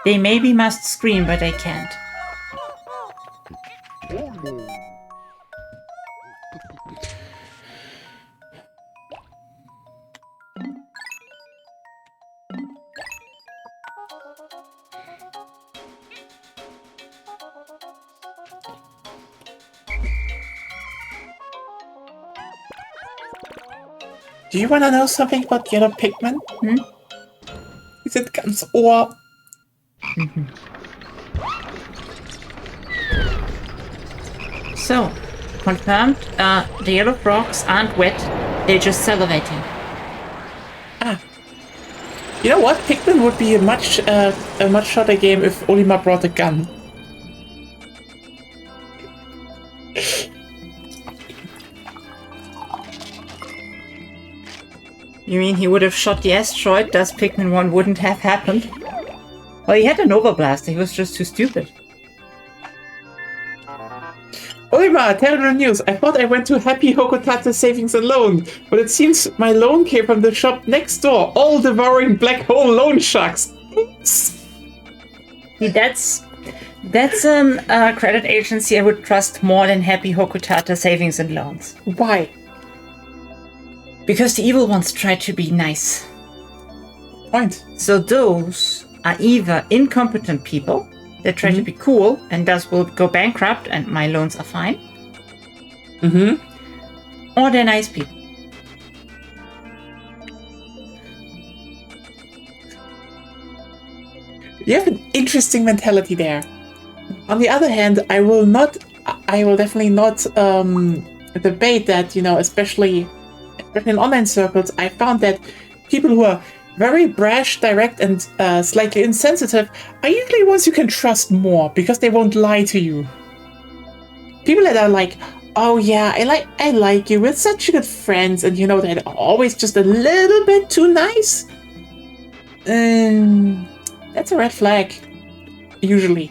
They maybe must scream, but they can't. Do you want to know something about yellow Pikmin? Is it ganz Ohr? So, confirmed, the yellow frogs aren't wet, they're just salivating. You know what? Pikmin would be a much shorter game if Olimar brought a gun. You mean he would have shot the asteroid, thus Pikmin 1 wouldn't have happened? Well, he had an overblaster, he was just too stupid. Olimar, terrible news. I thought I went to Happy Hokotate Savings and Loan, but it seems my loan came from the shop next door, all devouring black hole loan sharks. Oops. That's a credit agency I would trust more than Happy Hokotate Savings and Loans. Why? Because the evil ones try to be nice. Point. So those are either incompetent people that try to be cool and thus will go bankrupt and my loans are fine. Or they're nice people. You have an interesting mentality there. On the other hand, I will definitely not debate that, especially in online circles, I found that people who are very brash, direct, and slightly insensitive are usually ones you can trust more because they won't lie to you. People that are like, oh yeah, I like you, we're such good friends, and they're always just a little bit too nice. That's a red flag. Usually.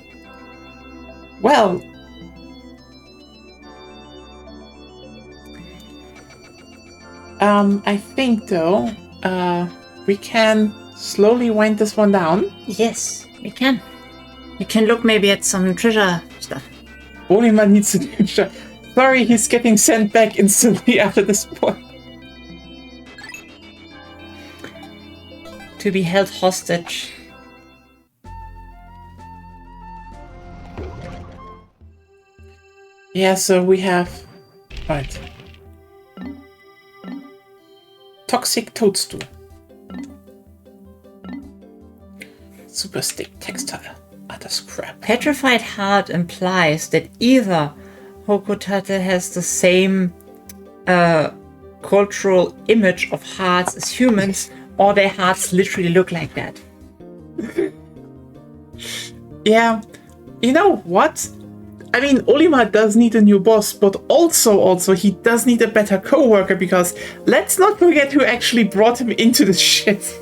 Well. I think though, we can slowly wind this one down. Yes, we can. We can look maybe at some treasure stuff. Olimar needs a treasure. Sorry, he's getting sent back instantly after this point. To be held hostage. Yeah, so we have... Right. Toxic Toadstool. Super Stick Textile. Utter scrap. Petrified Heart implies that either Hokotate has the same cultural image of hearts as humans, or their hearts literally look like that. Yeah. You know what? I mean, Olimar does need a new boss, but also he does need a better co-worker, because let's not forget who actually brought him into this shit.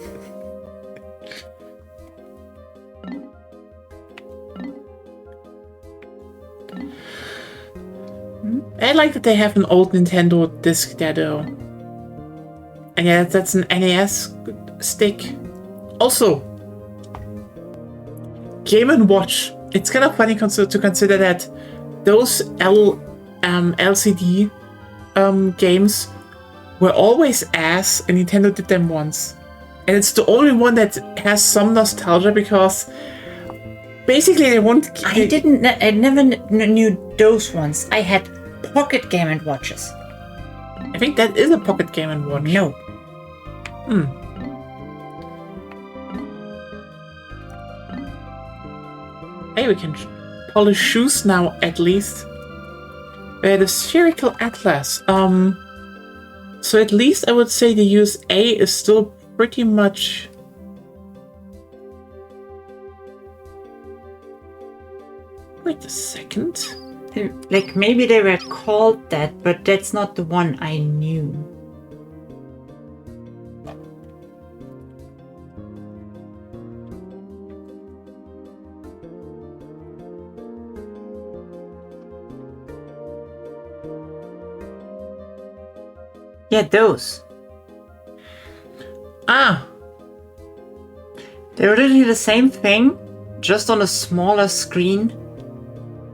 I like that they have an old Nintendo disc there, though. And yeah, that's an NES stick. Also, Game & Watch. It's kind of funny to consider that those LCD games were always ass, and Nintendo did them once. And it's the only one that has some nostalgia, because basically they won't... I never knew those ones. I had Pocket Game & Watches. I think that is a Pocket Game & Watch. No. Hey, we can polish shoes now, at least. The Spherical Atlas. So at least I would say the use A is still pretty much... Wait a second. Like, maybe they were called that, but that's not the one I knew. Yeah, those. Ah! They're literally the same thing, just on a smaller screen.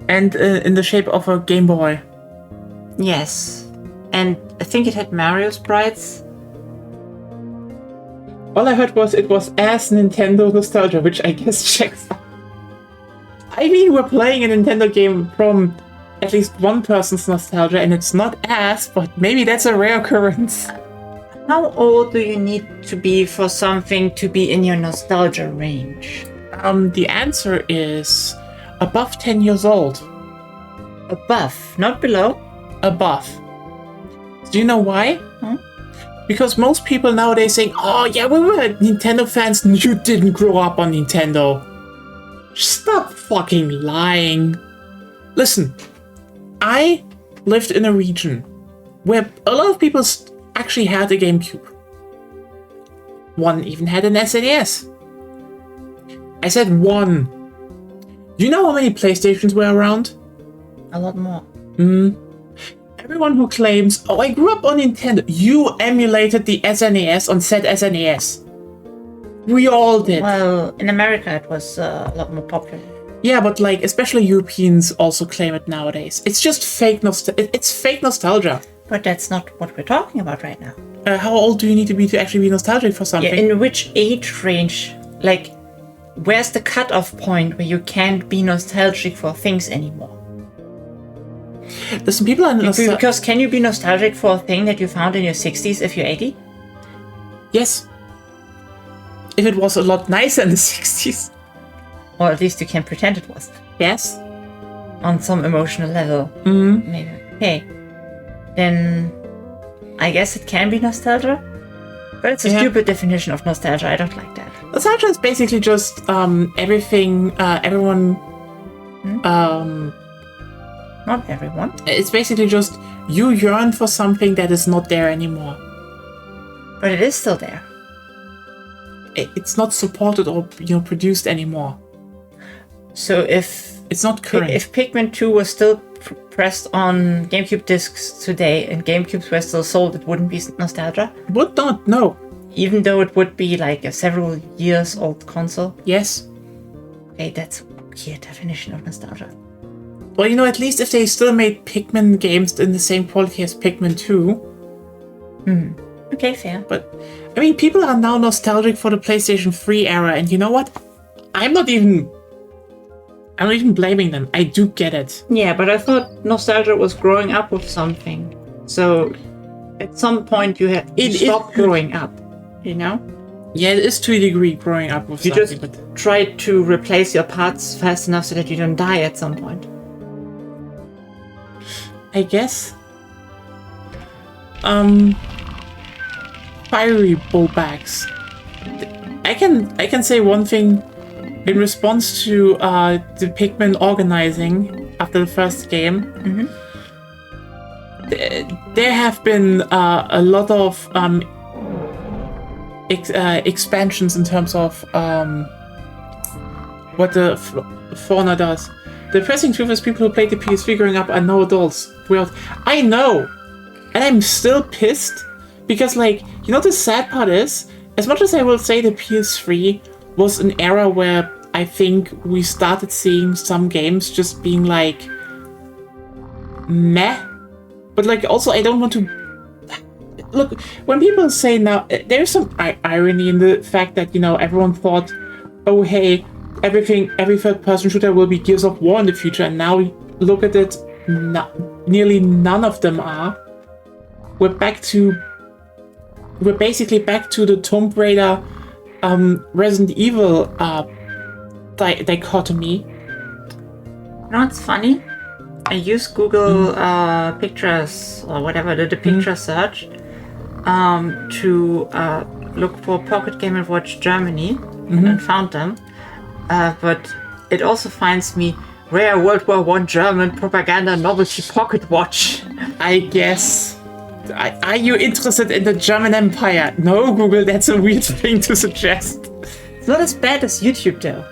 And in the shape of a Game Boy. Yes. And I think it had Mario sprites. All I heard was it was ass Nintendo nostalgia, which I guess checks out. I mean, we're playing a Nintendo game from at least one person's nostalgia, and it's not ass, but maybe that's a rare occurrence. How old do you need to be for something to be in your nostalgia range? The answer is above 10 years old. Above, not below. Above. Do you know why? Hmm? Because most people nowadays saying, "Oh yeah, we were Nintendo fans, and you didn't grow up on Nintendo." Stop fucking lying. Listen, I lived in a region where a lot of people actually had a GameCube. One even had an SNES. I said one. Do you know how many PlayStations were around? A lot more. Everyone who claims, "Oh, I grew up on Nintendo," you emulated the SNES on said SNES. We all did. Well, in America it was a lot more popular. Yeah, but like, especially Europeans also claim it nowadays. It's just fake it's fake nostalgia. But that's not what we're talking about right now. How old do you need to be actually be nostalgic for something? Yeah, in which age range? Like, where's the cutoff point where you can't be nostalgic for things anymore? Listen, people are nostalgic. Because can you be nostalgic for a thing that you found in your 60s if you're 80? Yes. If it was a lot nicer in the 60s. Or at least you can pretend it was. Yes. On some emotional level. Maybe. Okay. Then I guess it can be nostalgia. But it's a stupid definition of nostalgia. I don't like that. Nostalgia is basically just everything, everyone... Not everyone. It's basically just you yearn for something that is not there anymore. But it is still there. It's not supported or produced anymore. So if It's not current. if Pikmin 2 was still pressed on GameCube discs today and GameCubes were still sold, it wouldn't be nostalgia? Would not, no. Even though it would be like a several years old console? Yes. Okay, that's a weird definition of nostalgia. Well, at least if they still made Pikmin games in the same quality as Pikmin 2. Okay, fair. But, I mean, people are now nostalgic for the PlayStation 3 era, and you know what? I'm not even blaming them. I do get it. Yeah, but I thought nostalgia was growing up with something. So, at some point you stop growing up, Yeah, it is to a degree growing up with You something, just but try to replace your parts fast enough so that you don't die at some point. I guess. Fiery bowbacks. I can say one thing in response to the Pikmin organizing after the first game. There have been a lot of expansions in terms of what the fauna does. The depressing truth is people who played the PS3 growing up are now adults. I know! And I'm still pissed because, the sad part is, as much as I will say the PS3 was an era where I think we started seeing some games just being meh. But also, I don't want to... Look, when people say now, there's some irony in the fact that, everyone thought, oh hey, every third-person shooter will be Gears of War in the future, and now look at it, nearly none of them are. We're basically back to the Tomb Raider, Resident Evil dichotomy. You know what's funny? I use Google Pictures or whatever, the picture search, to look for Pocket Game & Watch Germany, and found them. But it also finds me rare World War I German propaganda novelty pocket watch. I guess. Are you interested in the German Empire? No, Google, that's a weird thing to suggest. It's not as bad as YouTube though.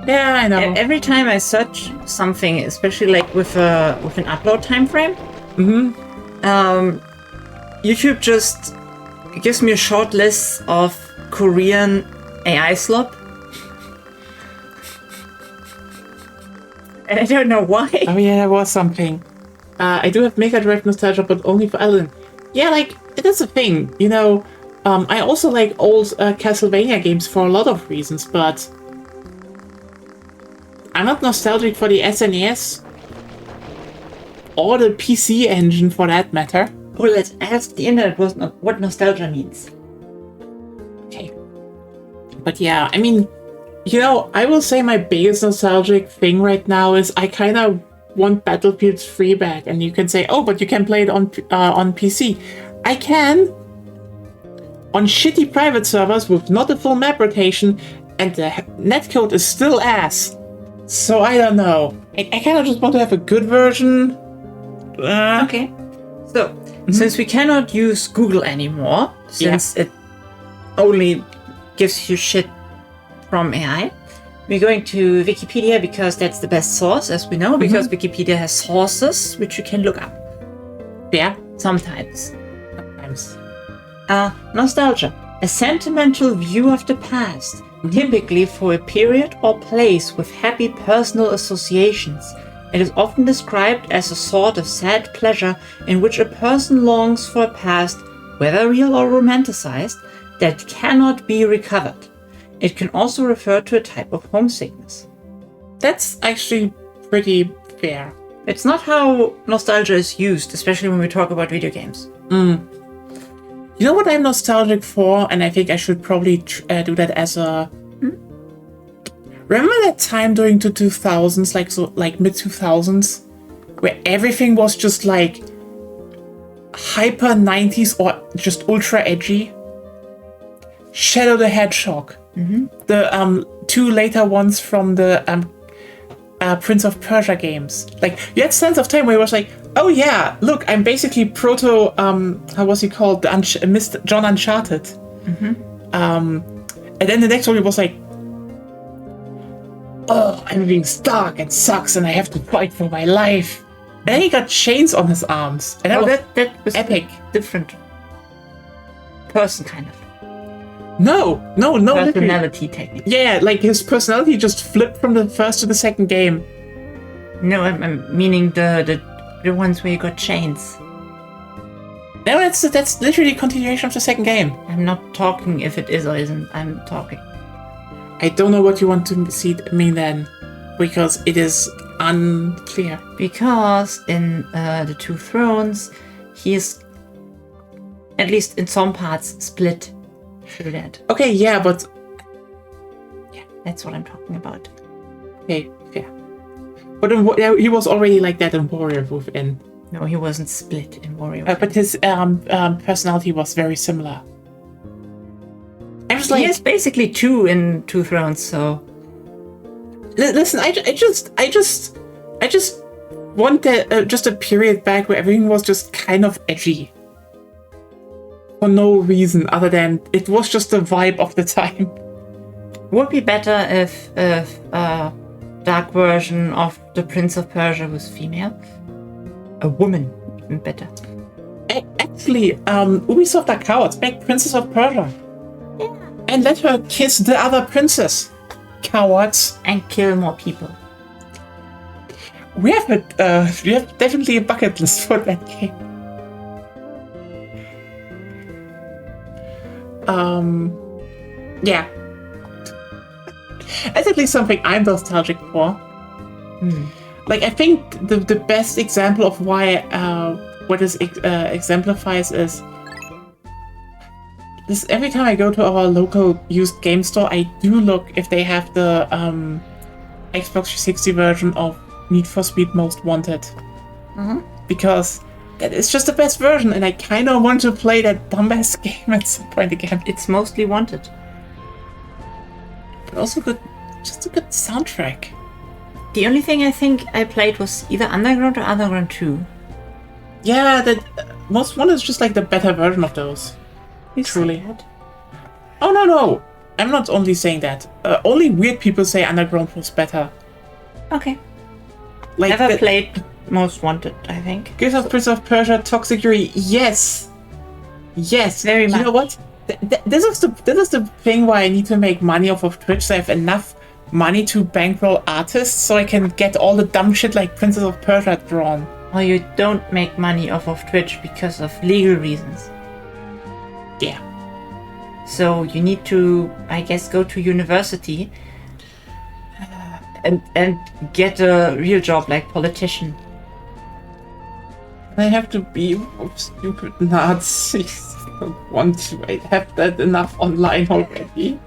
Yeah, I know. Every time I search something, especially with an upload time frame, YouTube just gives me a short list of Korean AI slop. And I don't know why. Oh yeah, there was something. I do have Mega Drive nostalgia, but only for Alan. Yeah, that's a thing. I also like old Castlevania games for a lot of reasons, but I'm not nostalgic for the SNES or the PC engine for that matter. Well, let's ask the internet what nostalgia means. Okay. But yeah, I mean, I will say my biggest nostalgic thing right now is I kind of want Battlefield 3 back, and you can say, oh, but you can play it on PC. I can on shitty private servers with not a full map rotation, and the netcode is still ass. So I don't know. I kind of just want to have a good version. Okay. So, since we cannot use Google anymore, since it only gives you shit from AI, we're going to Wikipedia because that's the best source, as we know, because Wikipedia has sources which you can look up. Yeah. Sometimes. Nostalgia. A sentimental view of the past, typically for a period or place with happy personal associations. It is often described as a sort of sad pleasure in which a person longs for a past, whether real or romanticized, that cannot be recovered. It can also refer to a type of homesickness. That's actually pretty fair. It's not how nostalgia is used, especially when we talk about video games. You know what I'm nostalgic for, and I think I should probably do that as a... Remember that time during the 2000s, like mid-2000s, where everything was just like hyper 90s or just ultra edgy? Shadow the Hedgehog. The two later ones from the Prince of Persia games. Like, you had Sense of Time where it was like, oh yeah, look, I'm basically proto, how was he called? Mr. John Uncharted. And then the next one it was like, oh, everything's dark and sucks and I have to fight for my life. And then he got chains on his arms. And that was epic. Different person, kind of. No. Personality, technically. Yeah, like his personality just flipped from the first to the second game. No, I'm meaning the ones where you got chains. No, that's literally a continuation of the second game. I'm not talking if it is or isn't. I'm talking. I don't know what you want to see me then, because it is unclear. Because in the Two Thrones, he is, at least in some parts, split through that. Okay, yeah, but... Yeah, that's what I'm talking about. Okay, fair. But he was already like that in Warrior Within. No, he wasn't split in Warrior Within. But his personality was very similar. I was like... He has basically two in Two Thrones, so... Listen, I just want just a period back where everything was just kind of edgy. For no reason other than it was just the vibe of the time. Would be better if a dark version of the Prince of Persia was female. A woman, even better. Actually, Ubisoft are cowards. Make Princess of Persia. Yeah. And let her kiss the other princess. Cowards. And kill more people. We have definitely a bucket list for that game. Yeah. That's at least something I'm nostalgic for. Like, I think the best example of why what this exemplifies is this. Every time I go to our local used game store, I do look if they have the Xbox 360 version of Need for Speed Most Wanted. Because that is just the best version, and I kind of want to play that dumbass game at some point again. It's mostly wanted. But also good, just a good soundtrack. The only thing I think I played was either Underground or Underground 2. Yeah, that Most Wanted is just like the better version of those. Truly. Oh, no. I'm not only saying that. Only weird people say Underground was better. Okay. Like Never played Most Wanted, I think. Gears of Prince of Persia, Toxic Fury, yes. Yes. Very much. You know what? This is the thing why I need to make money off of Twitch, so I have enough money to bankroll artists so I can get all the dumb shit like Princess of Persia drawn. Well, you don't make money off of Twitch because of legal reasons. Yeah. So you need to, I guess, go to university and get a real job like politician. I have to be stupid Nazis. I don't want to. I have that enough online already.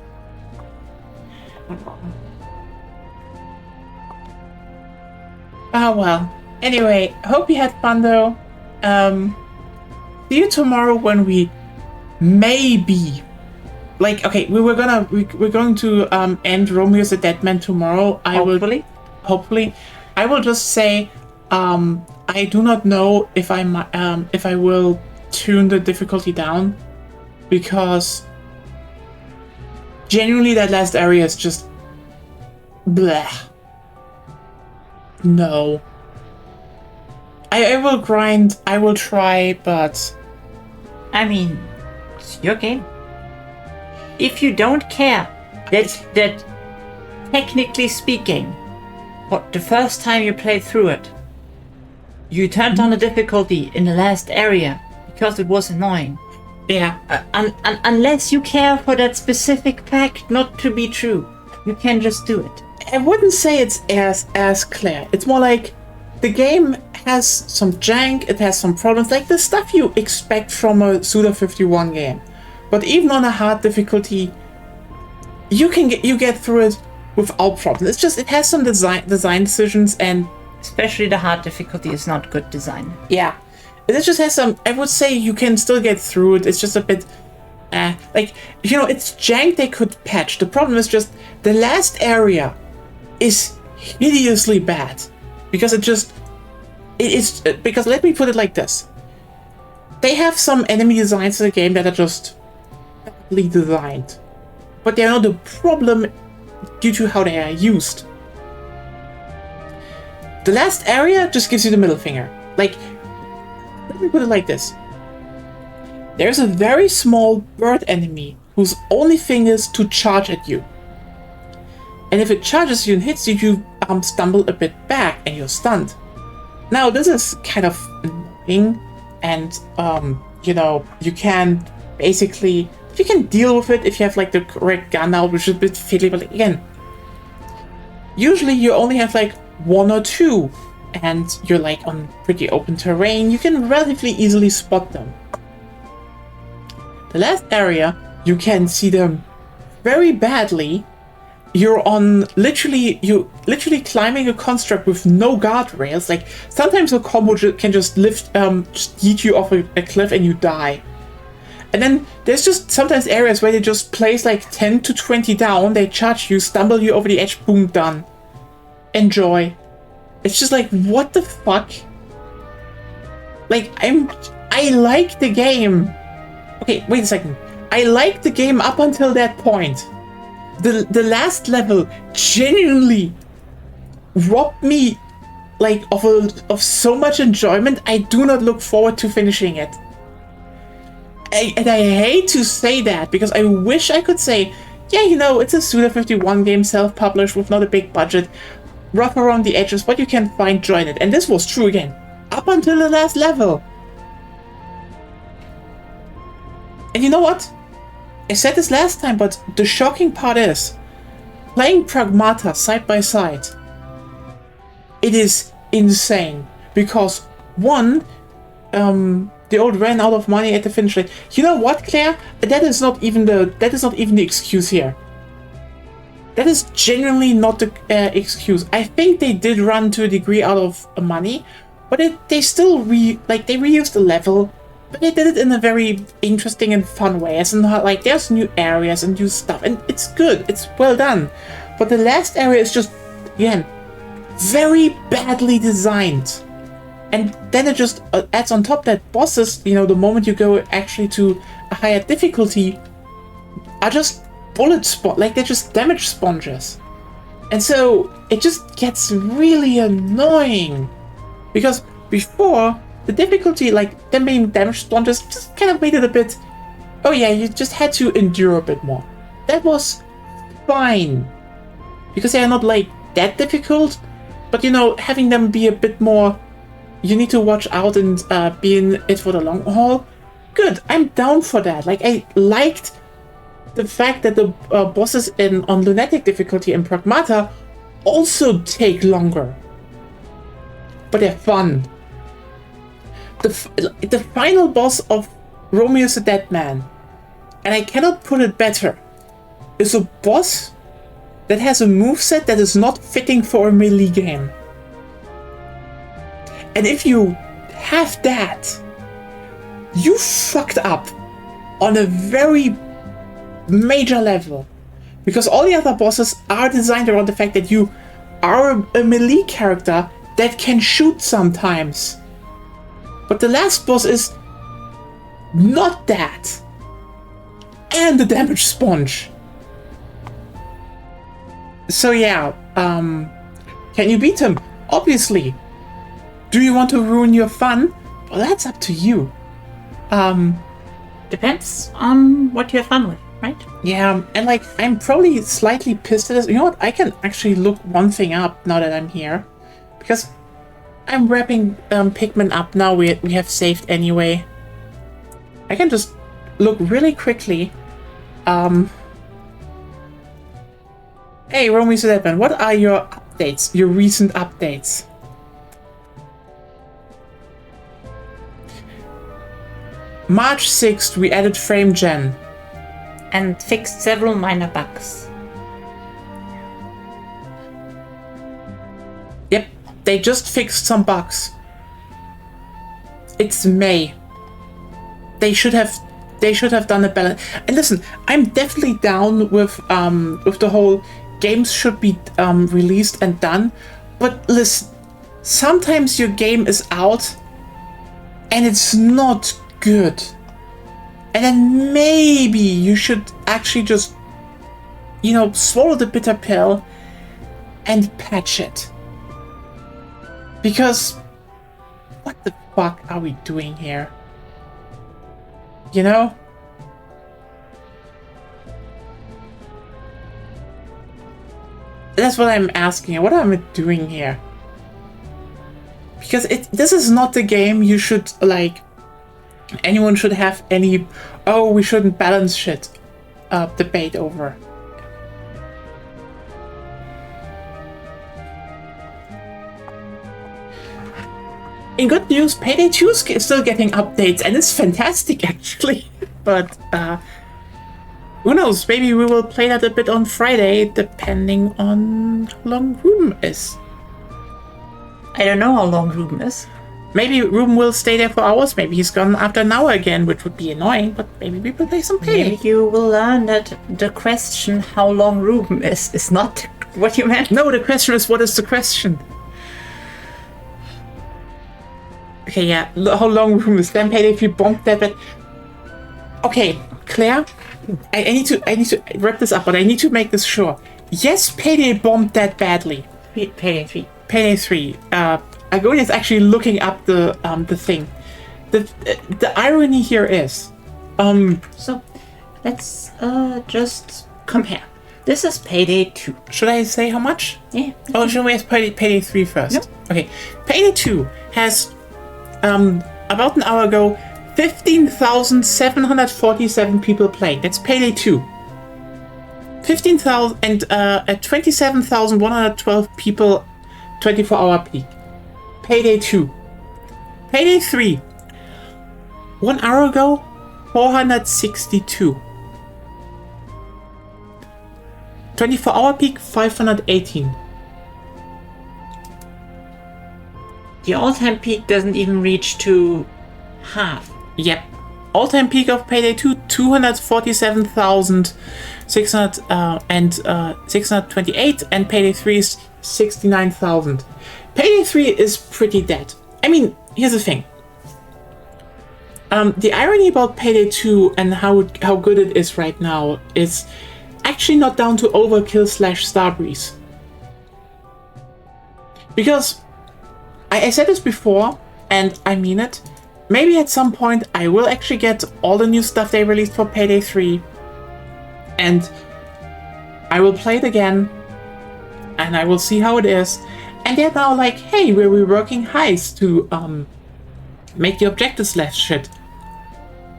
Ah, well. Anyway, hope you had fun though. See you tomorrow when we maybe okay, we're going to end Romeo's a Dead Man tomorrow. Hopefully. I will just say I do not know if I will tune the difficulty down, because genuinely that last area is just bleh. No. I will grind, I will try, but I mean, it's your game. If you don't care that technically speaking, what the first time you played through it, you turned on the difficulty in the last area because it was annoying. yeah. Unless you care for that specific fact not to be true, you can just do it. I wouldn't say it's as clear. It's more like the game has some jank, it has some problems, like the stuff you expect from a Suda 51 game. But even on a hard difficulty, you get through it without problems. It's just it has some design decisions, and especially the hard difficulty is not good design. Yeah, it just has some. I would say you can still get through it. It's just a bit, it's jank they could patch. The problem is just the last area is hideously bad because it is because let me put it like this: they have some enemy designs in the game that are just badly designed, but they are not a problem due to how they are used. The last area just gives you the middle finger. Like, let me put it like this. There's a very small bird enemy whose only thing is to charge at you. And if it charges you and hits you, you stumble a bit back and you're stunned. Now, this is kind of annoying, and, you can basically, you can deal with it if you have, like, the correct gun out, which is a bit fiddly, but again, usually you only have, like, one or two, and you're like on pretty open terrain, you can relatively easily spot them. The last area, you can see them very badly. You're literally climbing a construct with no guardrails. Like, sometimes a combo can just yeet you off a cliff and you die. And then there's just sometimes areas where they just place like 10 to 20 down, they charge you, stumble you over the edge, boom, done. Enjoy. It's just like, what the fuck? Like, I like the game. Okay, wait a second. I like the game up until that point. The last level genuinely robbed me like of so much enjoyment. I do not look forward to finishing it. And I hate to say that because I wish I could say, yeah, it's a Suda 51 game, self-published with not a big budget, rough around the edges, but you can find joy in it. And this was true again, up until the last level. And you know what? I said this last time, but the shocking part is, playing Pragmata side by side, it is insane. Because one, the old ran out of money at the finish line. You know what, Claire? That is not even the excuse here. That is genuinely not the excuse. I think they did run to a degree out of money, but they still they reused the level, but they did it in a very interesting and fun way. As in, like, there's new areas and new stuff, and it's good. It's well done. But the last area is just, again, very badly designed. And then it just adds on top that bosses, the moment you go actually to a higher difficulty, are just they're just damage sponges. And so it just gets really annoying. Because before, the difficulty, like them being damage sponges, just kind of made it a bit, oh yeah, you just had to endure a bit more. That was fine. Because they are not like that difficult, but having them be a bit more, you need to watch out and be in it for the long haul. Good, I'm down for that. Like, I liked the fact that the bosses on Lunatic difficulty and Pragmata also take longer. But they're fun. The final boss of Romeo's a Dead Man, and I cannot put it better, is a boss that has a moveset that is not fitting for a melee game. And if you have that, you fucked up on a very major level. Because all the other bosses are designed around the fact that you are a melee character that can shoot sometimes. But the last boss is not that. And the damage sponge. So yeah, can you beat him? Obviously. Do you want to ruin your fun? Well, that's up to you. Depends on what you have fun with, right? Yeah, and like, I'm probably slightly pissed at this. You know what? I can actually look one thing up now that I'm here. Because I'm wrapping Pikmin up now. We have saved anyway. I can just look really quickly. Hey, Romy Sedman, what are your updates? Your recent updates? March 6th, we added frame gen. And fixed several minor bugs. Yep, they just fixed some bugs. It's May. They should have done a balance. And listen, I'm definitely down with the whole games should be released and done. But listen, sometimes your game is out and it's not good. And then maybe you should actually just, you know, swallow the bitter pill and patch it. Because what the fuck are we doing here? You know? That's what I'm asking. What am I doing here? Because this is not the game you should, like, anyone should have any, oh, we shouldn't balance shit debate over. In good news, Payday 2 is still getting updates, and it's fantastic, actually. But, who knows, maybe we will play that a bit on Friday, depending on how long Ruben is. I don't know how long Ruben is. Maybe Ruben will stay there for hours, maybe he's gone after an hour again, which would be annoying, but maybe we will play some Payday. Maybe you will learn that the question how long Ruben is not what you meant. No, the question is, what is the question? Okay, yeah, how long Ruben is then Payday if you bombed that, but... Okay, Claire, I need to wrap this up, but I need to make this sure. Yes, Payday bombed that badly. Payday 3. Payday 3. Agonia is actually looking up the thing. The irony here is, So, let's just compare. This is Payday 2. should I say how much? Yeah. Oh, should we ask Payday 3 first? Yep. Okay, Payday 2 has about an hour ago 15,747 people playing. That's Payday 2. 15,000 and 27,112 people 24-hour peak. Payday 2. Payday 3. 1 hour ago, 462. 24-hour peak, 518. The all-time peak doesn't even reach to half. Yep. All-time peak of Payday 2, 247,628, and Payday 3 is 69,000. Payday 3 is pretty dead. I mean, here's the thing. The irony about Payday 2 and how good it is right now is actually not down to overkill / Starbreeze. Because I said this before, and I mean it. Maybe at some point I will actually get all the new stuff they released for Payday 3, and I will play it again, and I will see how it is. And they're now like, hey, we're reworking heists to make the objectives less shit.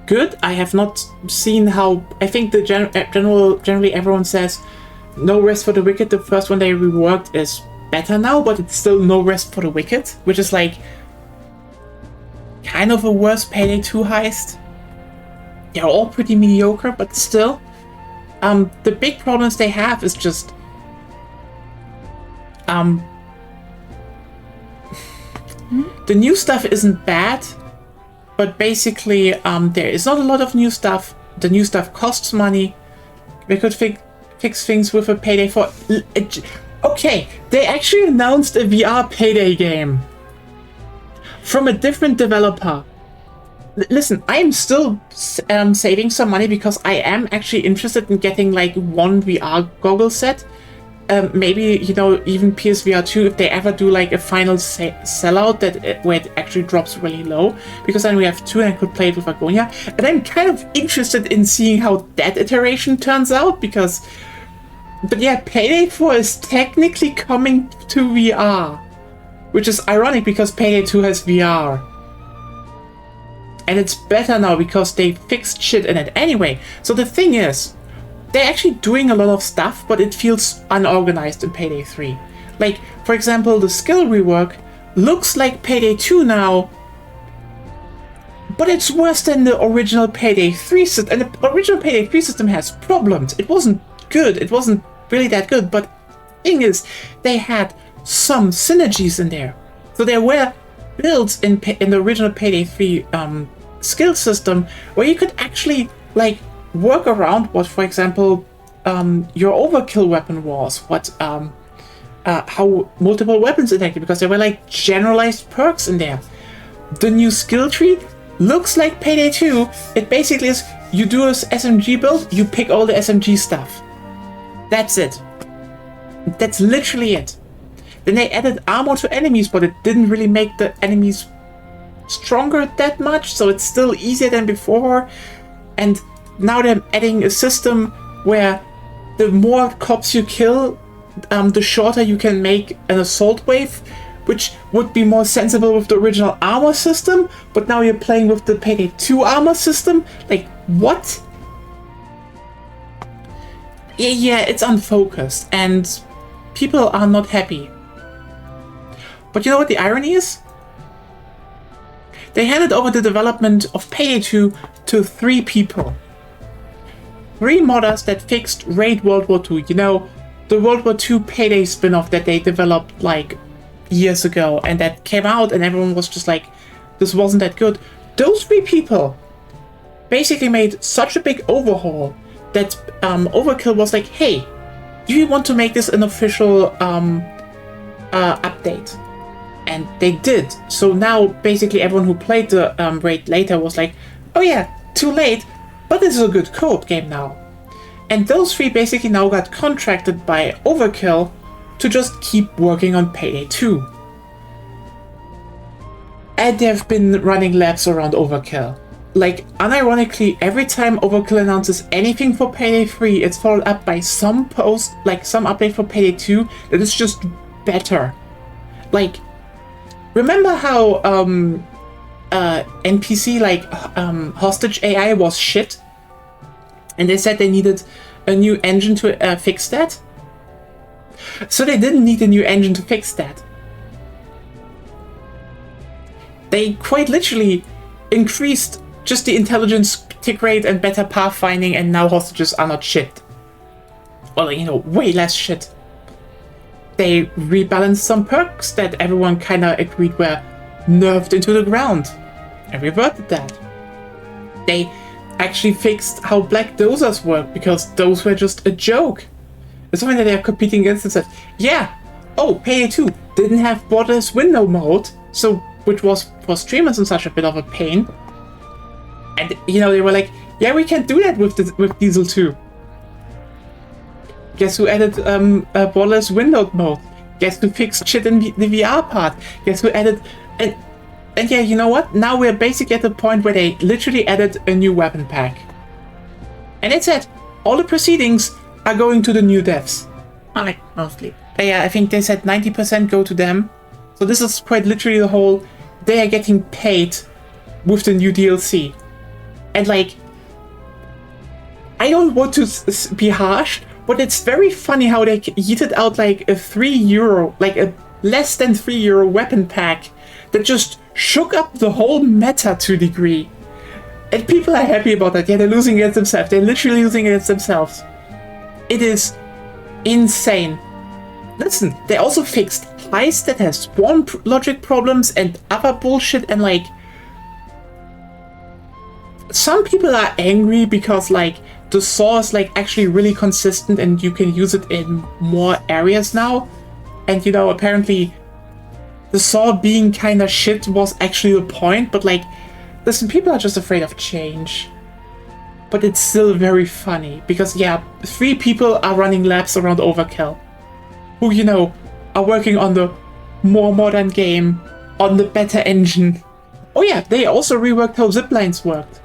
Good. I have not seen how. I think the generally everyone says No Rest for the Wicked, the first one they reworked, is better now, but it's still No Rest for the Wicked, which is like kind of a worse Payday 2 heist. They're all pretty mediocre, but still. The big problems they have is just the new stuff isn't bad, but basically there is not a lot of new stuff. The new stuff costs money. They could fix things with a Payday 4. Okay, they actually announced a VR Payday game from a different developer. Listen, I am still saving some money because I am actually interested in getting like one VR goggle set. Maybe, you know, even PSVR 2 if they ever do like a final sellout where it actually drops really low, because then we have 2 and I could play it with Agonia. And I'm kind of interested in seeing how that iteration turns out, because... But yeah, Payday 4 is technically coming to VR, which is ironic because Payday 2 has VR. And it's better now because they fixed shit in it anyway. So the thing is, they're actually doing a lot of stuff, but it feels unorganized in Payday 3. Like, for example, the skill rework looks like Payday 2 now, but it's worse than the original Payday 3 system. And the original Payday 3 system has problems. It wasn't good. It wasn't really that good. But the thing is, they had some synergies in there. So there were builds in the original Payday 3 skill system where you could actually, like, work around what, for example, your overkill weapon was, how multiple weapons attacked, because there were like generalized perks in there. The new skill tree looks like Payday 2. It basically is, you do a SMG build, you pick all the SMG stuff. That's it. That's literally it. Then they added armor to enemies, but it didn't really make the enemies stronger that much, so it's still easier than before. And now they're adding a system where the more cops you kill, the shorter you can make an assault wave, which would be more sensible with the original armor system, but now you're playing with the Payday 2 armor system? Like, what? Yeah, it's unfocused, and people are not happy. But you know what the irony is? They handed over the development of Payday 2 to 3 people. 3 modders that fixed Raid World War II, you know, the World War II Payday spin-off that they developed like years ago and that came out and everyone was just like, this wasn't that good. Those 3 people basically made such a big overhaul that Overkill was like, hey, do you want to make this an official update? And they did. So now basically everyone who played the Raid later was like, oh yeah, too late. But this is a good co-op game now. And those 3 basically now got contracted by Overkill to just keep working on Payday 2. And they've been running labs around Overkill. Like, unironically, every time Overkill announces anything for Payday 3, it's followed up by some post, like some update for Payday 2 that is just better. Like, remember how NPC, like, hostage AI was shit? And they said they needed a new engine to fix that? So they didn't need a new engine to fix that. They quite literally increased just the intelligence tick rate and better pathfinding, and now hostages are not shit. Well, you know, way less shit. They rebalanced some perks that everyone kinda agreed were nerfed into the ground and reverted that. They actually fixed how black dozers work, because those were just a joke. It's something that they're competing against and said, yeah, oh, Payday 2 didn't have borderless window mode, so which was for streamers and such a bit of a pain. And you know, they were like, yeah, we can't do that with Diesel 2. Guess who added a borderless window mode? Guess who fixed shit in the VR part? Guess who added and yeah, you know what? Now we're basically at the point where they literally added a new weapon pack. And it said, all the proceedings are going to the new devs. Like, mostly. But yeah, I think they said 90% go to them. So this is quite literally the whole, they are getting paid with the new DLC. And like, I don't want to be harsh, but it's very funny how they yeeted out like a €3, like a less than €3 weapon pack that just shook up the whole meta to a degree. And people are happy about that. Yeah, they're losing against themselves. They're literally losing against themselves. It is insane. Listen, they also fixed heist that has swarm logic problems and other bullshit, and like some people are angry because like the saw is like actually really consistent and you can use it in more areas now. And you know, apparently the saw being kind of shit was actually the point, but like, listen, people are just afraid of change. But it's still very funny because yeah, 3 people are running laps around Overkill, who, you know, are working on the more modern game, on the better engine. Oh yeah, they also reworked how ziplines worked.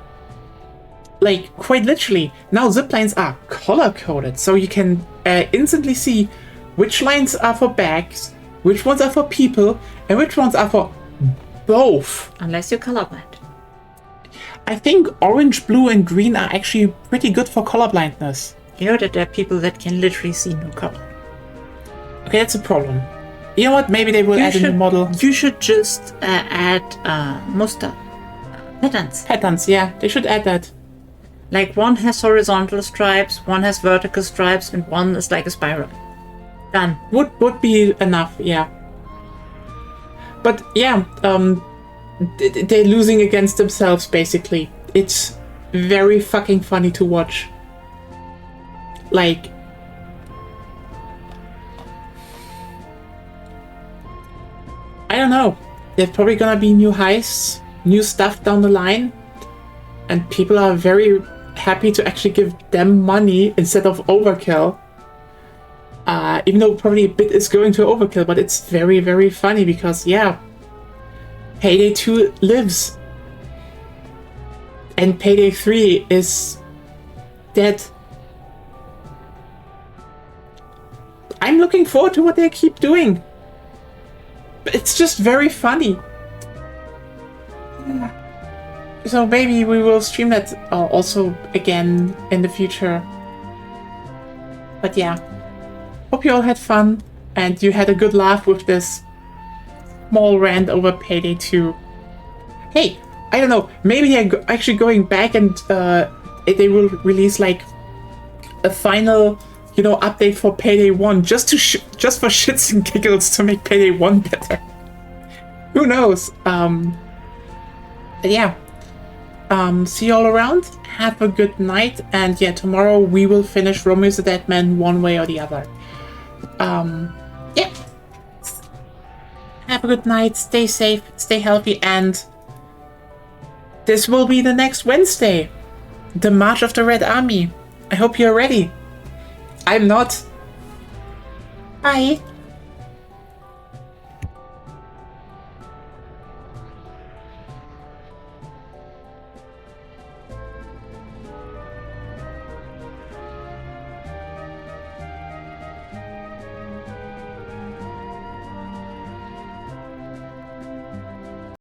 Like, quite literally, now ziplines are color-coded, so you can instantly see which lines are for bags, which ones are for people, and which ones are for both. Unless you're colorblind. I think orange, blue, and green are actually pretty good for colorblindness. You know that there are people that can literally see no color. Okay, that's a problem. You know what? Maybe they will add in the model. You should just add muster patterns. Patterns, yeah. They should add that. Like one has horizontal stripes, one has vertical stripes, and one is like a spiral. Done. Would be enough, yeah. But yeah, they're losing against themselves, basically. It's very fucking funny to watch. Like, I don't know. There's probably gonna be new heists, new stuff down the line, and people are very happy to actually give them money instead of Overkill. Even though probably a bit is going to Overkill, but it's very, very funny because, yeah, Payday 2 lives. And Payday 3 is dead. I'm looking forward to what they keep doing. It's just very funny. So maybe we will stream that also again in the future. But yeah. Hope you all had fun and you had a good laugh with this small rant over Payday 2. Hey, I don't know, maybe they're actually going back and they will release like a final, you know, update for Payday 1 just for shits and giggles to make Payday 1 better. Who knows? But yeah. See you all around. Have a good night, and yeah, tomorrow we will finish Romeo's the Dead Man one way or the other. Yeah. Have a good night, stay safe, stay healthy, and this will be the next Wednesday. The March of the Red Army. I hope you're ready. I'm not. Bye.